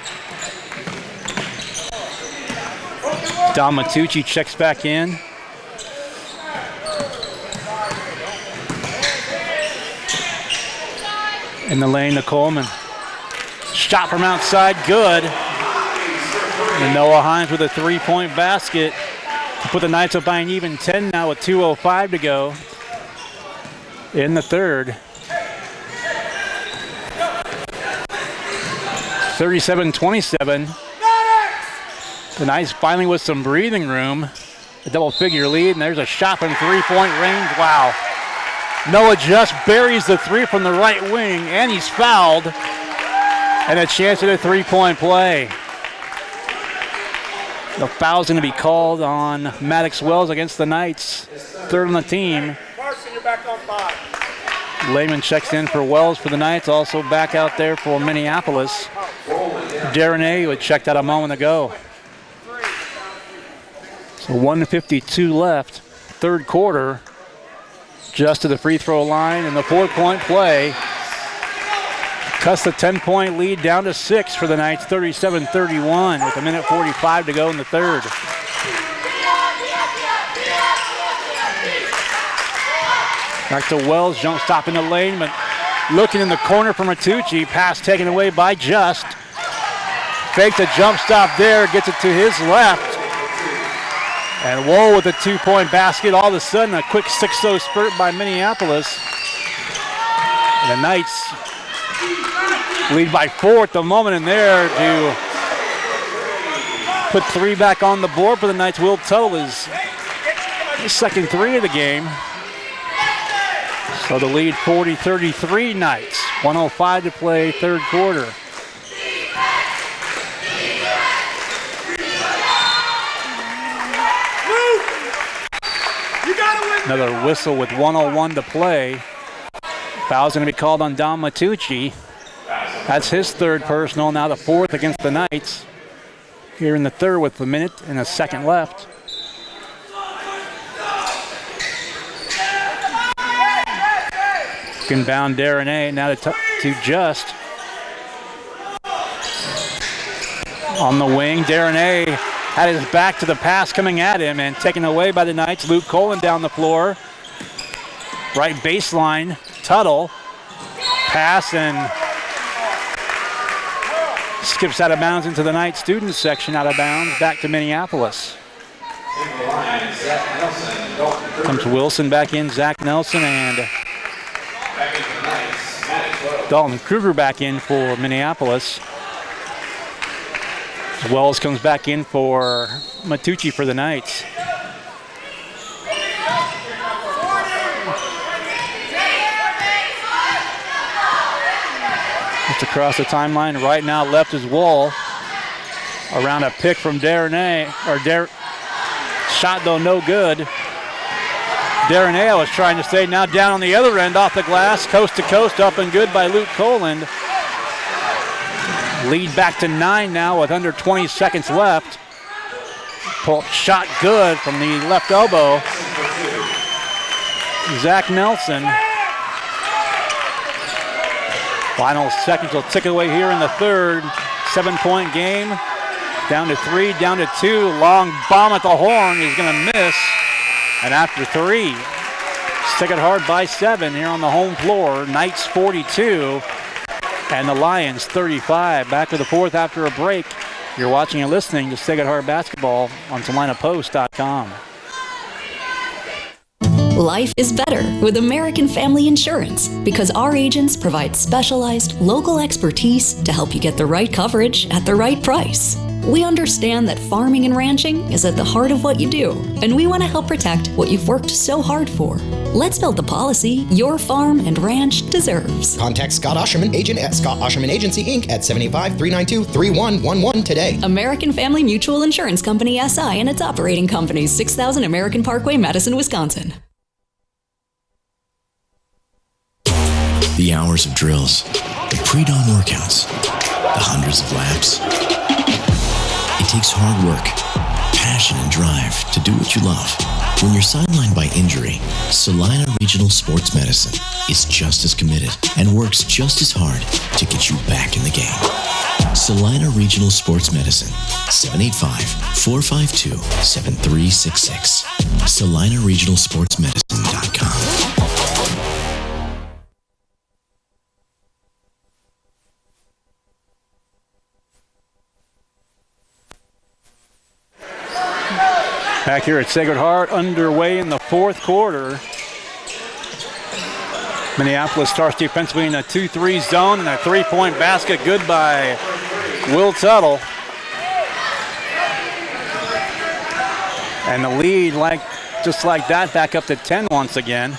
Don Matucci checks back in. In the lane to Coleman. Shot from outside, good. And Noah Hines with a three-point basket. Put the Knights up by an even 10 now with 2:05 to go in the third. 37-27. The Knights finally with some breathing room. A double-figure lead, and there's a shot from three-point range. Wow. Noah Just buries the three from the right wing, and he's fouled. And a chance at a three-point play. The foul's going to be called on Maddox Wells against the Knights. Third on the team. Carson, you're back on 5. Lehman checks in for Wells for the Knights. Also back out there for Minneapolis. Darren who had checked out a moment ago. So 1:52 left. Third quarter. Just to the free throw line, and the 4-point play cuts the 10-point lead down to 6 for the Knights, 37-31 with 1:45 to go in the third. Back to Wells, jump stop in the lane, but looking in the corner for Matucci. Pass taken away by Just. Faked a jump stop there, gets it to his left. And Wohl with a 2-point basket. All of a sudden, a quick 6-0 spurt by Minneapolis. And the Knights lead by 4 at the moment in there to put 3 back on the board for the Knights. Will Tuttle is the second 3 of the game. So the lead 40-33 Knights. 1:05 to play, third quarter. Another whistle with 1:01 to play. Foul's going to be called on Dom Matucci. That's his third personal, now the 4th against the Knights. Here in the third with a minute and a second left. Inbound Darren now to Just. On the wing, Darren had his back to the pass coming at him and taken away by the Knights. Luke Colin down the floor. Right baseline, Tuttle. Pass and skips out of bounds into the Knights student section, out of bounds, back to Minneapolis. Comes Wilson back in, Zach Nelson, and Dalton Kruger back in for Minneapolis. Wells comes back in for Matucci for the Knights. Just across the timeline, right now left is Wohl. Around a pick from Darren shot though no good. Darren was trying to stay now down on the other end off the glass, coast to coast, up and good by Luke Coland. Lead back to 9 now with under 20 seconds left. Shot good from the left elbow. Zach Nelson. Final seconds will tick away here in the third. 7-point game. Down to 3, down to 2. Long bomb at the horn is going to miss. And after 3, Sacred Heart by 7 here on the home floor. Knights 42 and the Lions 35. Back to the fourth after a break. You're watching and listening to Sacred Heart Basketball on SalinaPost.com. Life is better with American Family Insurance because our agents provide specialized local expertise to help you get the right coverage at the right price. We understand that farming and ranching is at the heart of what you do, and we want to help protect what you've worked so hard for. Let's build the policy your farm and ranch deserves. Contact Scott Osherman, agent at Scott Osherman Agency, Inc. at 785-392-3111 today. American Family Mutual Insurance Company, SI, and its operating companies, 6000 American Parkway, Madison, Wisconsin. The hours of drills, the pre-dawn workouts, the hundreds of laps. It takes hard work, passion, and drive to do what you love. When you're sidelined by injury, Salina Regional Sports Medicine is just as committed and works just as hard to get you back in the game. Salina Regional Sports Medicine, 785-452-7366. SalinaRegionalSportsMedicine.com. Back here at Sacred Heart, underway in the fourth quarter. Minneapolis starts defensively in a 2-3 zone, and a 3-point basket good by Will Tuttle. And the lead, just like that, back up to 10 once again.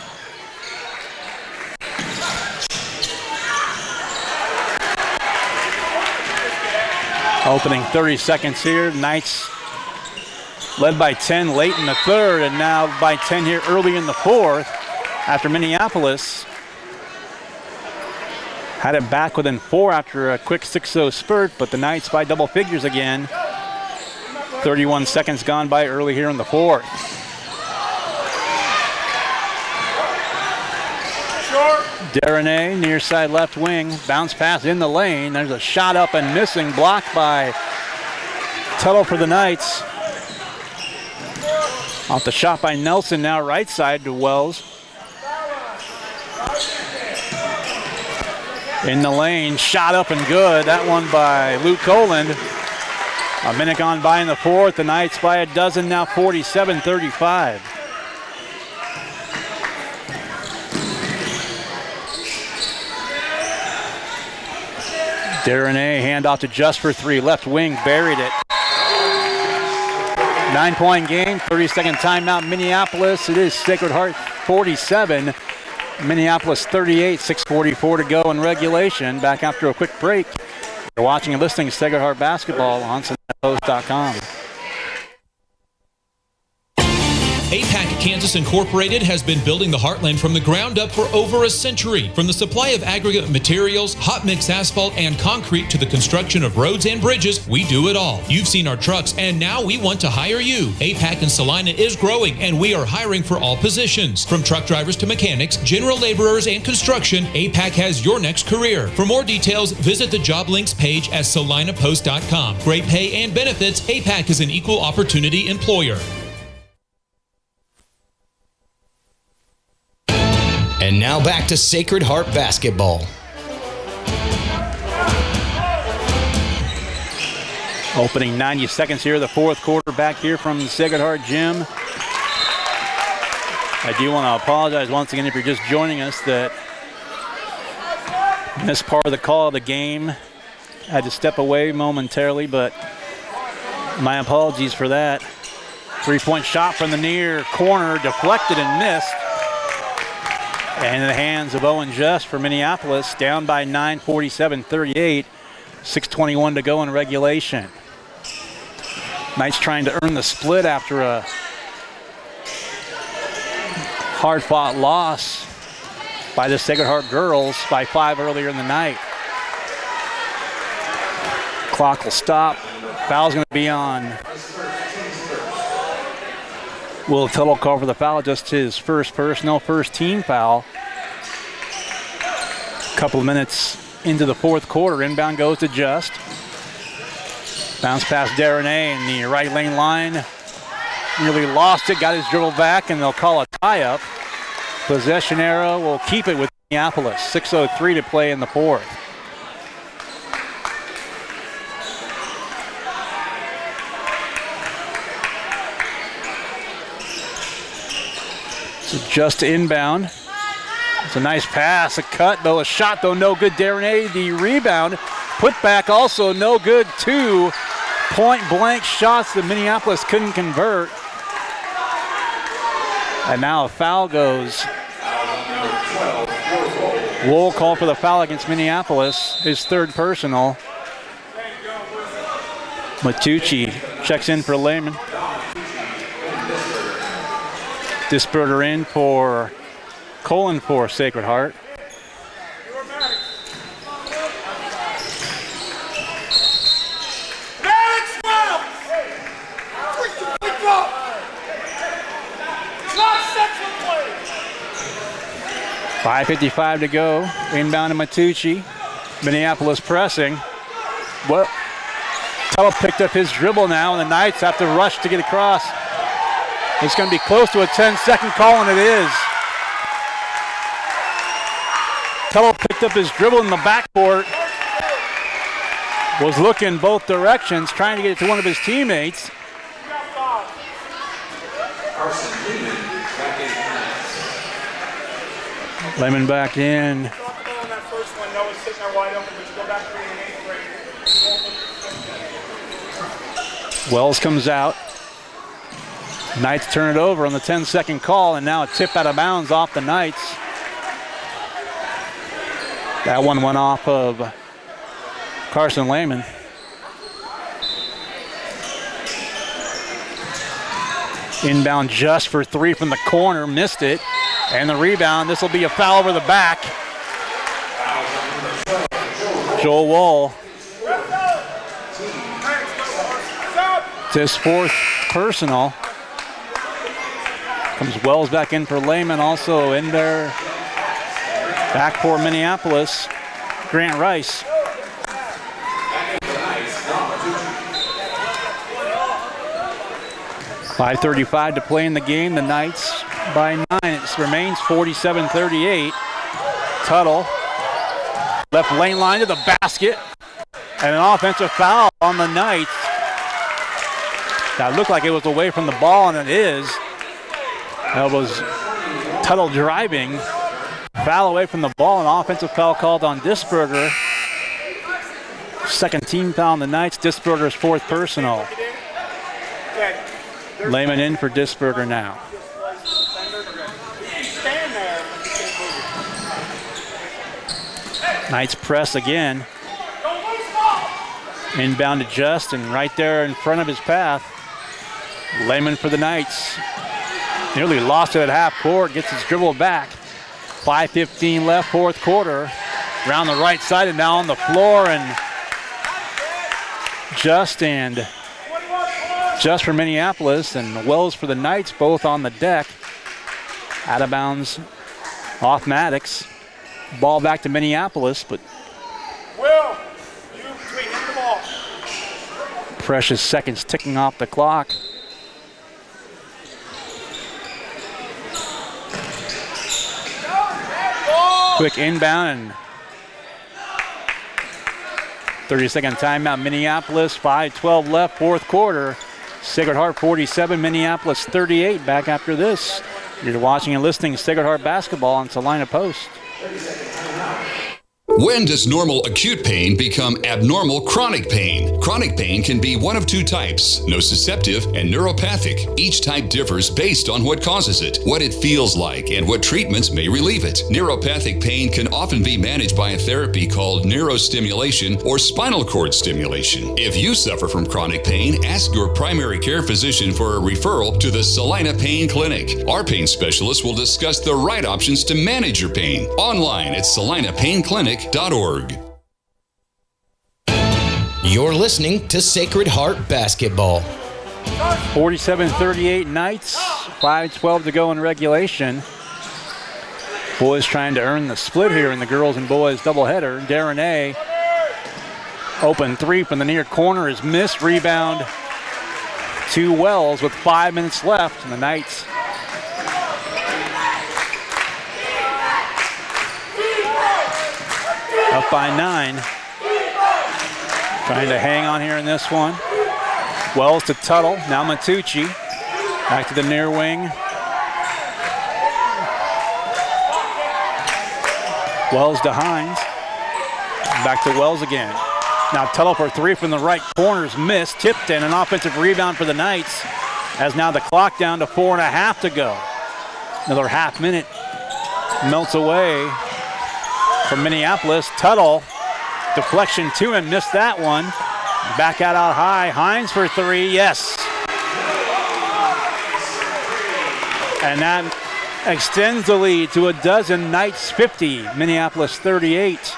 Opening 30 seconds here. Knights led by 10 late in the third, and now by 10 here early in the fourth, after Minneapolis had it back within 4 after a quick 6-0 spurt, but the Knights by double figures again. 31 seconds gone by early here in the fourth. Derenay, near side left wing, bounce pass in the lane. There's a shot up and missing, blocked by Tuttle for the Knights. Off the shot by Nelson, now right side to Wells. In the lane, shot up and good. That one by Luke Coland. A minute gone by in the fourth. The Knights by a dozen now, 47-35. Derenay, handoff to Just for three. Left wing, buried it. 9-point game, 30-second timeout. Minneapolis, it is Sacred Heart 47. Minneapolis 38, 6:44 to go in regulation. Back after a quick break. You're watching and listening to Sacred Heart Basketball on SalinaPost.com. APAC Kansas Incorporated has been building the Heartland from the ground up for over a century. From the supply of aggregate materials, hot mix asphalt, and concrete to the construction of roads and bridges, we do it all. You've seen our trucks, and now we want to hire you. APAC in Salina is growing, and we are hiring for all positions. From truck drivers to mechanics, general laborers, and construction, APAC has your next career. For more details, visit the job links page at SalinaPost.com. Great pay and benefits, APAC is an equal opportunity employer. And now back to Sacred Heart Basketball. Opening 90 seconds here, the fourth quarter, back here from the Sacred Heart Gym. I do want to apologize once again if you're just joining us that this part of the call of the game. I had to step away momentarily, but my apologies for that. 3-point shot from the near corner, deflected and missed. And in the hands of Owen Just for Minneapolis, down by 9, 47-38, 6:21 to go in regulation. Knights trying to earn the split after a hard-fought loss by the Sacred Heart girls by 5 earlier in the night. Clock will stop. Foul's going to be on Will Tuttle call for the foul, just his first personal, first team foul. A couple of minutes into the fourth quarter, inbound goes to Just. Bounce past Derenay in the right lane line. Nearly lost it, got his dribble back, and they'll call a tie-up. Possession arrow will keep it with Minneapolis. 6:03 to play in the fourth. Just inbound. It's a nice pass, a cut, though, a shot, though, no good. Derenay, the rebound. Put back, also no good. 2 point-blank shots that Minneapolis couldn't convert. And now a foul goes. Wool call for the foul against Minneapolis, his third personal. Matucci checks in for Lehman. Disperter in for Colin for Sacred Heart. .5:55 to go. Inbound to Matucci. Minneapolis pressing. Well, Tuttle picked up his dribble now, and the Knights have to rush to get across. It's going to be close to a 10-second call, and it is. Tuttle picked up his dribble in the backcourt. Was looking both directions, trying to get it to one of his teammates. Lemon back in. Wells comes out. Knights turn it over on the 10-second call, and now a tip out of bounds off the Knights. That one went off of Carson Lehman. Inbound just for three from the corner, missed it. And the rebound, this will be a foul over the back. Joel Wall. It's his fourth personal. Comes Wells back in for Lehman, also in there. Back for Minneapolis, Grant Rice. .5:35 to play in the game. The Knights by 9. It remains 47-38. Tuttle. Left lane line to the basket. And an offensive foul on the Knights. That looked like it was away from the ball, and it is. That was Tuttle driving. Foul away from the ball. An offensive foul called on Disberger. Second team foul on the Knights. Disberger's fourth personal. Lehman in for Disberger now. Knights press again. Inbound to Justin, right there in front of his path. Lehman for the Knights. Nearly lost it at half court, gets his dribble back. 5:15 left, fourth quarter. Around the right side and now on the floor, and Just for Minneapolis and Wells for the Knights, both on the deck. Out of bounds off Maddox. Ball back to Minneapolis, but Will, you between hit the ball. precious seconds ticking off the clock. Quick inbound and 30-second timeout. Minneapolis, 5:12 left, fourth quarter. Sacred Heart 47, Minneapolis 38. Back after this. You're watching and listening to Sacred Heart basketball on Salina Post. When does normal acute pain become abnormal chronic pain? Chronic pain can be one of two types, nociceptive and neuropathic. Each type differs based on what causes it, what it feels like, and what treatments may relieve it. Neuropathic pain can often be managed by a therapy called neurostimulation or spinal cord stimulation. If you suffer from chronic pain, ask your primary care physician for a referral to the Salina Pain Clinic. Our pain specialist will discuss the right options to manage your pain. Online at salinapainclinic.org. You're listening to Sacred Heart Basketball. 47-38 Knights, 5:12 to go in regulation. Boys trying to earn the split here in the girls and boys doubleheader. Darren A. Open three from the near corner is missed. Rebound to Wells with 5 minutes left, and the Knights up by 9. Trying to hang on here in this one. Wells to Tuttle, now Matucci. Back to the near wing. Wells to Hines. Back to Wells again. Now Tuttle for three from the right corner is missed. Tipped in, an offensive rebound for the Knights. As now the clock down to 4.5 to go. Another half minute melts away from Minneapolis. Tuttle, deflection to him, missed that one. Back out high, Hines for three, yes. And that extends the lead to a dozen. Knights 50, Minneapolis 38.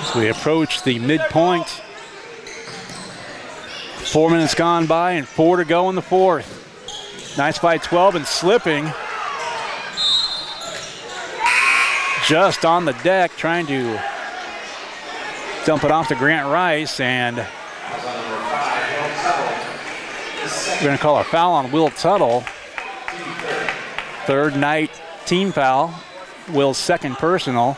As we approach the midpoint. 4 minutes gone by and 4 to go in the fourth. Knights by 12 and slipping. Just on the deck, trying to dump it off to Grant Rice, and we're going to call a foul on Will Tuttle. Third Knight team foul. Will's second personal.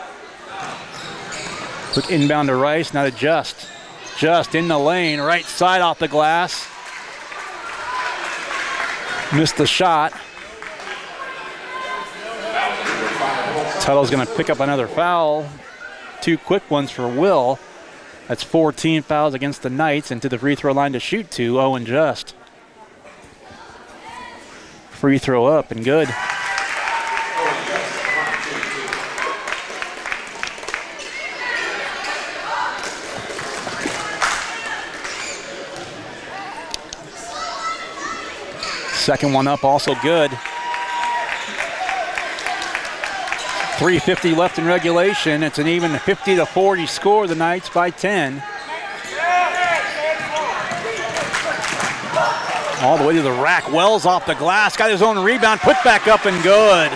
Quick inbound to Rice, now to Just. Just in the lane, right side off the glass. Missed the shot. Tuttle's going to pick up another foul. 2 quick ones for Will. That's 14 fouls against the Knights, and to the free throw line to shoot 2, Owen Just. Free throw up and good. Second one up, also good. 3:50 left in regulation. It's an even 50-40 score. The Knights by 10. All the way to the rack. Wells off the glass. Got his own rebound. Put back up and good.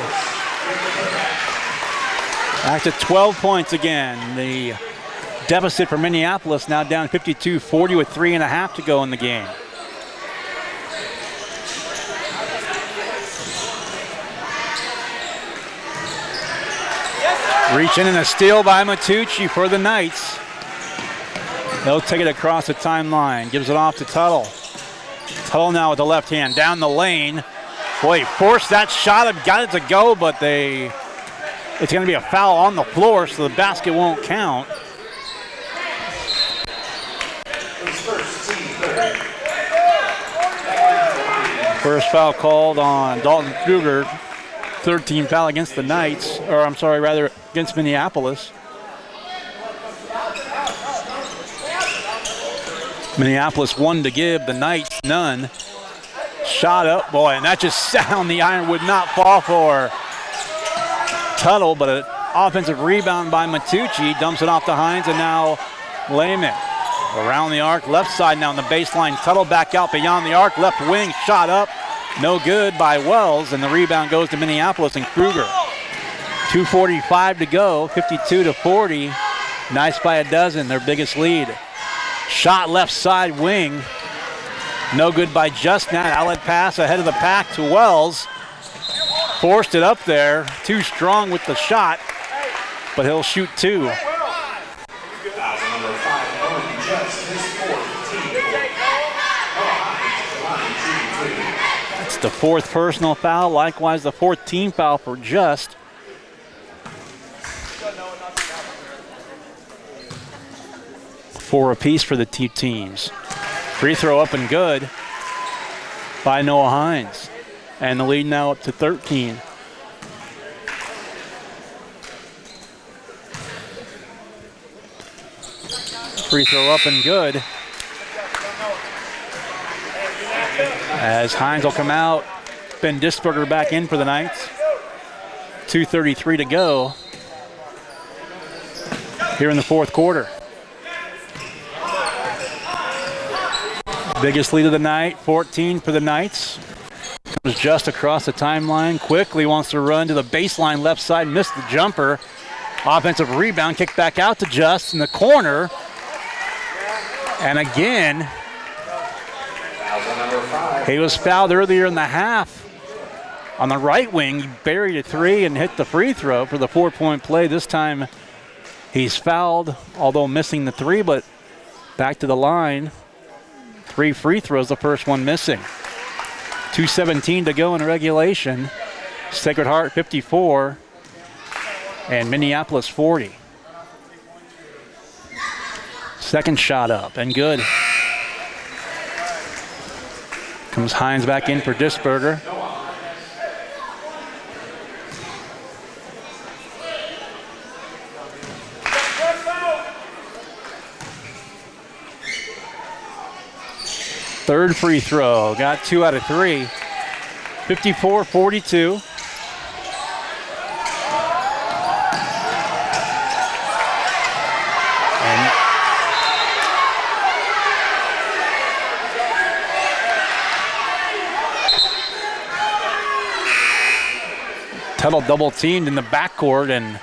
Back to 12 points again. The deficit for Minneapolis now down 52-40 with 3.5 to go in the game. Reach in and a steal by Matucci for the Knights. They'll take it across the timeline. Gives it off to Tuttle. Tuttle now with the left hand down the lane. Boy, forced that shot. Got it to go, but it's going to be a foul on the floor, so the basket won't count. First foul called on Dalton Kruger. 13 foul against the Knights, or I'm sorry, rather against Minneapolis. Minneapolis 1 to give, the Knights none. Shot up, boy, and that just sat on the iron, would not fall for Tuttle, but an offensive rebound by Matucci, dumps it off to Hines, and now Lehman. Around the arc, left side now on the baseline. Tuttle back out beyond the arc, left wing, shot up. No good by Wells, and the rebound goes to Minneapolis and Kruger. 2:45 to go, 52-40. Nice by a dozen, their biggest lead. Shot left side wing. No good by Justnat. Outlet pass ahead of the pack to Wells. Forced it up there. Too strong with the shot, but he'll shoot two. It's the fourth personal foul. Likewise, the fourth team foul for Just. Four apiece for the two teams. Free throw up and good by Noah Hines. And the lead now up to 13. Free throw up and good. As Hines will come out. Ben Disberger back in for the Knights. 2:33 to go here in the fourth quarter. Biggest lead of the night, 14 for the Knights. Comes just across the timeline. Quickly wants to run to the baseline left side, missed the jumper. Offensive rebound, kick back out to Just in the corner. And again, he was fouled earlier in the half. On the right wing, he buried a three and hit the free throw for the 4-point play. This time he's fouled, although missing the three, but back to the line. 3 free throws, the first one missing. 2:17 to go in regulation. Sacred Heart 54 and Minneapolis 40. Second shot up and good. Comes Hines back in for Disberger. Third free throw, got 2 out of 3. 54-42. And Tuttle double teamed in the backcourt and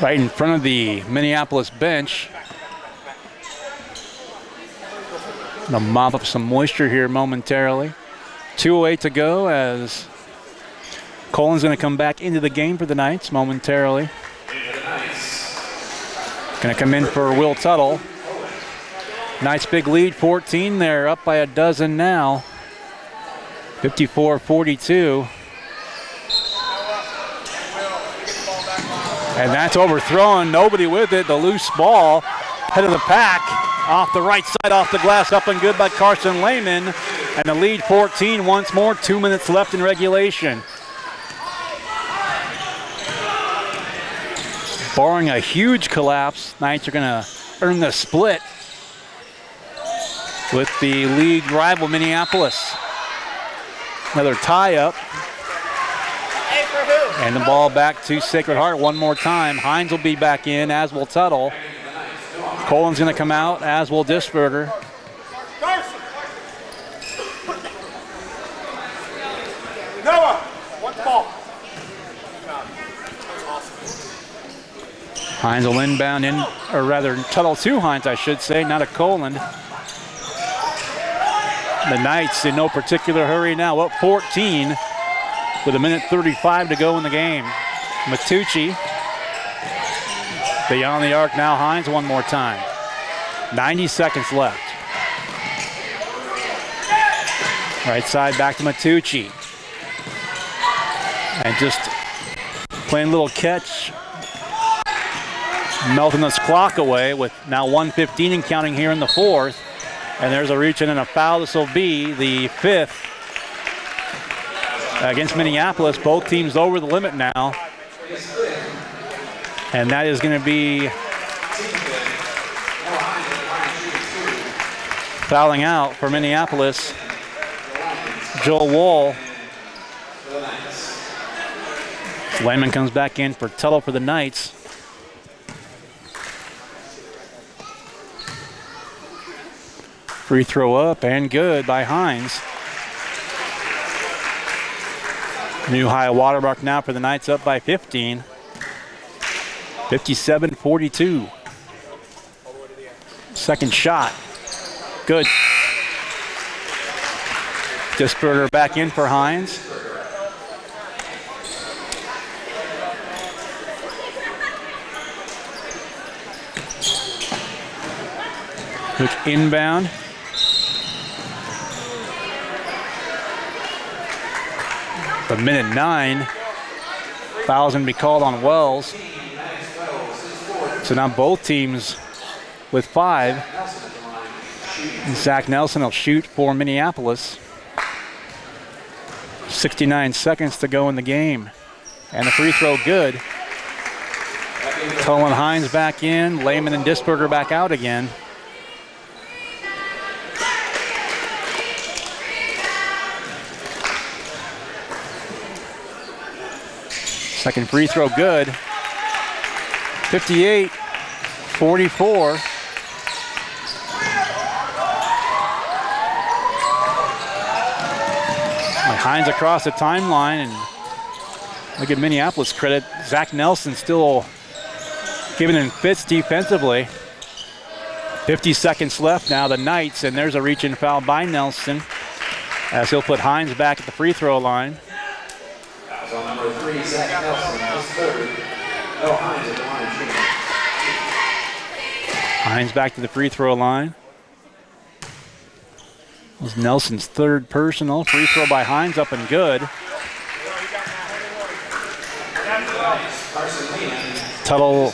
right in front of the Minneapolis bench. Gonna mop up some moisture here momentarily. 2:08 to go as Colin's gonna come back into the game for the Knights momentarily. Gonna come in for Will Tuttle. Nice big lead, 14 there, up by a dozen now. 54-42. And that's overthrown, nobody with it, the loose ball, head of the pack, off the right side, off the glass, up and good by Carson Lehman. And the lead 14 once more, 2 minutes left in regulation. Barring a huge collapse, Knights are gonna earn the split. with the league rival Minneapolis. Another tie-up. And the ball back to Sacred Heart one more time. Hines will be back in, as will Tuttle. Colin's going to come out, as will Disberger. Noah, one ball. Hines will inbound in, or rather Tuttle to Hines, I should say, not a Colin. The Knights in no particular hurry now, up 14 with 1:35 to go in the game. Matucci beyond the arc now. Hines one more time. 90 seconds left. Right side back to Matucci. And just playing a little catch. Melting this clock away with now 1:15 and counting here in the fourth. And there's a reach in and a foul. This will be the fifth against Minneapolis. Both teams over the limit now. And that is going to be fouling out for Minneapolis. Joel Wall. Lehman comes back in for Tuttle for the Knights. Free throw up and good by Hines. New high water mark now for the Knights, up by 15. 57-42. Second shot. Good. Disberger back in for Hines. Quick inbound. But minute 9, foul's going to be called on Wells. So now both teams with 5. And Zach Nelson will shoot for Minneapolis. 69 seconds to go in the game. And the free throw good. Tuttle and Hines back in. Lehman and Disberger back out again. Second free throw good. 58-44. Hines across the timeline, and look at Minneapolis credit. Zach Nelson still giving him fits defensively. 50 seconds left now, the Knights, and there's a reach-in foul by Nelson as he'll put Hines back at the free throw line. That was on number 3, Zach Nelson, his third. No, Hines at the line shooting. Hines back to the free throw line. It was Nelson's third personal. Free throw by Hines, up and good. Tuttle.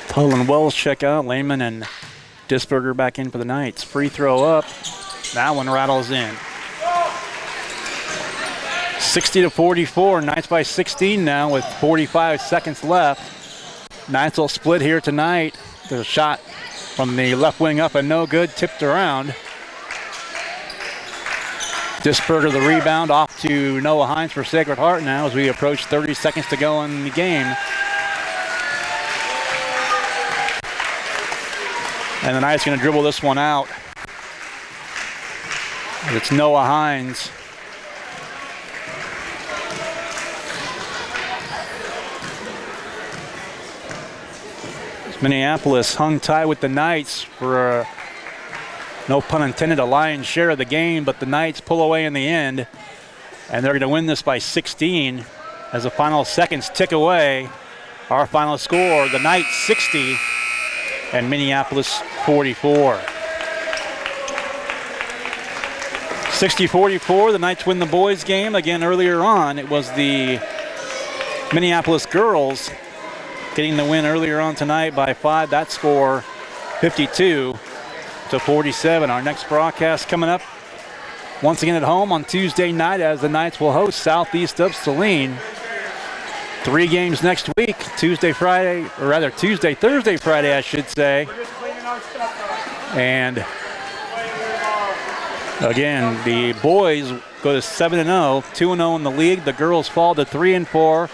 Tuttle and Wells check out. Lehman and Disberger back in for the Knights. Free throw up. That one rattles in. 60-44. Knights by 16 now with 45 seconds left. Knights will split here tonight. There's a shot from the left wing up and no good, tipped around. Disberger the rebound off to Noah Hines for Sacred Heart now as we approach 30 seconds to go in the game. And the Knights going to dribble this one out. It's Noah Hines. Minneapolis hung tight with the Knights for, no pun intended, a lion's share of the game, but the Knights pull away in the end, and they're going to win this by 16 as the final seconds tick away. Our final score, the Knights 60 and Minneapolis 44. 60-44, the Knights win the boys game. Again, earlier on, it was the Minneapolis girls getting the win earlier on tonight by 5. That score 52-47. Our next broadcast coming up once again at home on Tuesday night as the Knights will host southeast of Salina. 3 games next week, Thursday, Friday, I should say. And again, the boys go to 7-0, 2-0 in the league. The girls fall to 3-4,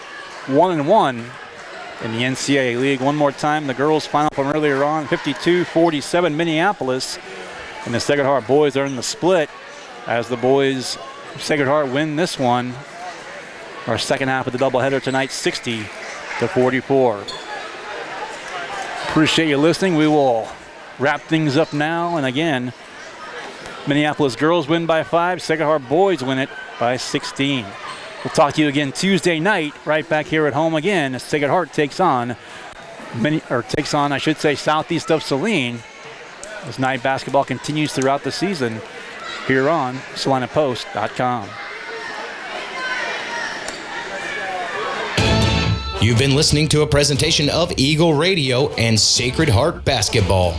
1-1 in the NCAA league. One more time, the girls' final from earlier on, 52-47 Minneapolis. And the Sacred Heart boys are in the split as the boys, Sacred Heart, win this one. Our second half of the doubleheader tonight, 60-44. Appreciate you listening. We will wrap things up now. And again, Minneapolis girls win by 5. Sacred Heart boys win it by 16. We'll talk to you again Tuesday night, right back here at home again, as Sacred Heart takes on, Southeast of Saline, as night basketball continues throughout the season here on SalinaPost.com. You've been listening to a presentation of Eagle Radio and Sacred Heart Basketball.